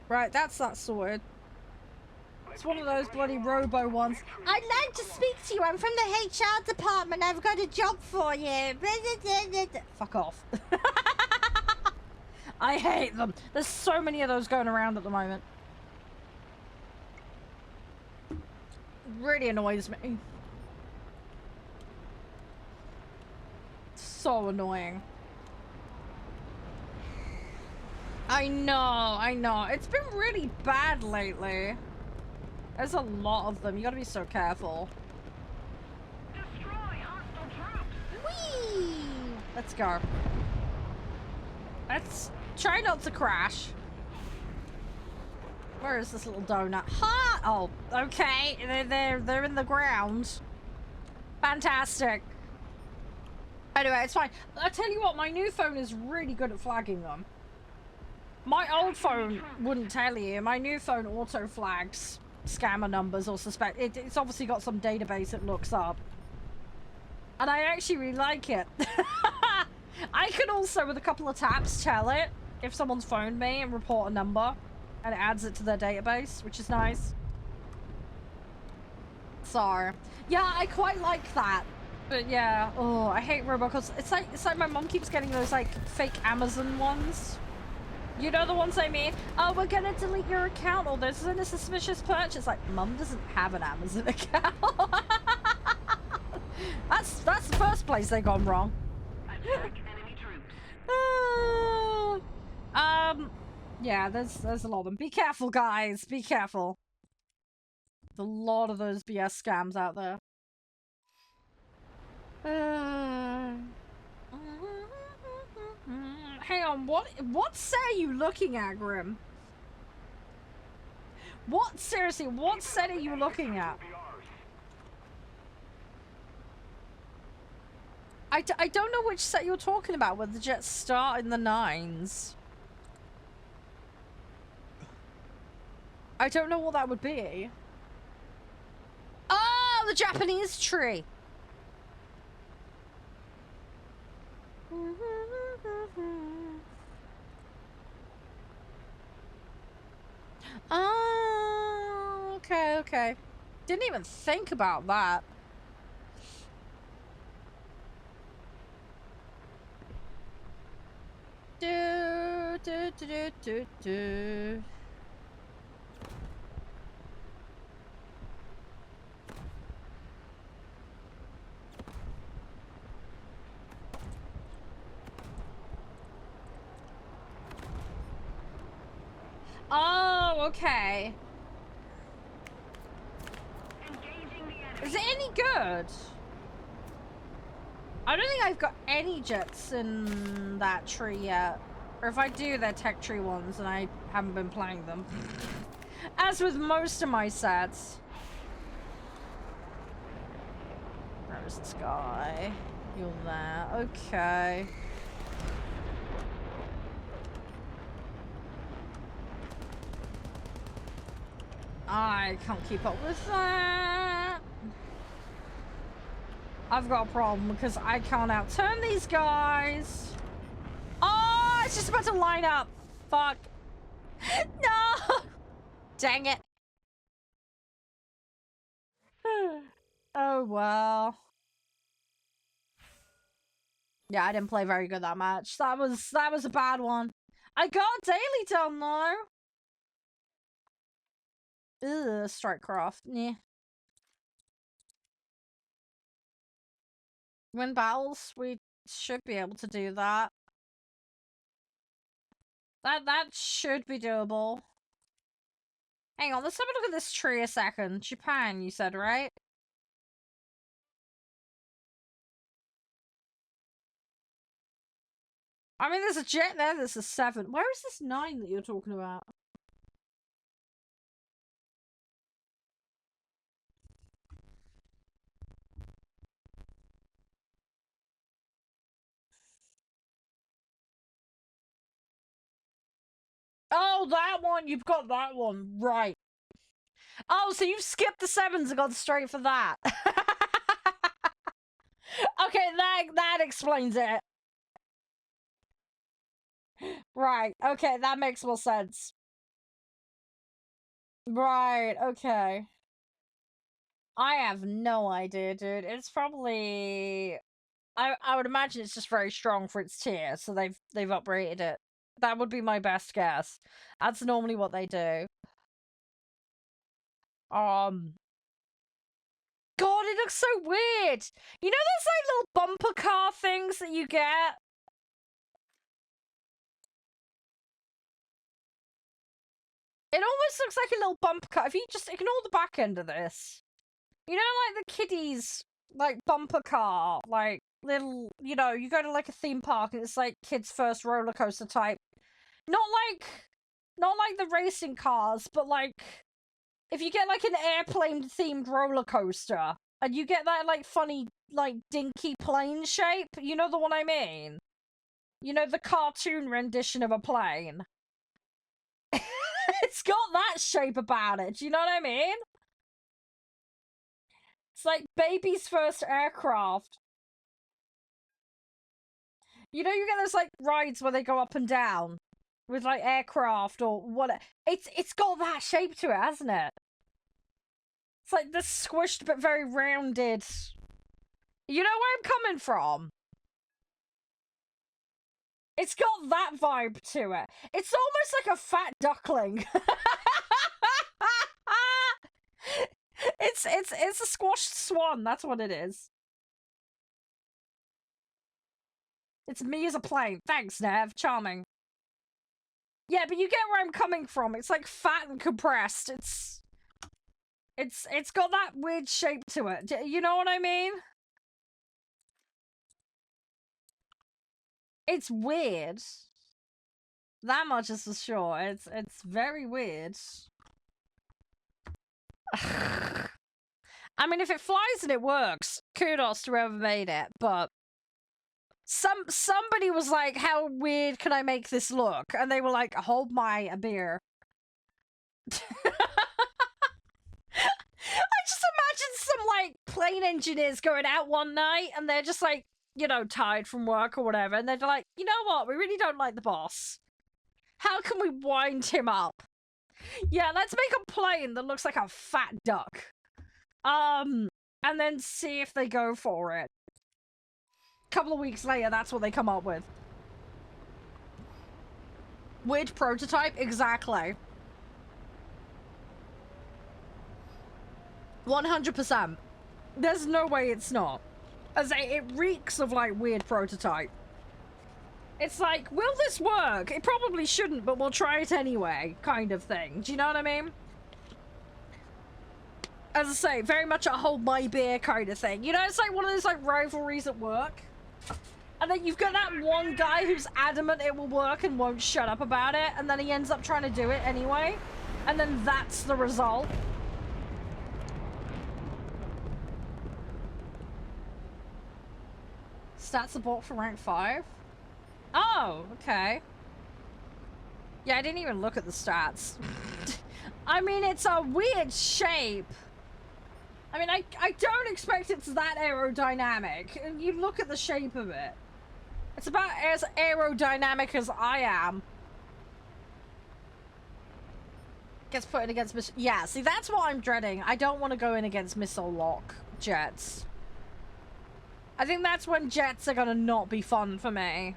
Right, that's that sorted. It's one of those bloody robo ones. I'd like to speak to you. I'm from the HR department. I've got a job for you. Fuck off. I hate them. There's so many of those going around at the moment. Really annoys me. So annoying. I know. It's been really bad lately. There's a lot of them. You gotta be so careful. Destroy hostile troops. Whee! Let's go. Let's try not to crash. Where is this little donut? Ha! Oh, okay. They're in the ground. Fantastic. Anyway, it's fine. I tell you what, my new phone is really good at flagging them. My old phone wouldn't tell you. My new phone auto flags scammer numbers or suspect. It's obviously got some database it looks up. And I actually really like it. I can also, with a couple of taps, tell it if someone's phoned me and report a number. And it adds it to their database, which is nice. So, yeah, I quite like that. But yeah, oh, I hate robocalls. It's like my mom keeps getting those like fake Amazon ones. You know the ones I mean? Oh, we're gonna delete your account, or there's a suspicious purchase. Like, mum doesn't have an Amazon account. That's the first place they gone wrong. Enemy troops. Yeah, there's a lot of them. Be careful, guys. Be careful. There's a lot of those BS scams out there. Hang on, what say are you looking at, Grim? What? Seriously, what set are you looking at? I don't know which set you're talking about where the jets start in the 9s. I don't know what that would be. Oh, the Japanese tree. Oh, okay, okay. Didn't even think about that. Do, do, do, do, do, do. Oh, okay. Is it any good? I don't think I've got any jets in that tree yet. Or if I do, they're tech tree ones and I haven't been playing them. As with most of my sets. There's this guy. You're there. Okay. I can't keep up with that. I've got a problem because I can't outturn these guys. Oh, it's just about to line up. Fuck. No! Dang it. Oh, well. Yeah, I didn't play very good that match. That was a bad one. I got daily done though. Ugh, Strikecraft. Yeah. Win battles, we should be able to do that. That should be doable. Hang on, let's have a look at this tree a second. Japan, you said, right? I mean, there's a jet there, there's a 7. Where is this 9 that you're talking about? Oh, that one! You've got that one. Right. Oh, so you've skipped the 7s and gone straight for that. Okay, that explains it. Right, okay, that makes more sense. Right, okay. I have no idea, dude. It's probably... I would imagine it's just very strong for its tier, so they've uprated it. That would be my best guess. That's normally what they do. God, it looks so weird. You know those like little bumper car things that you get? It almost looks like a little bumper car. If you just ignore the back end of this. You know, like the kiddies, like, bumper car, like, little, you know, you go to, like, a theme park and it's, like, kids' first roller coaster type. Not like the racing cars, but, like, if you get, like, an airplane-themed roller coaster, and you get that, like, funny, like, dinky plane shape, you know the one I mean? You know, the cartoon rendition of a plane. It's got that shape about it, do you know what I mean? It's like baby's first aircraft. You know, you get those like rides where they go up and down with like aircraft or what? It's got that shape to it, hasn't it? It's like this squished but very rounded. You know where I'm coming from? It's got that vibe to it. It's almost like a fat duckling. It's a squashed swan. That's what it is. It's me as a plane. Thanks, Nev. Charming. Yeah, but you get where I'm coming from. It's like fat and compressed. It's got that weird shape to it. You know what I mean? It's weird. That much is for sure. It's very weird. I mean, if it flies and it works, kudos to whoever made it, but somebody was like, how weird can I make this look? And they were like, hold a beer. I just imagine some, like, plane engineers going out one night and they're just, like, you know, tired from work or whatever, and they're like, you know what, we really don't like the boss. How can we wind him up? Yeah, let's make a plane that looks like a fat duck. And then see if they go for it. A couple of weeks later, that's what they come up with. Weird prototype? Exactly. 100%. There's no way it's not. As it reeks of, like, weird prototype. It's like, will this work? It probably shouldn't, but we'll try it anyway, kind of thing. Do you know what I mean? As I say, very much a hold my beer kind of thing. You know, it's like one of those, like, rivalries at work. And then you've got that one guy who's adamant it will work and won't shut up about it, and then he ends up trying to do it anyway. And then that's the result. Stat support for rank 5? Oh, okay. Yeah, I didn't even look at the stats. I mean, it's a weird shape. I mean, I don't expect it's that aerodynamic. And you look at the shape of it. It's about as aerodynamic as I am. Gets put in against yeah, see, that's what I'm dreading. I don't want to go in against missile lock jets. I think that's when jets are gonna not be fun for me.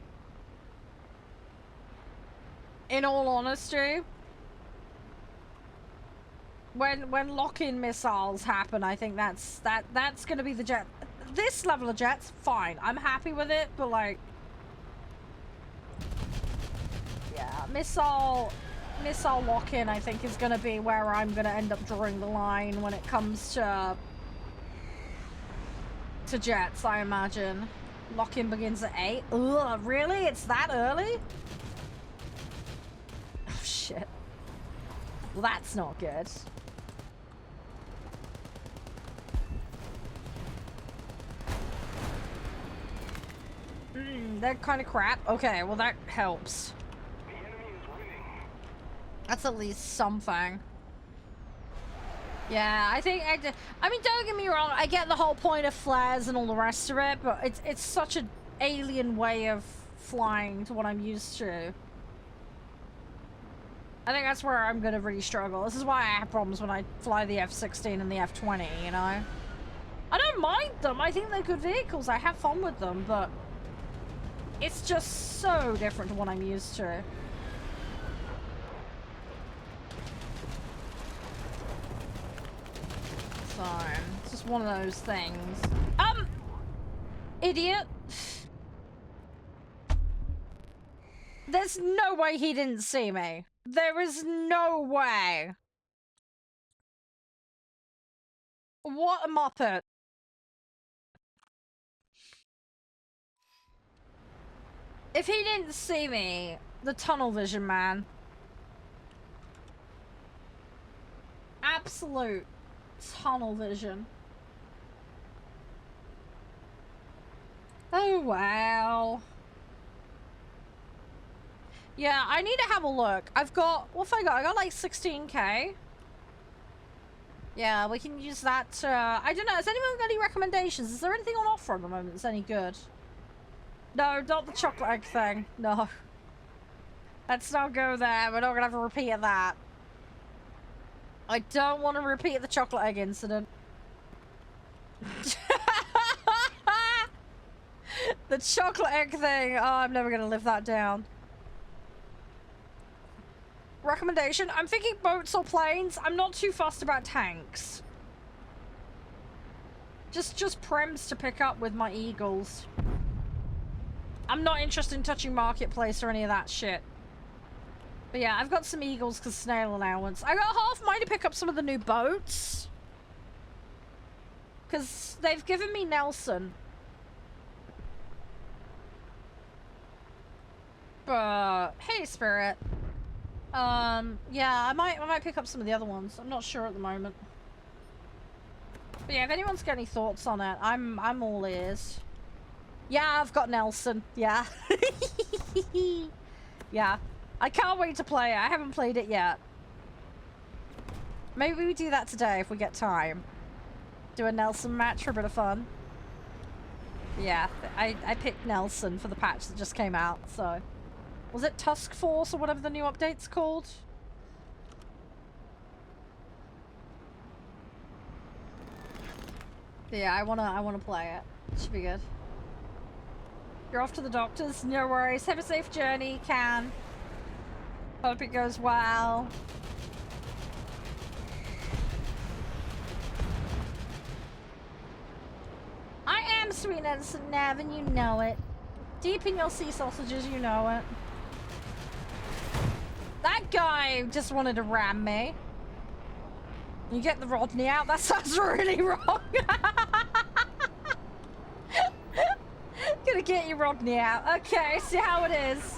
In all honesty. When lock-in missiles happen, I think that's gonna be the jet. This level of jets, fine. I'm happy with it, but like, yeah, missile lock-in, I think, is gonna be where I'm gonna end up drawing the line when it comes to jets, I imagine. Lock-in begins at 8. Ugh, really? It's that early? Oh, shit. Well, that's not good. They're kind of crap. Okay, well, that helps. That's at least something. Yeah, I think I mean, don't get me wrong, I get the whole point of flares and all the rest of it, but it's such an alien way of flying to what I'm used to. I think that's where I'm gonna really struggle. This is why I have problems when I fly the F-16 and the F-20, you know? I don't mind them, I think they're good vehicles, I have fun with them, but it's just so different to what I'm used to. So, it's just one of those things. Idiot. There's no way he didn't see me. There is no way. What a muppet. If he didn't see me, the tunnel vision, man. Absolute tunnel vision. Oh, wow. Yeah, I need to have a look. I've got, what have I got? I got like 16k. Yeah, we can use that to, I don't know, has anyone got any recommendations? Is there anything on offer at the moment that's any good? No, not the chocolate egg thing. No. Let's not go there. We're not gonna have a repeat of that. I don't want to repeat the chocolate egg incident. The chocolate egg thing. Oh, I'm never gonna live that down. Recommendation? I'm thinking boats or planes. I'm not too fussed about tanks. Just prems to pick up with my eagles. I'm not interested in touching marketplace or any of that shit. But yeah, I've got some eagles because snail allowance. I got half mine to pick up some of the new boats. Because they've given me Nelson. But, hey, Spirit. Yeah, I might pick up some of the other ones. I'm not sure at the moment. But yeah, if anyone's got any thoughts on it, I'm all ears. Yeah, I've got Nelson. Yeah. Yeah. I can't wait to play it. I haven't played it yet. Maybe we do that today if we get time. Do a Nelson match for a bit of fun. Yeah, I picked Nelson for the patch that just came out, so... Was it Tusk Force or whatever the new update's called? Yeah, I wanna play it. Should be good. You're off to the doctors? No worries. Have a safe journey, Can. Hope it goes well. I am sweet innocent Nav, and you know it. Deep in your sea sausages, you know it. That guy just wanted to ram me. You get the Rodney out? That sounds really wrong. Gonna get your Rodney out. Okay, see how it is.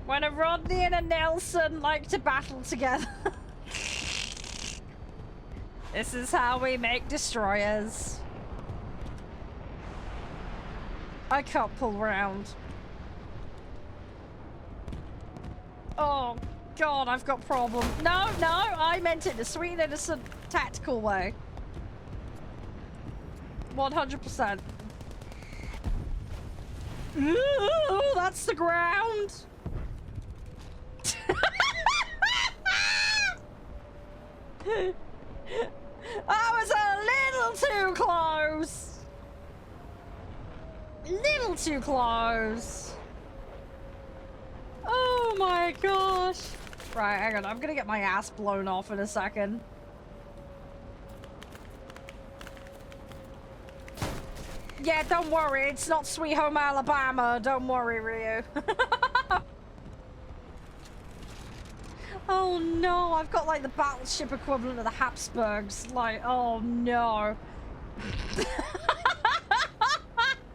When a Rodney and a Nelson like to battle together. This is how we make destroyers. I can't pull round. Oh god, I've got problems. No, I meant it in a sweet, innocent, tactical way. 100%. Ooh, that's the ground. I was a little too close. Little too close. Oh my gosh. Right, hang on. I'm gonna get my ass blown off in a second. Yeah, don't worry. It's not Sweet Home Alabama. Don't worry, Ryu. Oh no, I've got like the battleship equivalent of the Habsburgs. Like, oh no.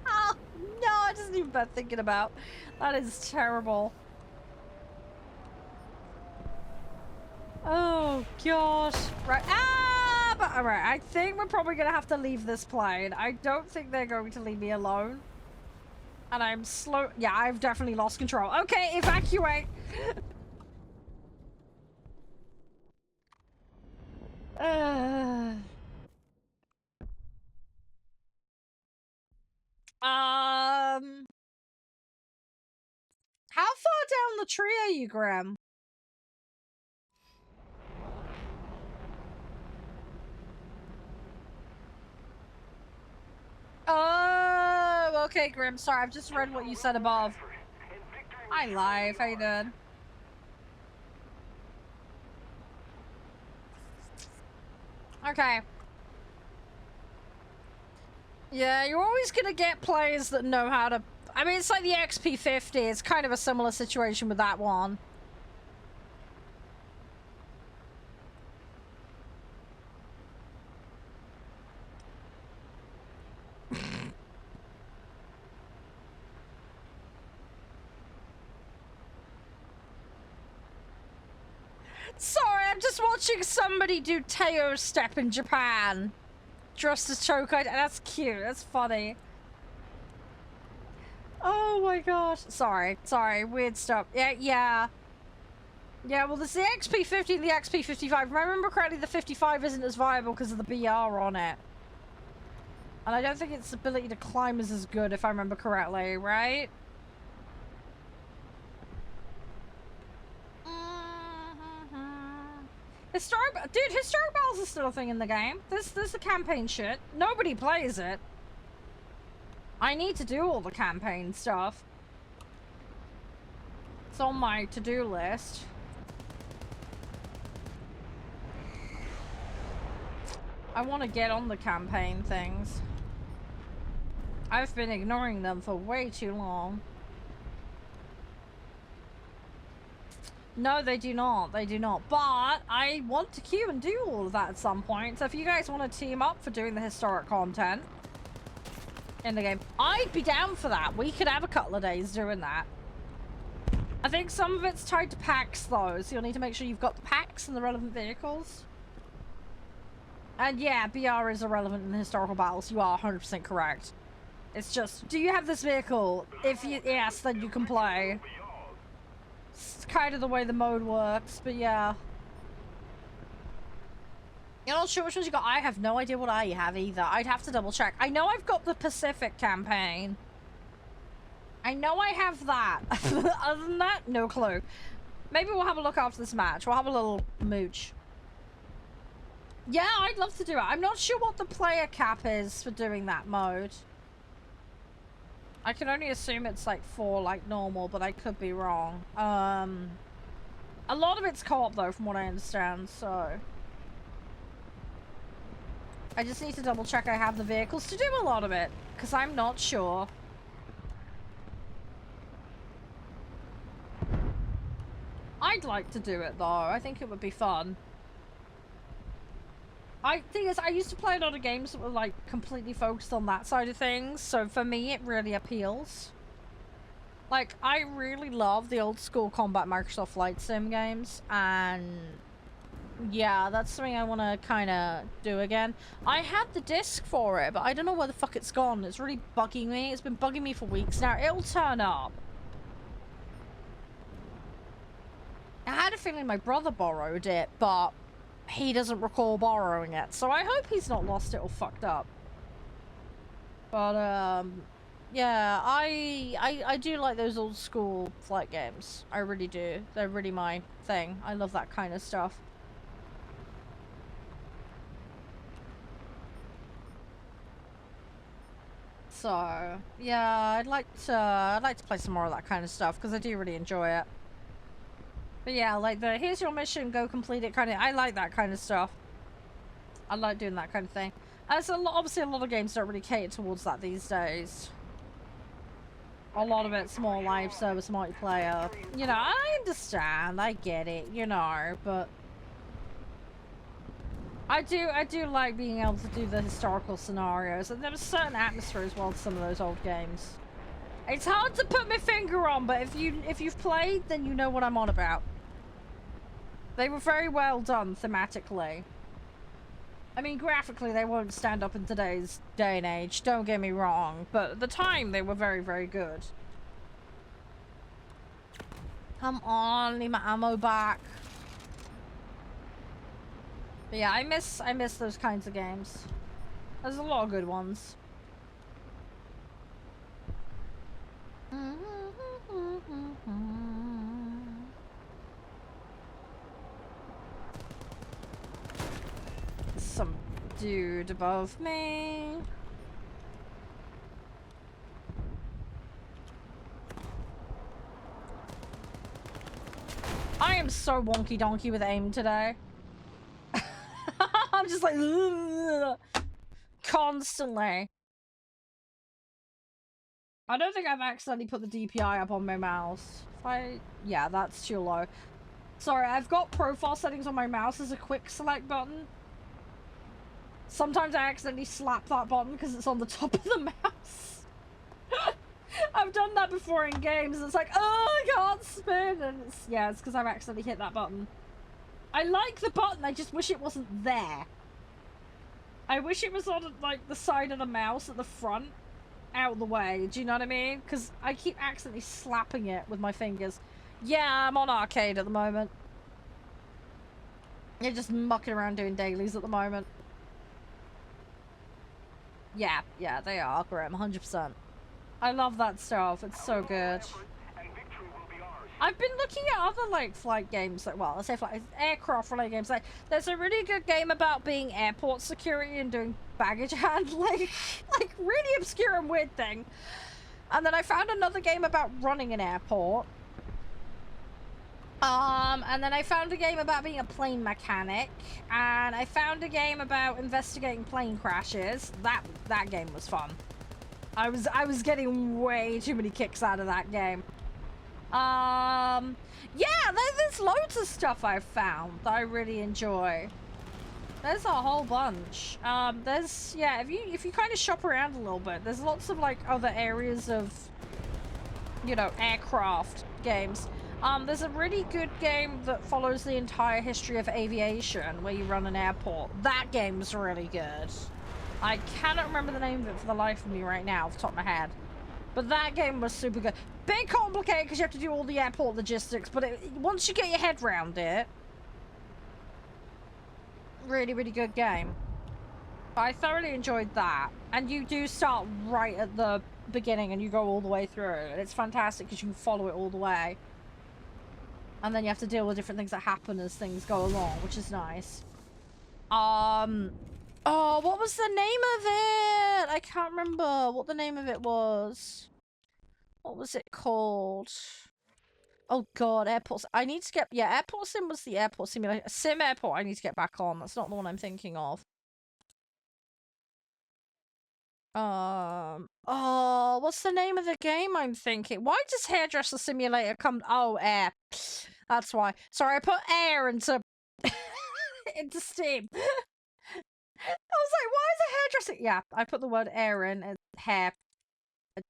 Oh, no, I just even been thinking about. That is terrible. Oh gosh. Right. Ah, but alright, I think we're probably gonna have to leave this plane. I don't think they're going to leave me alone. And I'm slow. Yeah, I've definitely lost control. Okay, evacuate. How far down the tree are you, Graham? Oh, okay, Grim. Sorry, I've just read what you said above. Hi, Live. How you doing? Okay. Yeah, you're always gonna get players that know how to... I mean, it's like the XP50. It's kind of a similar situation with that one. Sorry, I'm just watching somebody do Teo step in Japan. Dressed as Chokai. That's cute. That's funny. Oh my gosh. Sorry. Weird stuff. Yeah. Yeah, well, there's the XP50 and the XP55. If I remember correctly, the 55 isn't as viable because of the BR on it. And I don't think its ability to climb is as good, if I remember correctly, right? Historic battles are still a thing in the game. There's the campaign shit. Nobody plays it. I need to do all the campaign stuff. It's on my to-do list. I want to get on the campaign things. I've been ignoring them for way too long. No, they do not. They do not. But I want to queue and do all of that at some point. So if you guys want to team up for doing the historic content in the game, I'd be down for that. We could have a couple of days doing that. I think some of it's tied to packs though, so you'll need to make sure you've got the packs and the relevant vehicles. And yeah, BR is irrelevant in historical battles. You are 100% correct. It's just, do you have this vehicle? If you yes, then you can play. It's kind of the way the mode works, but yeah. You're not sure which ones you got? I have no idea what I have either. I'd have to double check. I know I've got the Pacific campaign. I know I have that. Other than that, no clue. Maybe we'll have a look after this match. We'll have a little mooch. Yeah, I'd love to do it. I'm not sure what the player cap is for doing that mode. I can only assume it's like 4 like normal, but I could be wrong. A lot of it's co-op though, from what I understand, so... I just need to double check I have the vehicles to do a lot of it, because I'm not sure. I'd like to do it though. I think it would be fun. Thing is, I used to play a lot of games that were like completely focused on that side of things, so for me it really appeals. Like, I really love the old school combat Microsoft Flight Sim games, and yeah, that's something I want to kind of do again. I had the disc for it, but I don't know where the fuck it's gone. It's really bugging me. It's been bugging me for weeks now. It'll turn up. I had a feeling my brother borrowed it, but he doesn't recall borrowing it, so I hope he's not lost it or fucked up. But yeah, I do like those old school flight games. I really do. They're really my thing. I love that kind of stuff. So yeah, I'd like to play some more of that kind of stuff because I do really enjoy it. But yeah, like the here's your mission, go complete it kind of. I like that kind of stuff. I like doing that kind of thing. As obviously a lot of games don't really cater towards that these days. A lot of it's more live service multiplayer. You know, I understand, I get it, you know, but I do like being able to do the historical scenarios, and there was a certain atmosphere as well to some of those old games. It's hard to put my finger on, but if you've played, then you know what I'm on about. They were very well done thematically. I mean, graphically, they won't stand up in today's day and age, don't get me wrong, but at the time, they were very, very good. Come on, need my ammo back. But yeah, I miss those kinds of games. There's a lot of good ones. Some dude above me. I am so wonky donkey with aim today. I'm just like ugh, constantly. I don't think I've accidentally put the DPI up on my mouse. Yeah, that's too low. Sorry, I've got profile settings on my mouse as a quick select button. Sometimes I accidentally slap that button because it's on the top of the mouse. I've done that before in games. It's like, oh, I can't spin. And it's because I've accidentally hit that button. I like the button, I just wish it wasn't there. I wish it was on, like, the side of the mouse at the front. Out of the way, do you know what I mean? Because I keep accidentally slapping it with my fingers. Yeah, I'm on arcade at the moment. You're just mucking around doing dailies at the moment. Yeah, they are, Grim, 100%. I love that stuff, it's so good. I've been looking at other, like, flight games, like, well, let's say aircraft related games. Like, there's a really good game about being airport security and doing baggage handling. Like, really obscure and weird thing. And then I found another game about running an airport. And then I found a game about being a plane mechanic. And I found a game about investigating plane crashes. That game was fun. I was getting way too many kicks out of that game. Yeah, there's loads of stuff I've found that I really enjoy. There's a whole bunch. If you kind of shop around a little bit, there's lots of, like, other areas of, you know, aircraft games. There's a really good game that follows the entire history of aviation, where you run an airport. That game's really good. I cannot remember the name of it for the life of me right now, off the top of my head. But that game was super good. Bit complicated because you have to do all the airport logistics, but once you get your head around it, really, really good game. I thoroughly enjoyed that. And you do start right at the beginning and you go all the way through. And it's fantastic because you can follow it all the way. And then you have to deal with different things that happen as things go along, which is nice. Oh, what was the name of it? I can't remember what the name of it was. What was it called? Oh god, airports. I need to get... Yeah, Airport Sim was the airport simulator. Sim Airport I need to get back on. That's not the one I'm thinking of. Oh, what's the name of the game I'm thinking? Why does Hairdresser Simulator come... Oh, air. That's why. Sorry, I put air into... into Steam. I was like, why is it hairdressing? Yeah, I put the word air in and hair. It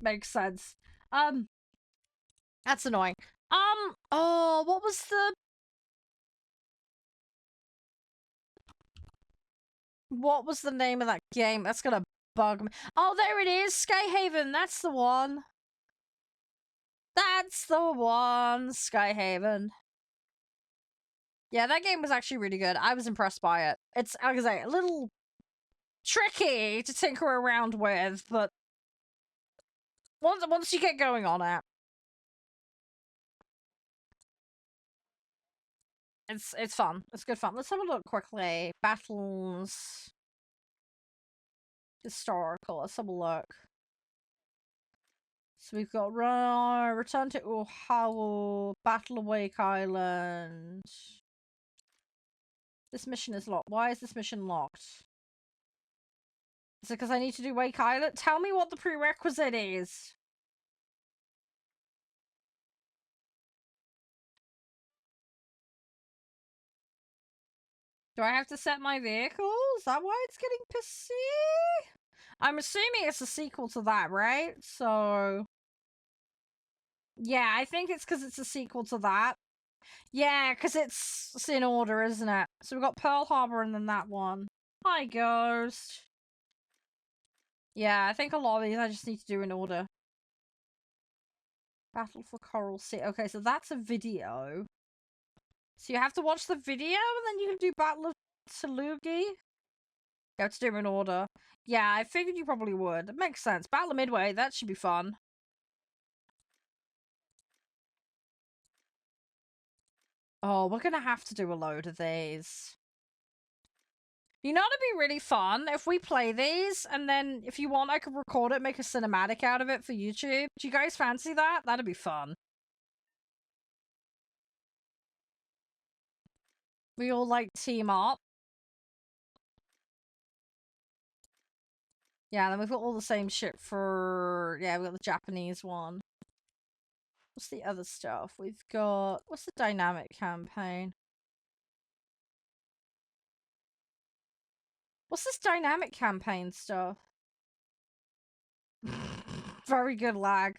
makes sense. That's annoying. Oh, what was the... What was the name of that game? That's gonna bug me. Oh, there it is! Skyhaven, that's the one. That's the one, Skyhaven. Yeah, that game was actually really good. I was impressed by it. It's, like I say, a little tricky to tinker around with, but once you get going on it, it's fun. It's good fun. Let's have a look quickly. Battles. Historical. Let's have a look. So we've got Return to Oahu, Battle of Wake Island. This mission is locked. Why is this mission locked? Is it because I need to do Wake Island? Tell me what the prerequisite is. Do I have to set my vehicle? Is that why it's getting pissy? I'm assuming it's a sequel to that, right? So... Yeah, I think it's because it's a sequel to that. Yeah, because it's in order, isn't it? So we've got Pearl Harbor and then that one. Hi, Ghost. Yeah, I think a lot of these I just need to do in order. Battle for Coral Sea. Okay, so that's a video. So you have to watch the video and then you can do Battle of Salugi? You have to do them in order. Yeah, I figured you probably would. It makes sense. Battle of Midway, that should be fun. Oh, we're gonna have to do a load of these. You know, it'd be really fun if we play these, and then if you want, I could record it, make a cinematic out of it for YouTube. Do you guys fancy that? That'd be fun. We all, like, team up. Yeah, then we've got all the same shit for... Yeah, we've got the Japanese one. What's the other stuff? We've got... What's the dynamic campaign? What's this dynamic campaign stuff? Very good lag.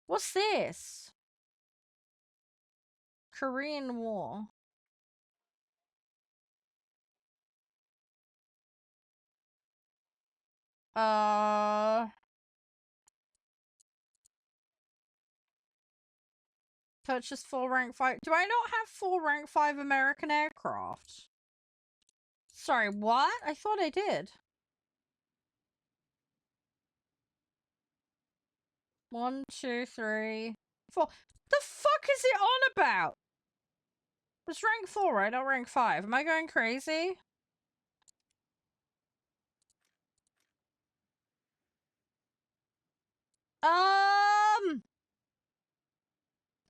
What's this? Korean War. Purchase full rank 5. Do I not have full rank 5 American aircraft? Sorry, what? I thought I did. 1, 2, 3, 4. The fuck is it on about? It's rank 4, right? Not rank 5. Am I going crazy?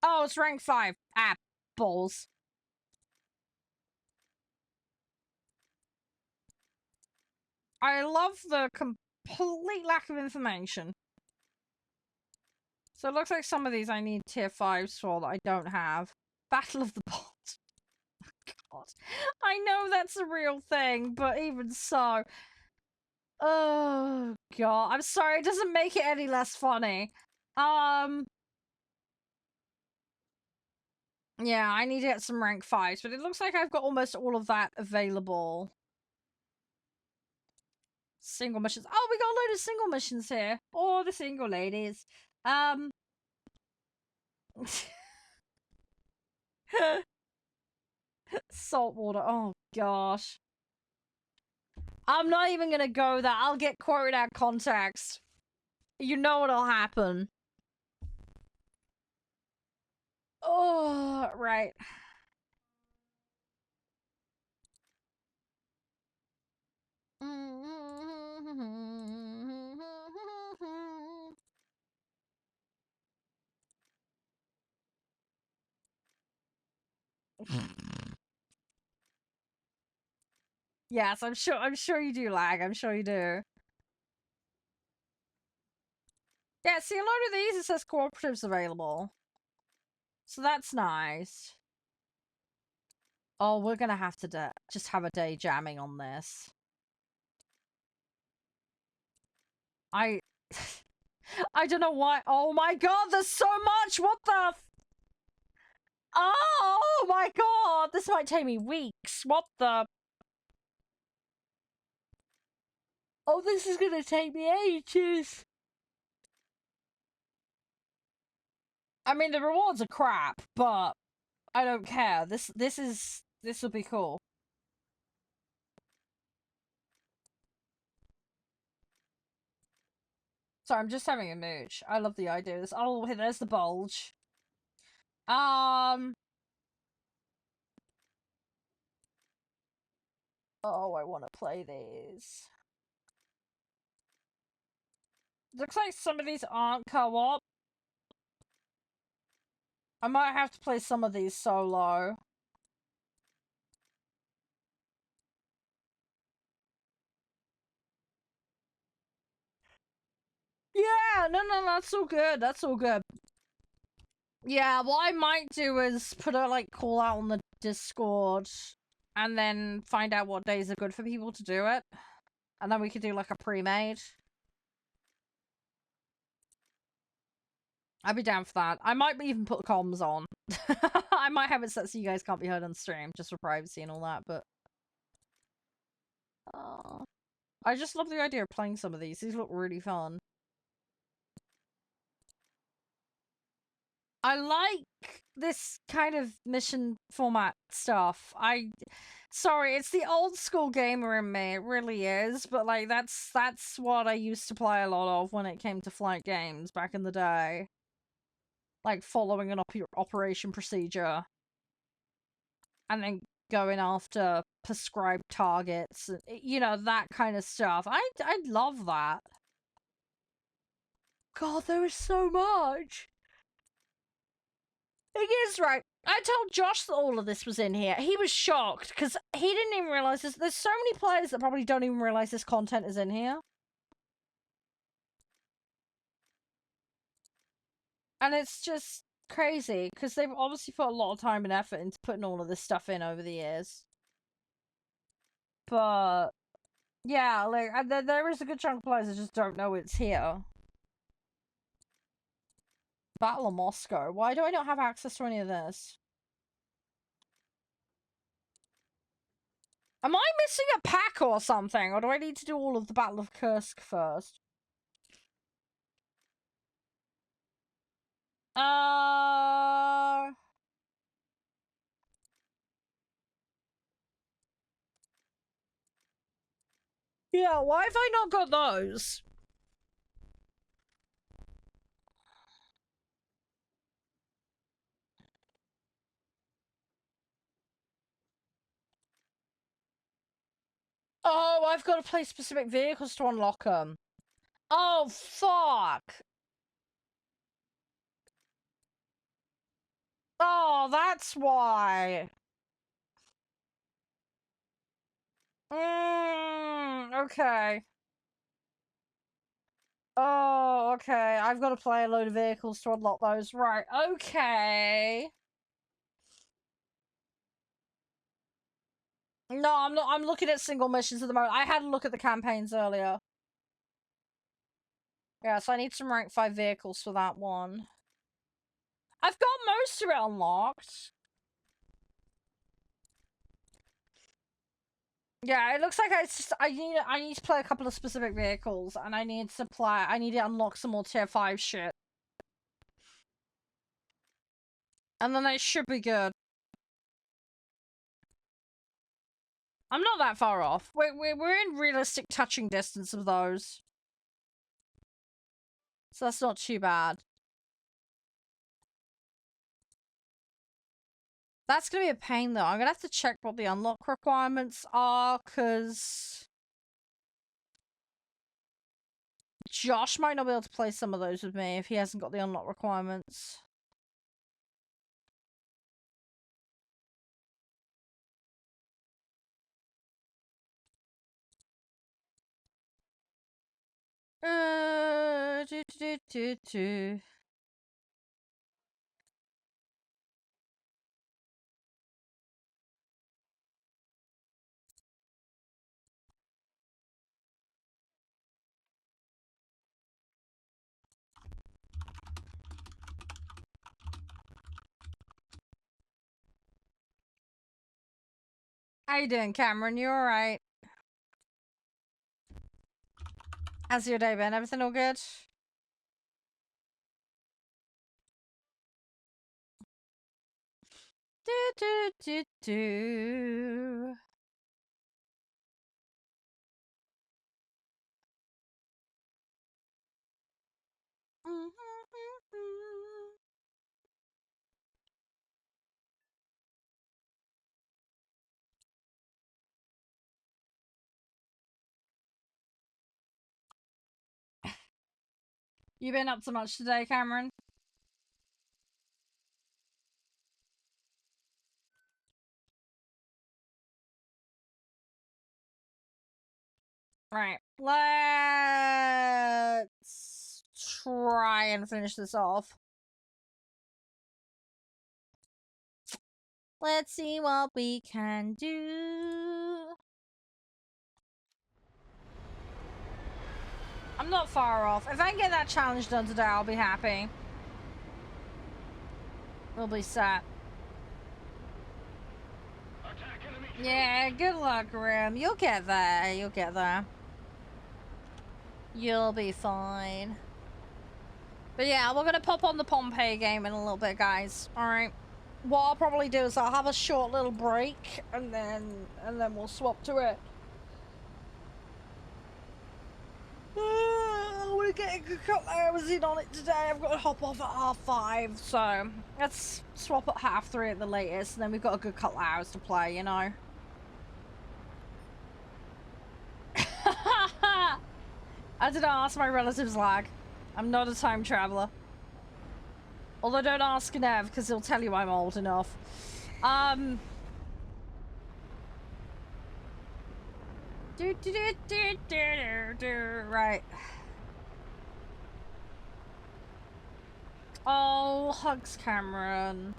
Oh, it's rank 5. Ah, balls. I love the complete lack of information. So it looks like some of these I need tier 5s for that I don't have. Battle of the Bolt. God. I know that's a real thing, but even so. Oh god, I'm sorry, it doesn't make it any less funny. Yeah, I need to get some rank 5s, but it looks like I've got almost all of that available. Single missions. Oh, we got a load of single missions here. Oh, the single ladies. Saltwater. Oh, gosh. I'm not even gonna go there. I'll get quoted out context. You know what'll happen. Oh, right. Yes, I'm sure you do lag. I'm sure you do. Yeah, see, a load of these, it says cooperatives available. So that's nice. Oh, we're gonna have to just have a day jamming on this. I... I don't know why. Oh my god, there's so much! What the... Oh my god! This might take me weeks. What the... Oh, this is gonna take me ages. I mean, the rewards are crap, but I don't care. This will be cool. Sorry, I'm just having a mooch. I love the idea of this. Oh, there's the bulge. Oh, I want to play these. Looks like some of these aren't co-op. I might have to play some of these solo. Yeah, no, that's all good. That's all good. Yeah, what I might do is put a, like, call out on the Discord and then find out what days are good for people to do it. And then we could do, like, a pre-made. I'd be down for that. I might even put comms on. I might have it set so you guys can't be heard on stream, just for privacy and all that, but... I just love the idea of playing some of these. These look really fun. I like this kind of mission format stuff. Sorry, it's the old school gamer in me. It really is, but like that's what I used to play a lot of when it came to flight games back in the day. Like following an operation procedure and then going after prescribed targets, you know, that kind of stuff. I love that. God, there is so much. Thing is, right, I told Josh that all of this was in here. He was shocked, because he didn't even realise this. There's so many players that probably don't even realise this content is in here. And it's just crazy, because they've obviously put a lot of time and effort into putting all of this stuff in over the years. But, yeah, like, there is a good chunk of players that just don't know it's here. Battle of Moscow. Why do I not have access to any of this? Am I missing a pack or something? Or do I need to do all of the Battle of Kursk first? Yeah, why have I not got those? Oh, I've got to play specific vehicles to unlock them. Oh, fuck. Oh, that's why. Okay. Oh, okay. I've got to play a load of vehicles to unlock those. Right, okay. No, I'm not. I'm looking at single missions at the moment. I had a look at the campaigns earlier. Yeah, so I need some rank 5 vehicles for that one. I've got most of it unlocked. Yeah, it looks like I need to play a couple of specific vehicles, and I need to unlock some more tier 5 shit. And then it should be good. I'm not that far off. We're in realistic touching distance of those. So that's not too bad. That's gonna be a pain though. I'm gonna have to check what the unlock requirements are, because Josh might not be able to play some of those with me if he hasn't got the unlock requirements. Do, do, do, do. How you doing, Cameron? You alright? How's your day been? Everything all good? Do, do, do, do. You been up to much today, Cameron? Right. Let's try and finish this off. Let's see what we can do. I'm not far off. If I can get that challenge done today, I'll be happy. We'll be set. Yeah, good luck, Grim. You'll get there. You'll get there. You'll be fine. But yeah, we're gonna pop on the Pompeii game in a little bit, guys. Alright. What I'll probably do is I'll have a short little break and then we'll swap to it. We're getting a couple hours in on it today. I've got to hop off at 5:30, so let's swap at 3:30 at the latest, and then we've got a good couple hours to play, you know. I didn't ask my relatives lag. I'm not a time traveler. Although don't ask Nev, because he'll tell you I'm old enough. Right. Oh, hugs, Cameron.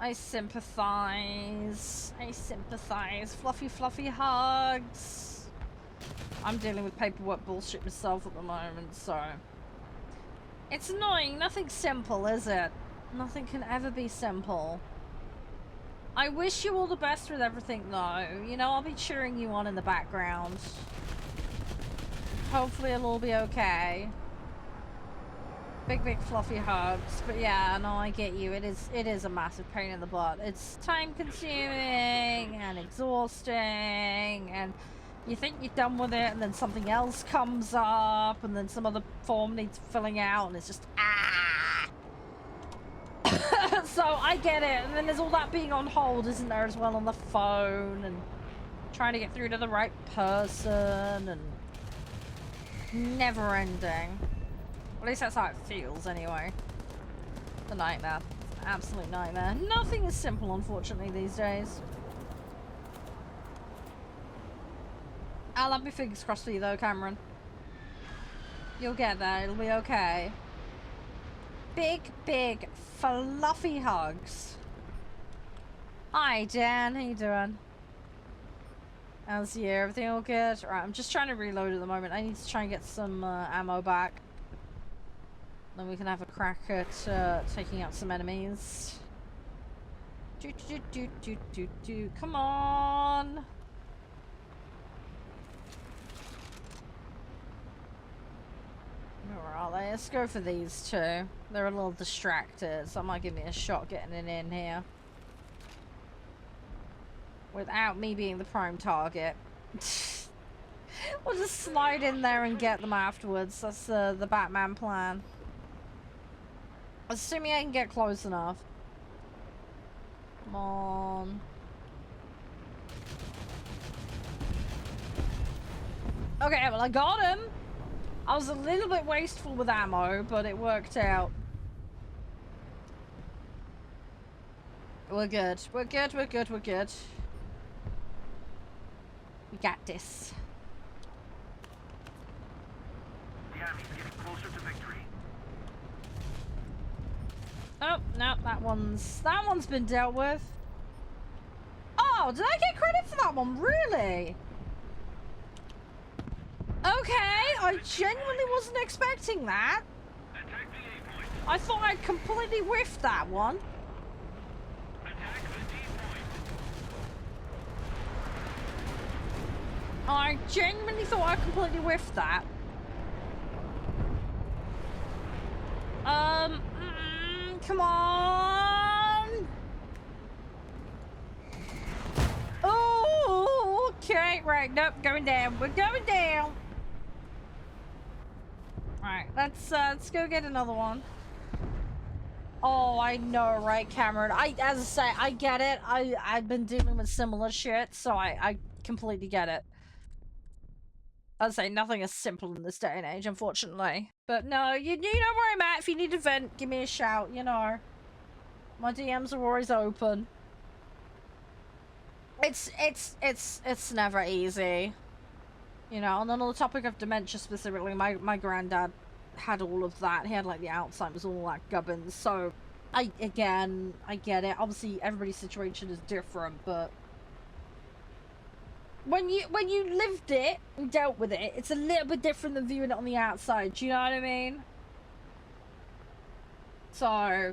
I sympathize. I sympathize. Fluffy, fluffy hugs. I'm dealing with paperwork bullshit myself at the moment, so... It's annoying. Nothing's simple, is it? Nothing can ever be simple. I wish you all the best with everything, though. You know, I'll be cheering you on in the background. Hopefully it'll all be okay. Big, big fluffy hugs. But yeah, no, I get you. It is a massive pain in the butt. It's time-consuming and exhausting, and you think you're done with it, and then something else comes up, and then some other form needs filling out, and it's just, ah! So, I get it. And then there's all that being on hold, isn't there, as well, on the phone, and trying to get through to the right person, and never-ending. At least that's how it feels, anyway. It's a nightmare. It's an absolute nightmare. Nothing is simple, unfortunately, these days. I'll have my fingers crossed for you, though, Cameron. You'll get there. It'll be okay. Big, big, fluffy hugs. Hi, Dan. How you doing? How's you? Everything all good? Right, I'm just trying to reload at the moment. I need to try and get some ammo back. Then we can have a crack at taking out some enemies. Come on! Where are they? Let's go for these two. They're a little distracted, so that might give me a shot getting it in here. Without me being the prime target. We'll just slide in there and get them afterwards. That's the Batman plan. Assuming I can get close enough. Come on. Okay, well I got him. I was a little bit wasteful with ammo, but it worked out. We're good. We're good, we're good, we're good. We got this. The enemy's getting closer to victory. Oh, no, that one's been dealt with. Oh, did I get credit for that one? Really? Okay, I genuinely wasn't expecting that. Attack the A point. I thought I'd completely whiffed that one. Attack the D point. I genuinely thought I completely whiffed that. Come on. Oh, okay, right, nope, going down. We're going down. Alright, let's go get another one. Oh, I know, right, Cameron? As I say, I get it. I've been dealing with similar shit, so I completely get it. As I say, nothing is simple in this day and age, unfortunately. But no, you know where I'm at. If you need a vent, give me a shout, you know. My DMs are always open. It's never easy. You know, and then on the topic of dementia specifically, my granddad had all of that. He had like the Alzheimer's, all that gubbins. So, I get it. Obviously, everybody's situation is different, but when you lived it and dealt with it, it's a little bit different than viewing it on the outside. Do you know what I mean? So,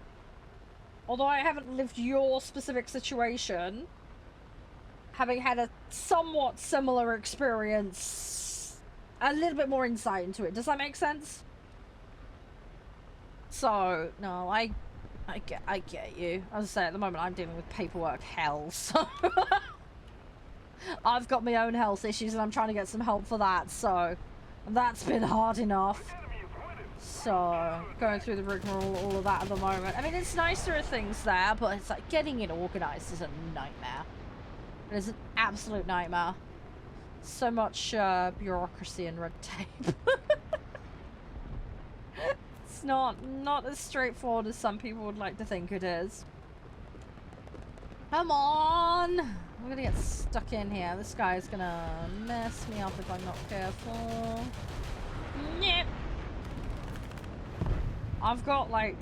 although I haven't lived your specific situation, having had a somewhat similar experience, a little bit more insight into it. Does that make sense? So, no, I get you. As I say, at the moment I'm dealing with paperwork hell, so I've got my own health issues and I'm trying to get some help for that, so that's been hard enough. So, going through the rigmarole, all of that at the moment. I mean, it's nice there are things there, but it's like getting it organised is a nightmare. It is an absolute nightmare. So much bureaucracy and red tape. It's not as straightforward as some people would like to think it is. Come on! I'm gonna get stuck in here. This guy's gonna mess me up if I'm not careful. Yep. I've got like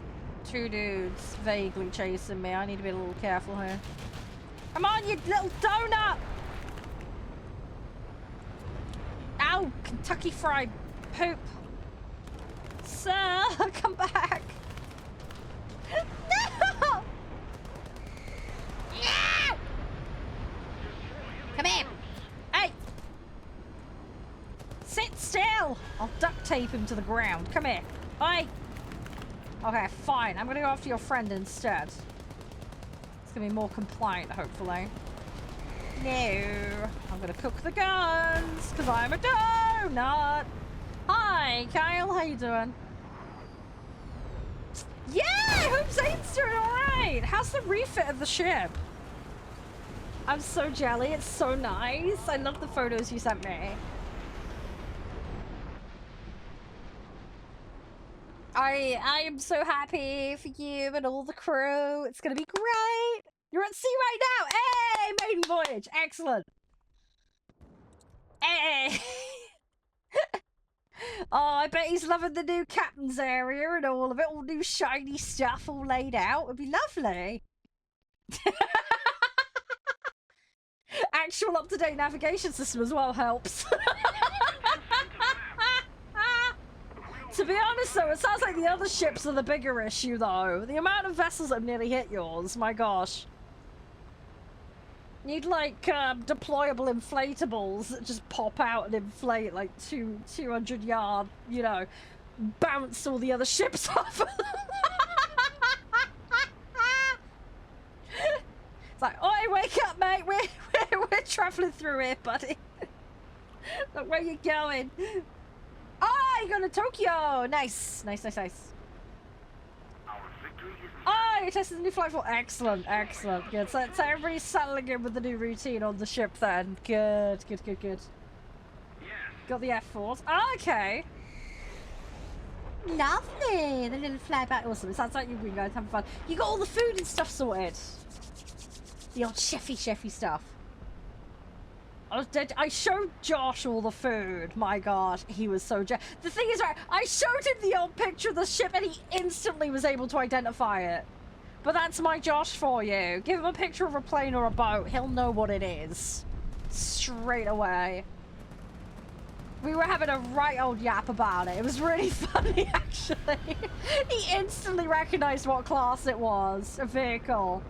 2 dudes vaguely chasing me. I need to be a little careful here. Come on, you little donut! Ow! Kentucky Fried Poop. Sir, come back! No! No! Come here! Hey! Sit still! I'll duct tape him to the ground. Come here. Oi! Okay, fine. I'm gonna go after your friend instead. It's gonna be more compliant, hopefully. No. I'm gonna cook the guns, because I'm a donut. Hi, Kyle. How you doing? Yeah! Hope Zane's doing alright! How's the refit of the ship? I'm so jelly. It's so nice. I love the photos you sent me. I am so happy for you and all the crew. It's gonna be great. You're at sea right now. Hey, maiden voyage. Excellent. Hey. Oh, I bet he's loving the new captain's area and all of it. All new shiny stuff all laid out. It'd be lovely. Actual up-to-date navigation system as well helps. To be honest, though, it sounds like the other ships are the bigger issue, though. The amount of vessels that have nearly hit yours, my gosh. Need, like, deployable inflatables that just pop out and inflate, like, 200 yard, you know, bounce all the other ships off. It's like, oi, wake up, mate. We're traveling through here, buddy. Look, where you going? Oh, you're going to Tokyo. Nice. Nice, nice, nice. Our victory is Oh, you're testing the new flight for excellent, excellent, good. So everybody's settling in with the new routine on the ship then. Good, good, good, good. yes. Got the F-Force. Oh, okay. Lovely. The little flyback. Awesome. It sounds like you've been guys having fun. You got all the food and stuff sorted. The old chefy stuff. I showed Josh all the food. My god, he was so The thing is, right, I showed him the old picture of the ship and he instantly was able to identify it. But that's my Josh for you. Give him a picture of a plane or a boat. He'll know what it is. Straight away. We were having a right old yap about it. It was really funny, actually. He instantly recognized what class it was. A vehicle.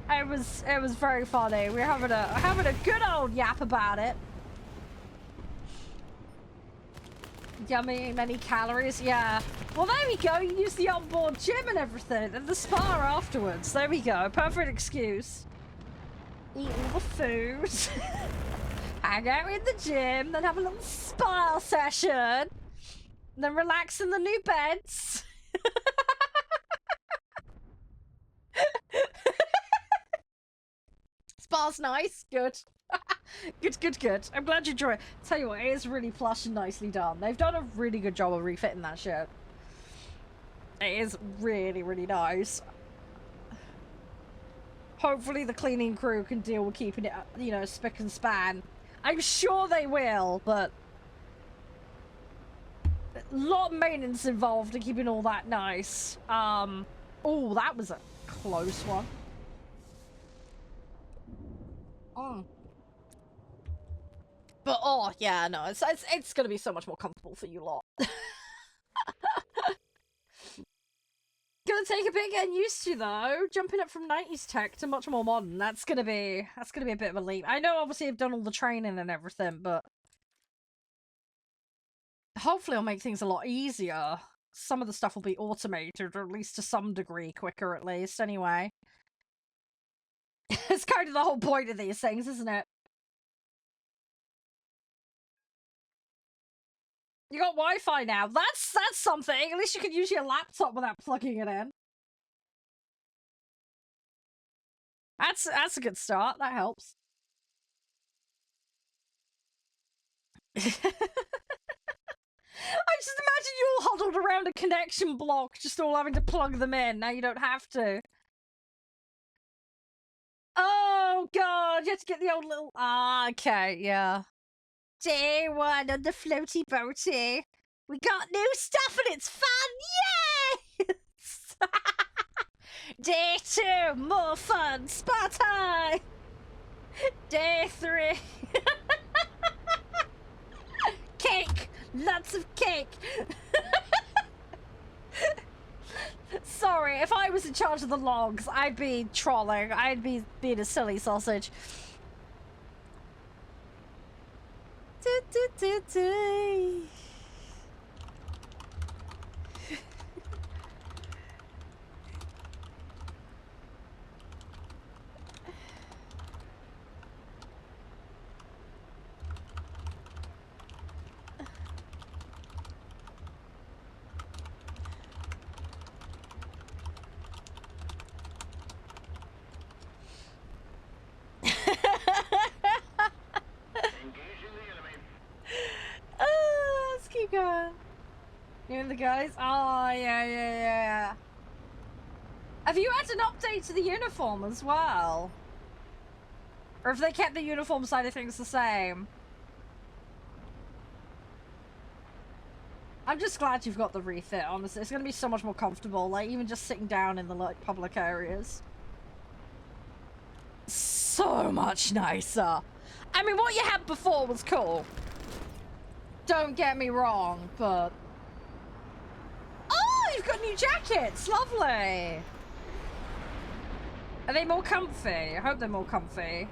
It was very funny. We were having a good old yap about it. Yummy, many calories, yeah. Well, there we go. You use the onboard gym and everything, and the spa afterwards. There we go. Perfect excuse. Eat all the food. Hang out in the gym, then have a little spa session. Then relax in the new beds. Spa's nice. Good. Good. I'm glad you enjoy it. Tell you what, it is really plush and nicely done. They've done a really good job of refitting that shit. It is really, really nice. Hopefully the cleaning crew can deal with keeping it, you know, spick and span. I'm sure they will, but a lot of maintenance involved in keeping all that nice. Oh, that was a close one. Oh. But oh yeah, no, it's gonna be so much more comfortable for you lot. Gonna take a bit getting used to though. Jumping up from 90s tech to much more modern. That's gonna be a bit of a leap. I know obviously I've done all the training and everything, but hopefully it'll make things a lot easier. Some of the stuff will be automated, or at least to some degree quicker at least, anyway. It's kind of the whole point of these things, isn't it? You got Wi-Fi now. That's something. At least you can use your laptop without plugging it in. That's a good start. That helps. I just imagine you all huddled around a connection block, just all having to plug them in. Now you don't have to. Oh god, you have to get the old little... Ah, okay, yeah. Day one on the floaty boaty. We got new stuff and it's fun! Yay! Day 2, more fun, spa time! Day 3. Cake! Lots of cake! Sorry, if I was in charge of the logs, I'd be trolling. I'd be being a silly sausage. Let's keep going. You and the guys? Oh, yeah. Have you had an update to the uniform as well? Or have they kept the uniform side of things the same? I'm just glad you've got the refit, honestly. It's gonna be so much more comfortable, like, even just sitting down in the, like, public areas. So much nicer. I mean, what you had before was cool. Don't get me wrong, but everyone's got new jackets. Lovely. Are they more comfy? I hope they're more comfy.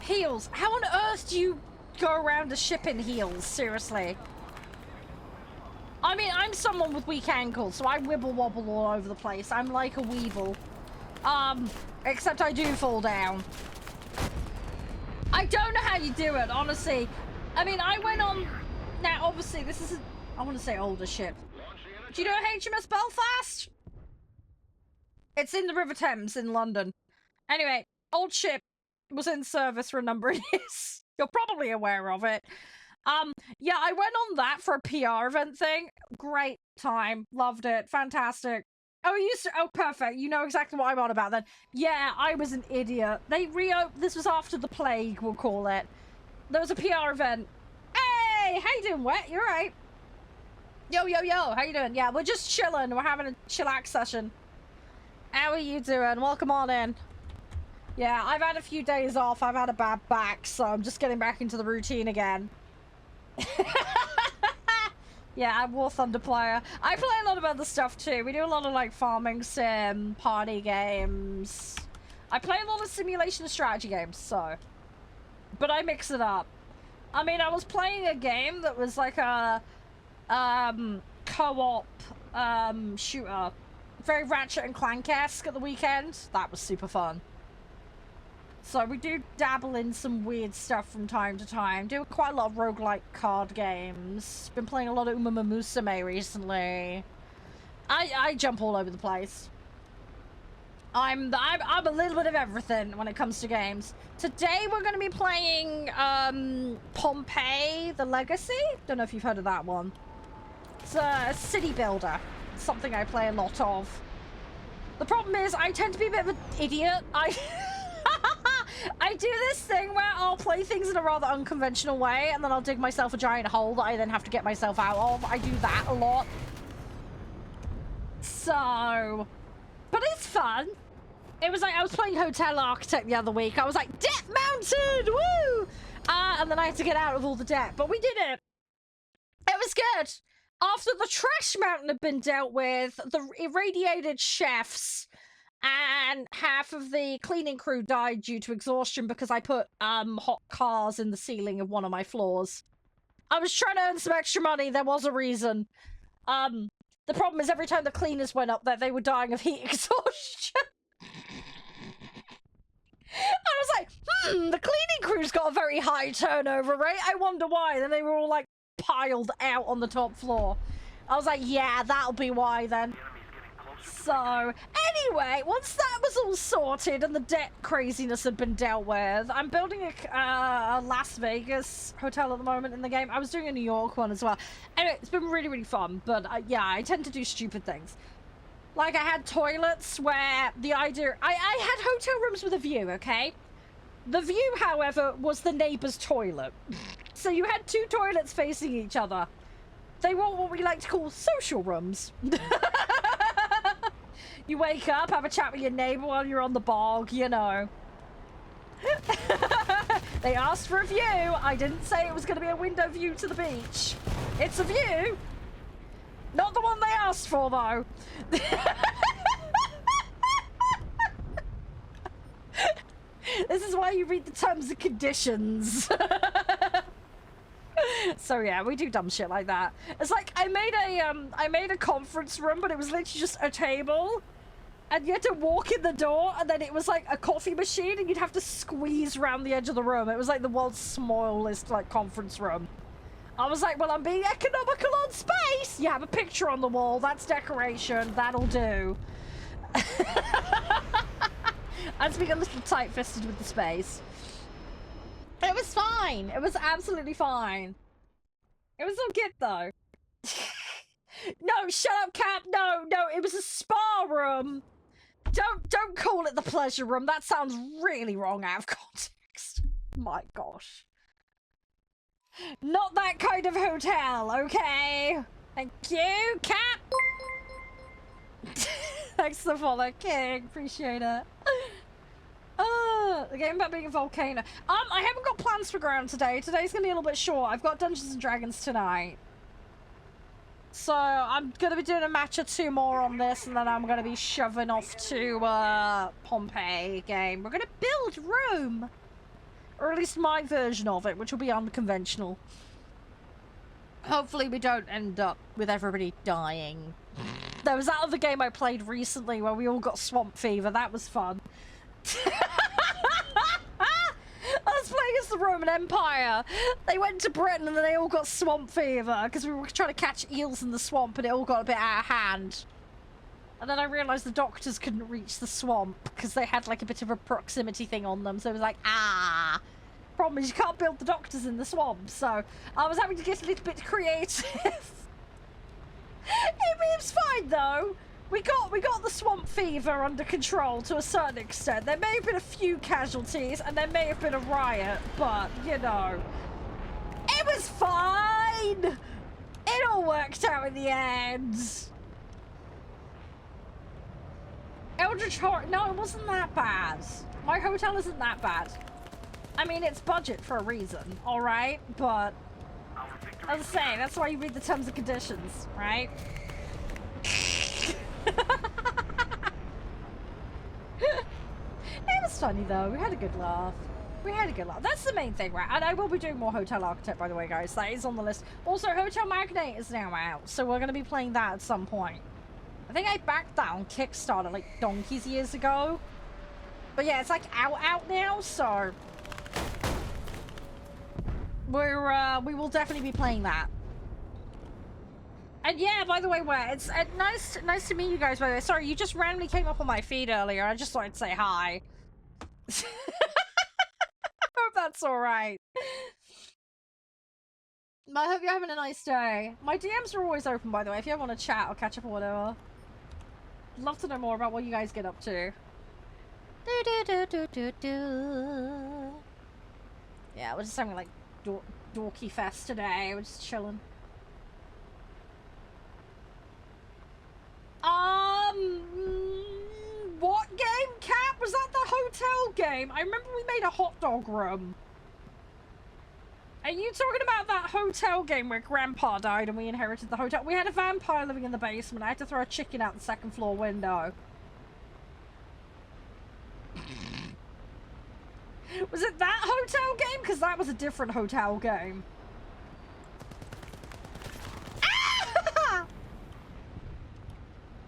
Heels. How on earth do you go around a ship in heels? Seriously. I mean, I'm someone with weak ankles, so I wibble wobble all over the place. I'm like a weevil. Except I do fall down. I don't know how you do it, honestly. I mean, I went on... Now, obviously, this is a... I want to say older ship. Do you know HMS Belfast? It's in the River Thames in London. Anyway, old ship was in service for a number of years. You're probably aware of it. Yeah, I went on that for a PR event thing. Great time. Loved it. Fantastic. Oh, you used to... Oh, perfect. You know exactly what I'm on about then. Yeah, I was an idiot. They reopened... This was after the plague, we'll call it. There was a PR event. Hey! How you doing, Wet? You alright? Yo, yo, yo. How you doing? Yeah, we're just chilling. We're having a chillax session. How are you doing? Welcome on in. Yeah, I've had a few days off. I've had a bad back, so I'm just getting back into the routine again. Yeah, I'm warthunder player. I play a lot of other stuff too. We do a lot of like farming sim, party games. I play a lot of simulation and strategy games, so. But I mix it up. I mean, I was playing a game that was like a co-op shooter. Very Ratchet and Clank-esque at the weekend. That was super fun. So we do dabble in some weird stuff from time to time. Do quite a lot of roguelike card games. Been playing a lot of Uma Musume recently. I jump all over the place. I'm a little bit of everything when it comes to games. Today we're going to be playing Pompeii: The Legacy. Don't know if you've heard of that one. It's a city builder. It's something I play a lot of. The problem is I tend to be a bit of an idiot. I do this thing where I'll play things in a rather unconventional way, and then I'll dig myself a giant hole that I then have to get myself out of. I do that a lot. So... But it's fun. It was like, I was playing Hotel Architect the other week. I was like, debt mounted! Woo! And then I had to get out of all the debt. But we did it. It was good. After the trash mountain had been dealt with, the irradiated chefs and half of the cleaning crew died due to exhaustion because I put hot cars in the ceiling of one of my floors. I was trying to earn some extra money. There was a reason. The problem is every time the cleaners went up there, they were dying of heat exhaustion. I was like, the cleaning crew's got a very high turnover rate. I wonder why. Then they were all like piled out on the top floor. I was like, yeah, that'll be why then. So, anyway, once that was all sorted and the debt craziness had been dealt with, I'm building a Las Vegas hotel at the moment in the game. I was doing a New York one as well. Anyway, it's been really, really fun. But, yeah, I tend to do stupid things. Like, I had toilets where the idea... I had hotel rooms with a view, okay? The view, however, was the neighbor's toilet. So you had two toilets facing each other. They were what we like to call social rooms. You wake up, have a chat with your neighbor while you're on the bog, you know. They asked for a view. I didn't say it was going to be a window view to the beach. It's a view. Not the one they asked for, though. This is why you read the terms and conditions. So yeah, we do dumb shit like that. It's like I made a conference room, but it was literally just a table, and you had to walk in the door, and then it was like a coffee machine, and you'd have to squeeze around the edge of the room. It was like the world's smallest like conference room. I was like, well, I'm being economical on space. You have a picture on the wall. That's decoration. That'll do. I'm just being a little tight-fisted with the space. It was fine. It was absolutely fine. It was all good, though. No, shut up, Cap. No, it was a spa room. Don't call it the pleasure room. That sounds really wrong out of context. My gosh. Not that kind of hotel, okay? Thank you, Cap. Thanks for the follow, King. Appreciate it. The game about being a volcano. I haven't got plans for ground today. Today's gonna be a little bit short. I've got Dungeons and Dragons tonight. So I'm gonna be doing a match or two more on this, and then I'm gonna be shoving off to Pompeii game. We're gonna build Rome, or at least my version of it, which will be unconventional. Hopefully we don't end up with everybody dying. There was that other game I played recently where we all got swamp fever. That was fun. I was playing as the Roman Empire. They went to Britain and then they all got swamp fever because we were trying to catch eels in the swamp and it all got a bit out of hand. And then I realised the doctors couldn't reach the swamp because they had like a bit of a proximity thing on them. So it was like, ah. Problem is you can't build the doctors in the swamp. So I was having to get a little bit creative. It was fine though. We got the swamp fever under control to a certain extent. There may have been a few casualties and there may have been a riot, but you know, it was fine. It all worked out in the end. Eldritch Horror, no, it wasn't that bad. My hotel isn't that bad. I mean, it's budget for a reason, all right? But as I say, that's why you read the terms and conditions, right? It was funny though. We had a good laugh. We had a good laugh. That's the main thing, right? And I will be doing more Hotel Architect, by the way, guys. That is on the list. Also, Hotel Magnate is now out, so we're going to be playing that at some point. I think I backed that on Kickstarter like donkeys years ago. But yeah, it's like out now, so we will definitely be playing that. And yeah, by the way, it's nice to meet you guys, by the way. Sorry, you just randomly came up on my feed earlier. I just thought I'd say hi. Hope that's alright. I hope you're having a nice day. My DMs are always open, by the way, if you ever want to chat or catch up or whatever. Love to know more about what you guys get up to. Yeah, we're just having like dorky fest today. We're just chilling. What game, Cat? Was that the hotel game? I remember we made a hot dog room. Are you talking about that hotel game where Grandpa died and we inherited the hotel? We had a vampire living in the basement. I had to throw a chicken out the second floor window. Was it that hotel game? Because that was a different hotel game.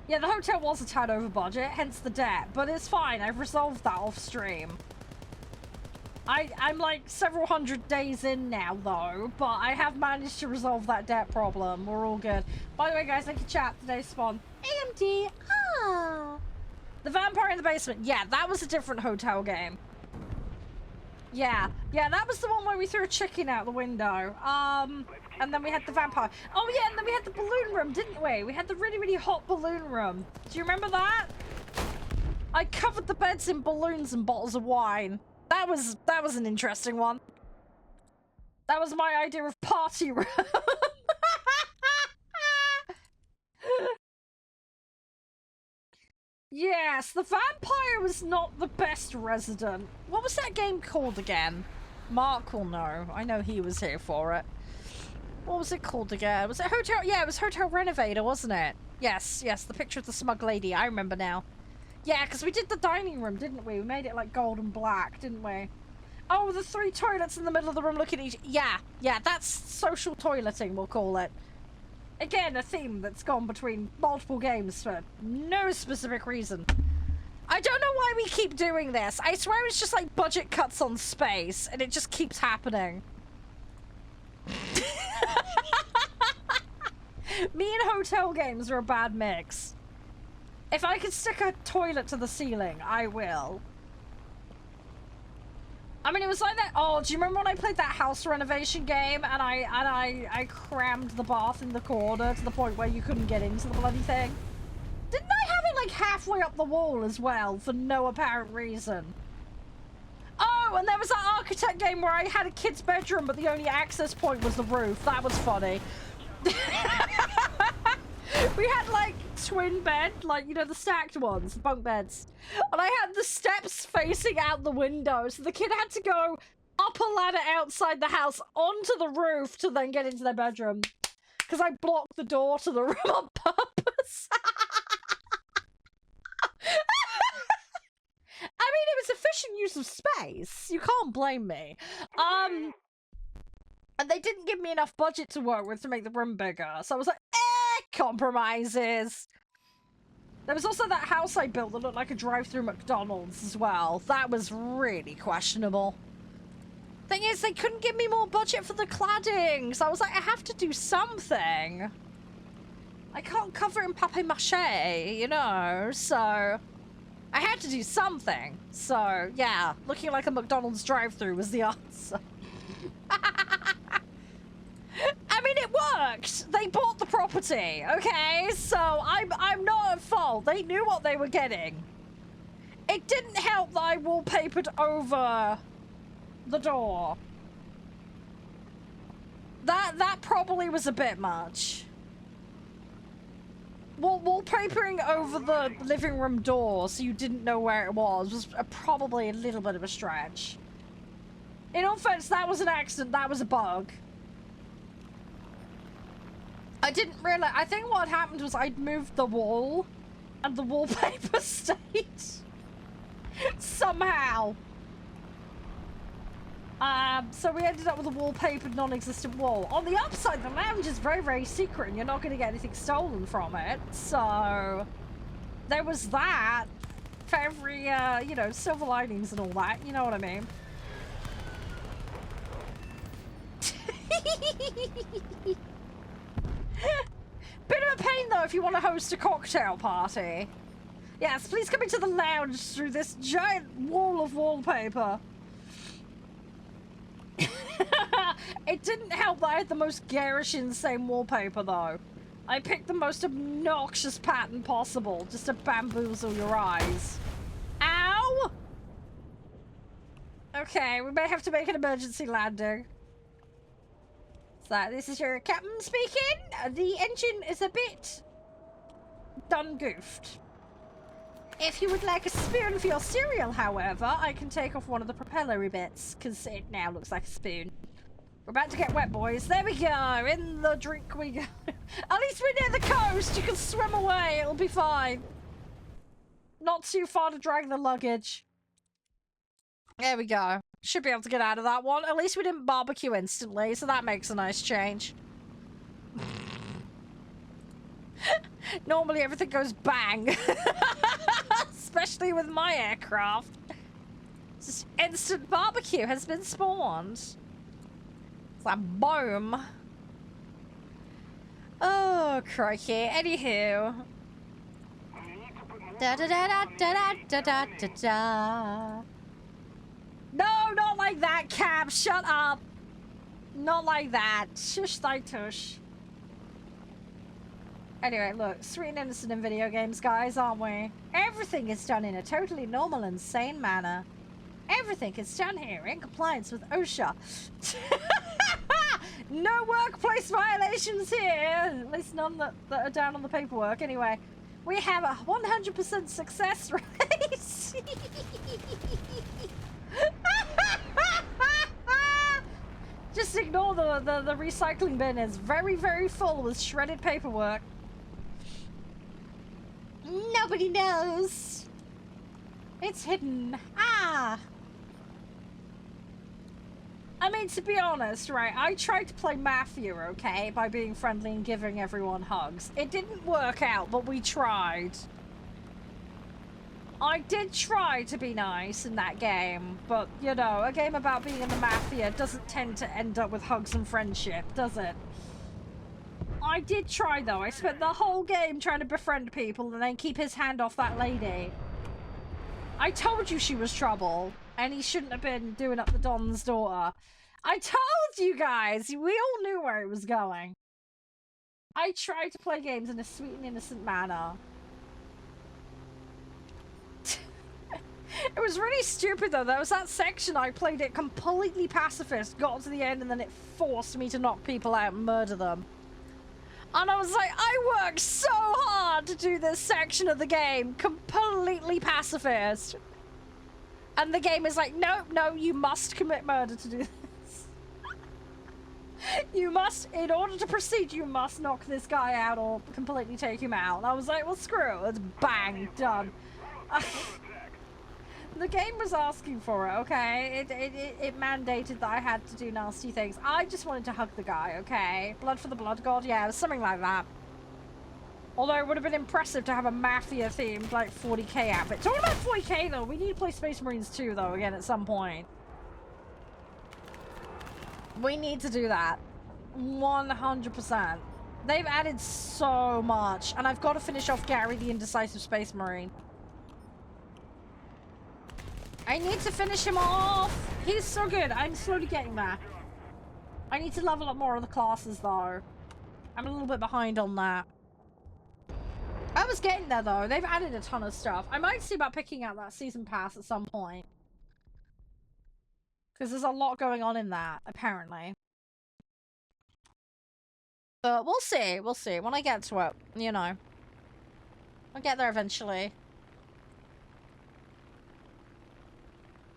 Yeah, the hotel was a tad over budget, hence the debt, but it's fine. I've resolved that off stream. I'm like several hundred days in now though, but I have managed to resolve that debt problem. We're all good. By the way, guys, thank you, chat. Today's spawn. AMD. Ah. The vampire in the basement. Yeah, that was a different hotel game. Yeah, that was the one where we threw a chicken out the window. And then we had the vampire. Oh yeah, and then we had the balloon room, didn't we? We had the really, really hot balloon room. Do you remember that? I covered the beds in balloons and bottles of wine. That was an interesting one. That was my idea of party room. Yes, the vampire was not the best resident. What was that game called again? Mark will know. I know he was here for it. What was it called again? Was it Hotel? Yeah, it was Hotel Renovator, wasn't it? Yes, the picture of the smug lady. I remember now. Yeah, because we did the dining room, didn't we? We made it like gold and black, didn't we? Oh, the 3 toilets in the middle of the room looking at each... Yeah, that's social toileting, we'll call it. Again, a theme that's gone between multiple games for no specific reason. I don't know why we keep doing this. I swear it's just like budget cuts on space, and it just keeps happening. Me and hotel games are a bad mix. If I could stick a toilet to the ceiling, I will. I mean, it was like that. Oh, do you remember when I played that house renovation game and I crammed the bath in the corner to the point where you couldn't get into the bloody thing? Didn't I have it like halfway up the wall as well for no apparent reason? Oh, and there was that architect game where I had a kid's bedroom, but the only access point was the roof. That was funny. We had like twin bed, like, you know, the stacked ones, the bunk beds. And I had the steps facing out the window, so the kid had to go up a ladder outside the house onto the roof to then get into their bedroom. because I blocked the door to the room on purpose. I mean, it was efficient use of space. You can't blame me. And they didn't give me enough budget to work with to make the room bigger. So I was like, compromises. There was also that house I built that looked like a drive-through McDonald's as well. That was really questionable. Thing is, they couldn't give me more budget for the cladding. So I was like, I have to do something. I can't cover it in papier-mâché, you know, so I had to do something. So, yeah, looking like a McDonald's drive-thru was the answer. I mean, it worked. They bought the property, okay? So I'm not at fault. They knew what they were getting. It didn't help that I wallpapered over the door. That probably was a bit much. Wallpapering over the living room door so you didn't know where it was probably a little bit of a stretch. In all fairness, that was an accident. That was a bug. I didn't realize. I think what happened was I'd moved the wall and the wallpaper stayed. Somehow. So we ended up with a wallpapered non-existent wall. On the upside, the lounge is very, very secret and you're not going to get anything stolen from it. So there was that. For every, you know, silver linings and all that. You know what I mean? Bit of a pain though if you want to host a cocktail party. Yes, please come into the lounge through this giant wall of wallpaper. It didn't help that I had the most garish, insane wallpaper though. I picked the most obnoxious pattern possible just to bamboozle your eyes. Ow! Okay, we may have to make an emergency landing. So this is your captain speaking. The engine is a bit done goofed. If you would like a spoon for your cereal, however, I can take off one of the propellery bits, because it now looks like a spoon. We're about to get wet, boys. There we go. In the drink we go. At least we're near the coast. You can swim away. It'll be fine. Not too far to drag the luggage. There we go. Should be able to get out of that one. At least we didn't barbecue instantly, so that makes a nice change. Normally everything goes bang. Especially with my aircraft. Just instant barbecue has been spawned. It's like boom. Oh, crikey. Anywho. Da da da da da da da da da. No, not like that, Cab. Shut up. Not like that. Shush thy tush. Anyway, look, sweet and innocent in video games, guys, aren't we? Everything is done in a totally normal and sane manner. Everything is done here in compliance with OSHA. No workplace violations here. At least none that are down on the paperwork. Anyway, we have a 100% success rate. Just ignore the recycling bin. It's very, very full with shredded paperwork. Nobody knows. It's hidden. Ah. I mean, to be honest, right, I tried to play Mafia, okay, by being friendly and giving everyone hugs. It didn't work out, but we tried. I did try to be nice in that game, but, you know, a game about being in the Mafia doesn't tend to end up with hugs and friendship, does it? I did try, though. I spent the whole game trying to befriend people and then keep his hand off that lady. I told you she was trouble, and he shouldn't have been doing up the Don's daughter. I told you guys! We all knew where it was going. I tried to play games in a sweet and innocent manner. It was really stupid though. There was that section I played it completely pacifist, got to the end, and then it forced me to knock people out and murder them. And I was like, I worked so hard to do this section of the game, completely pacifist. And the game is like, no, no, you must commit murder to do this. You must, in order to proceed, you must knock this guy out or completely take him out. And I was like, well, screw it. It's bang, done. The game was asking for it, okay? It mandated that I had to do nasty things. I just wanted to hug the guy, okay? Blood for the blood god? Yeah, it was something like that. Although it would have been impressive to have a mafia-themed, like, 40k outfit. Talking about 40k, though, we need to play Space Marines 2, though, again, at some point. We need to do that. 100%. They've added so much. And I've got to finish off Gary the Indecisive Space Marine. I need to finish him off. He's so good. I'm slowly getting there. I need to level up more of the classes, though. I'm a little bit behind on that. I was getting there, though. They've added a ton of stuff. I might see about picking out that season pass at some point. Because there's a lot going on in that, apparently. But we'll see. We'll see. When I get to it, you know. I'll get there eventually.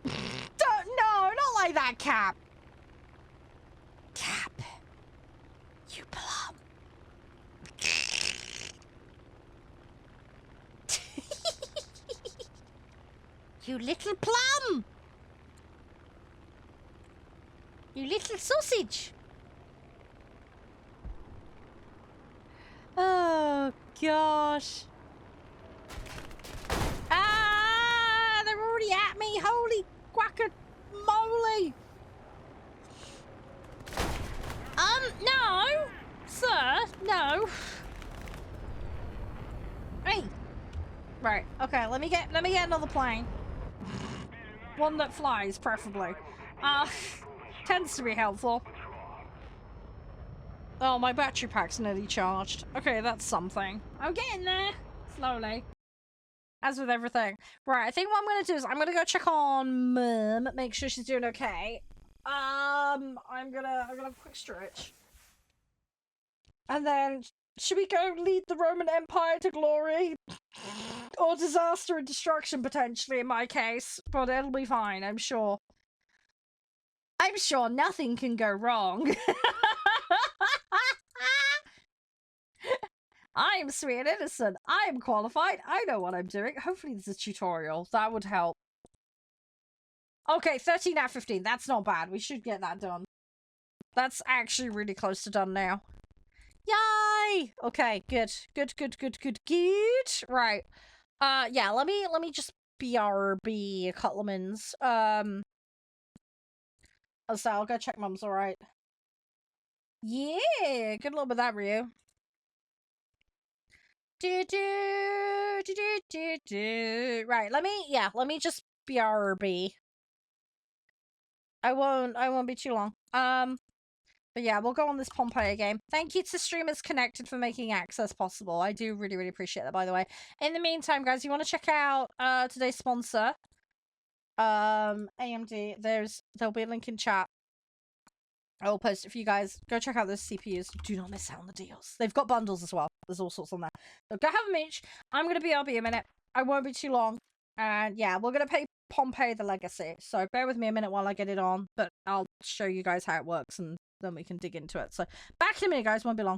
No, not like that, Cap. Cap. You plum. You little plum. You little sausage. Oh, gosh. Ah, they're already at me. Holy guacamole. No. Sir, no. Hey. Right, okay, let me get another plane. One that flies, preferably. Tends to be helpful. Oh, my battery pack's nearly charged. Okay, that's something. I'm getting there. Slowly. As with everything. Right, I think what I'm gonna do is I'm gonna go check on Mum, make sure she's doing okay. I'm gonna have a quick stretch. And then, should we go lead the Roman Empire to glory? Or disaster and destruction, potentially, in my case. But it'll be fine, I'm sure. I'm sure nothing can go wrong. I am sweet and innocent. I am qualified. I know what I'm doing. Hopefully there's a tutorial. That would help. Okay, 13 out of 15. That's not bad. We should get that done. That's actually really close to done now. Yay! Okay, good. Good. Right. Yeah, let me just BRB a couple of mins. So I'll go check Mum's alright. Yeah, good luck with that, Ryu. Right, let me just BRB. I won't be too long. But yeah, we'll go on this Pompeii game. Thank you to streamers connected for making access possible. I do really appreciate that, by the way. In the meantime, guys, you want to check out today's sponsor, AMD. There'll be a link in chat. I'll post it for you guys. Go check out those CPUs. Do not miss out on the deals. They've got bundles as well. There's all sorts on there. So go have a mooch. I'm going to BRB a minute. I won't be too long. And yeah, we're going to pay Pompeii the legacy. So bear with me a minute while I get it on. But I'll show you guys how it works and then we can dig into it. So back in a minute, guys. Won't be long.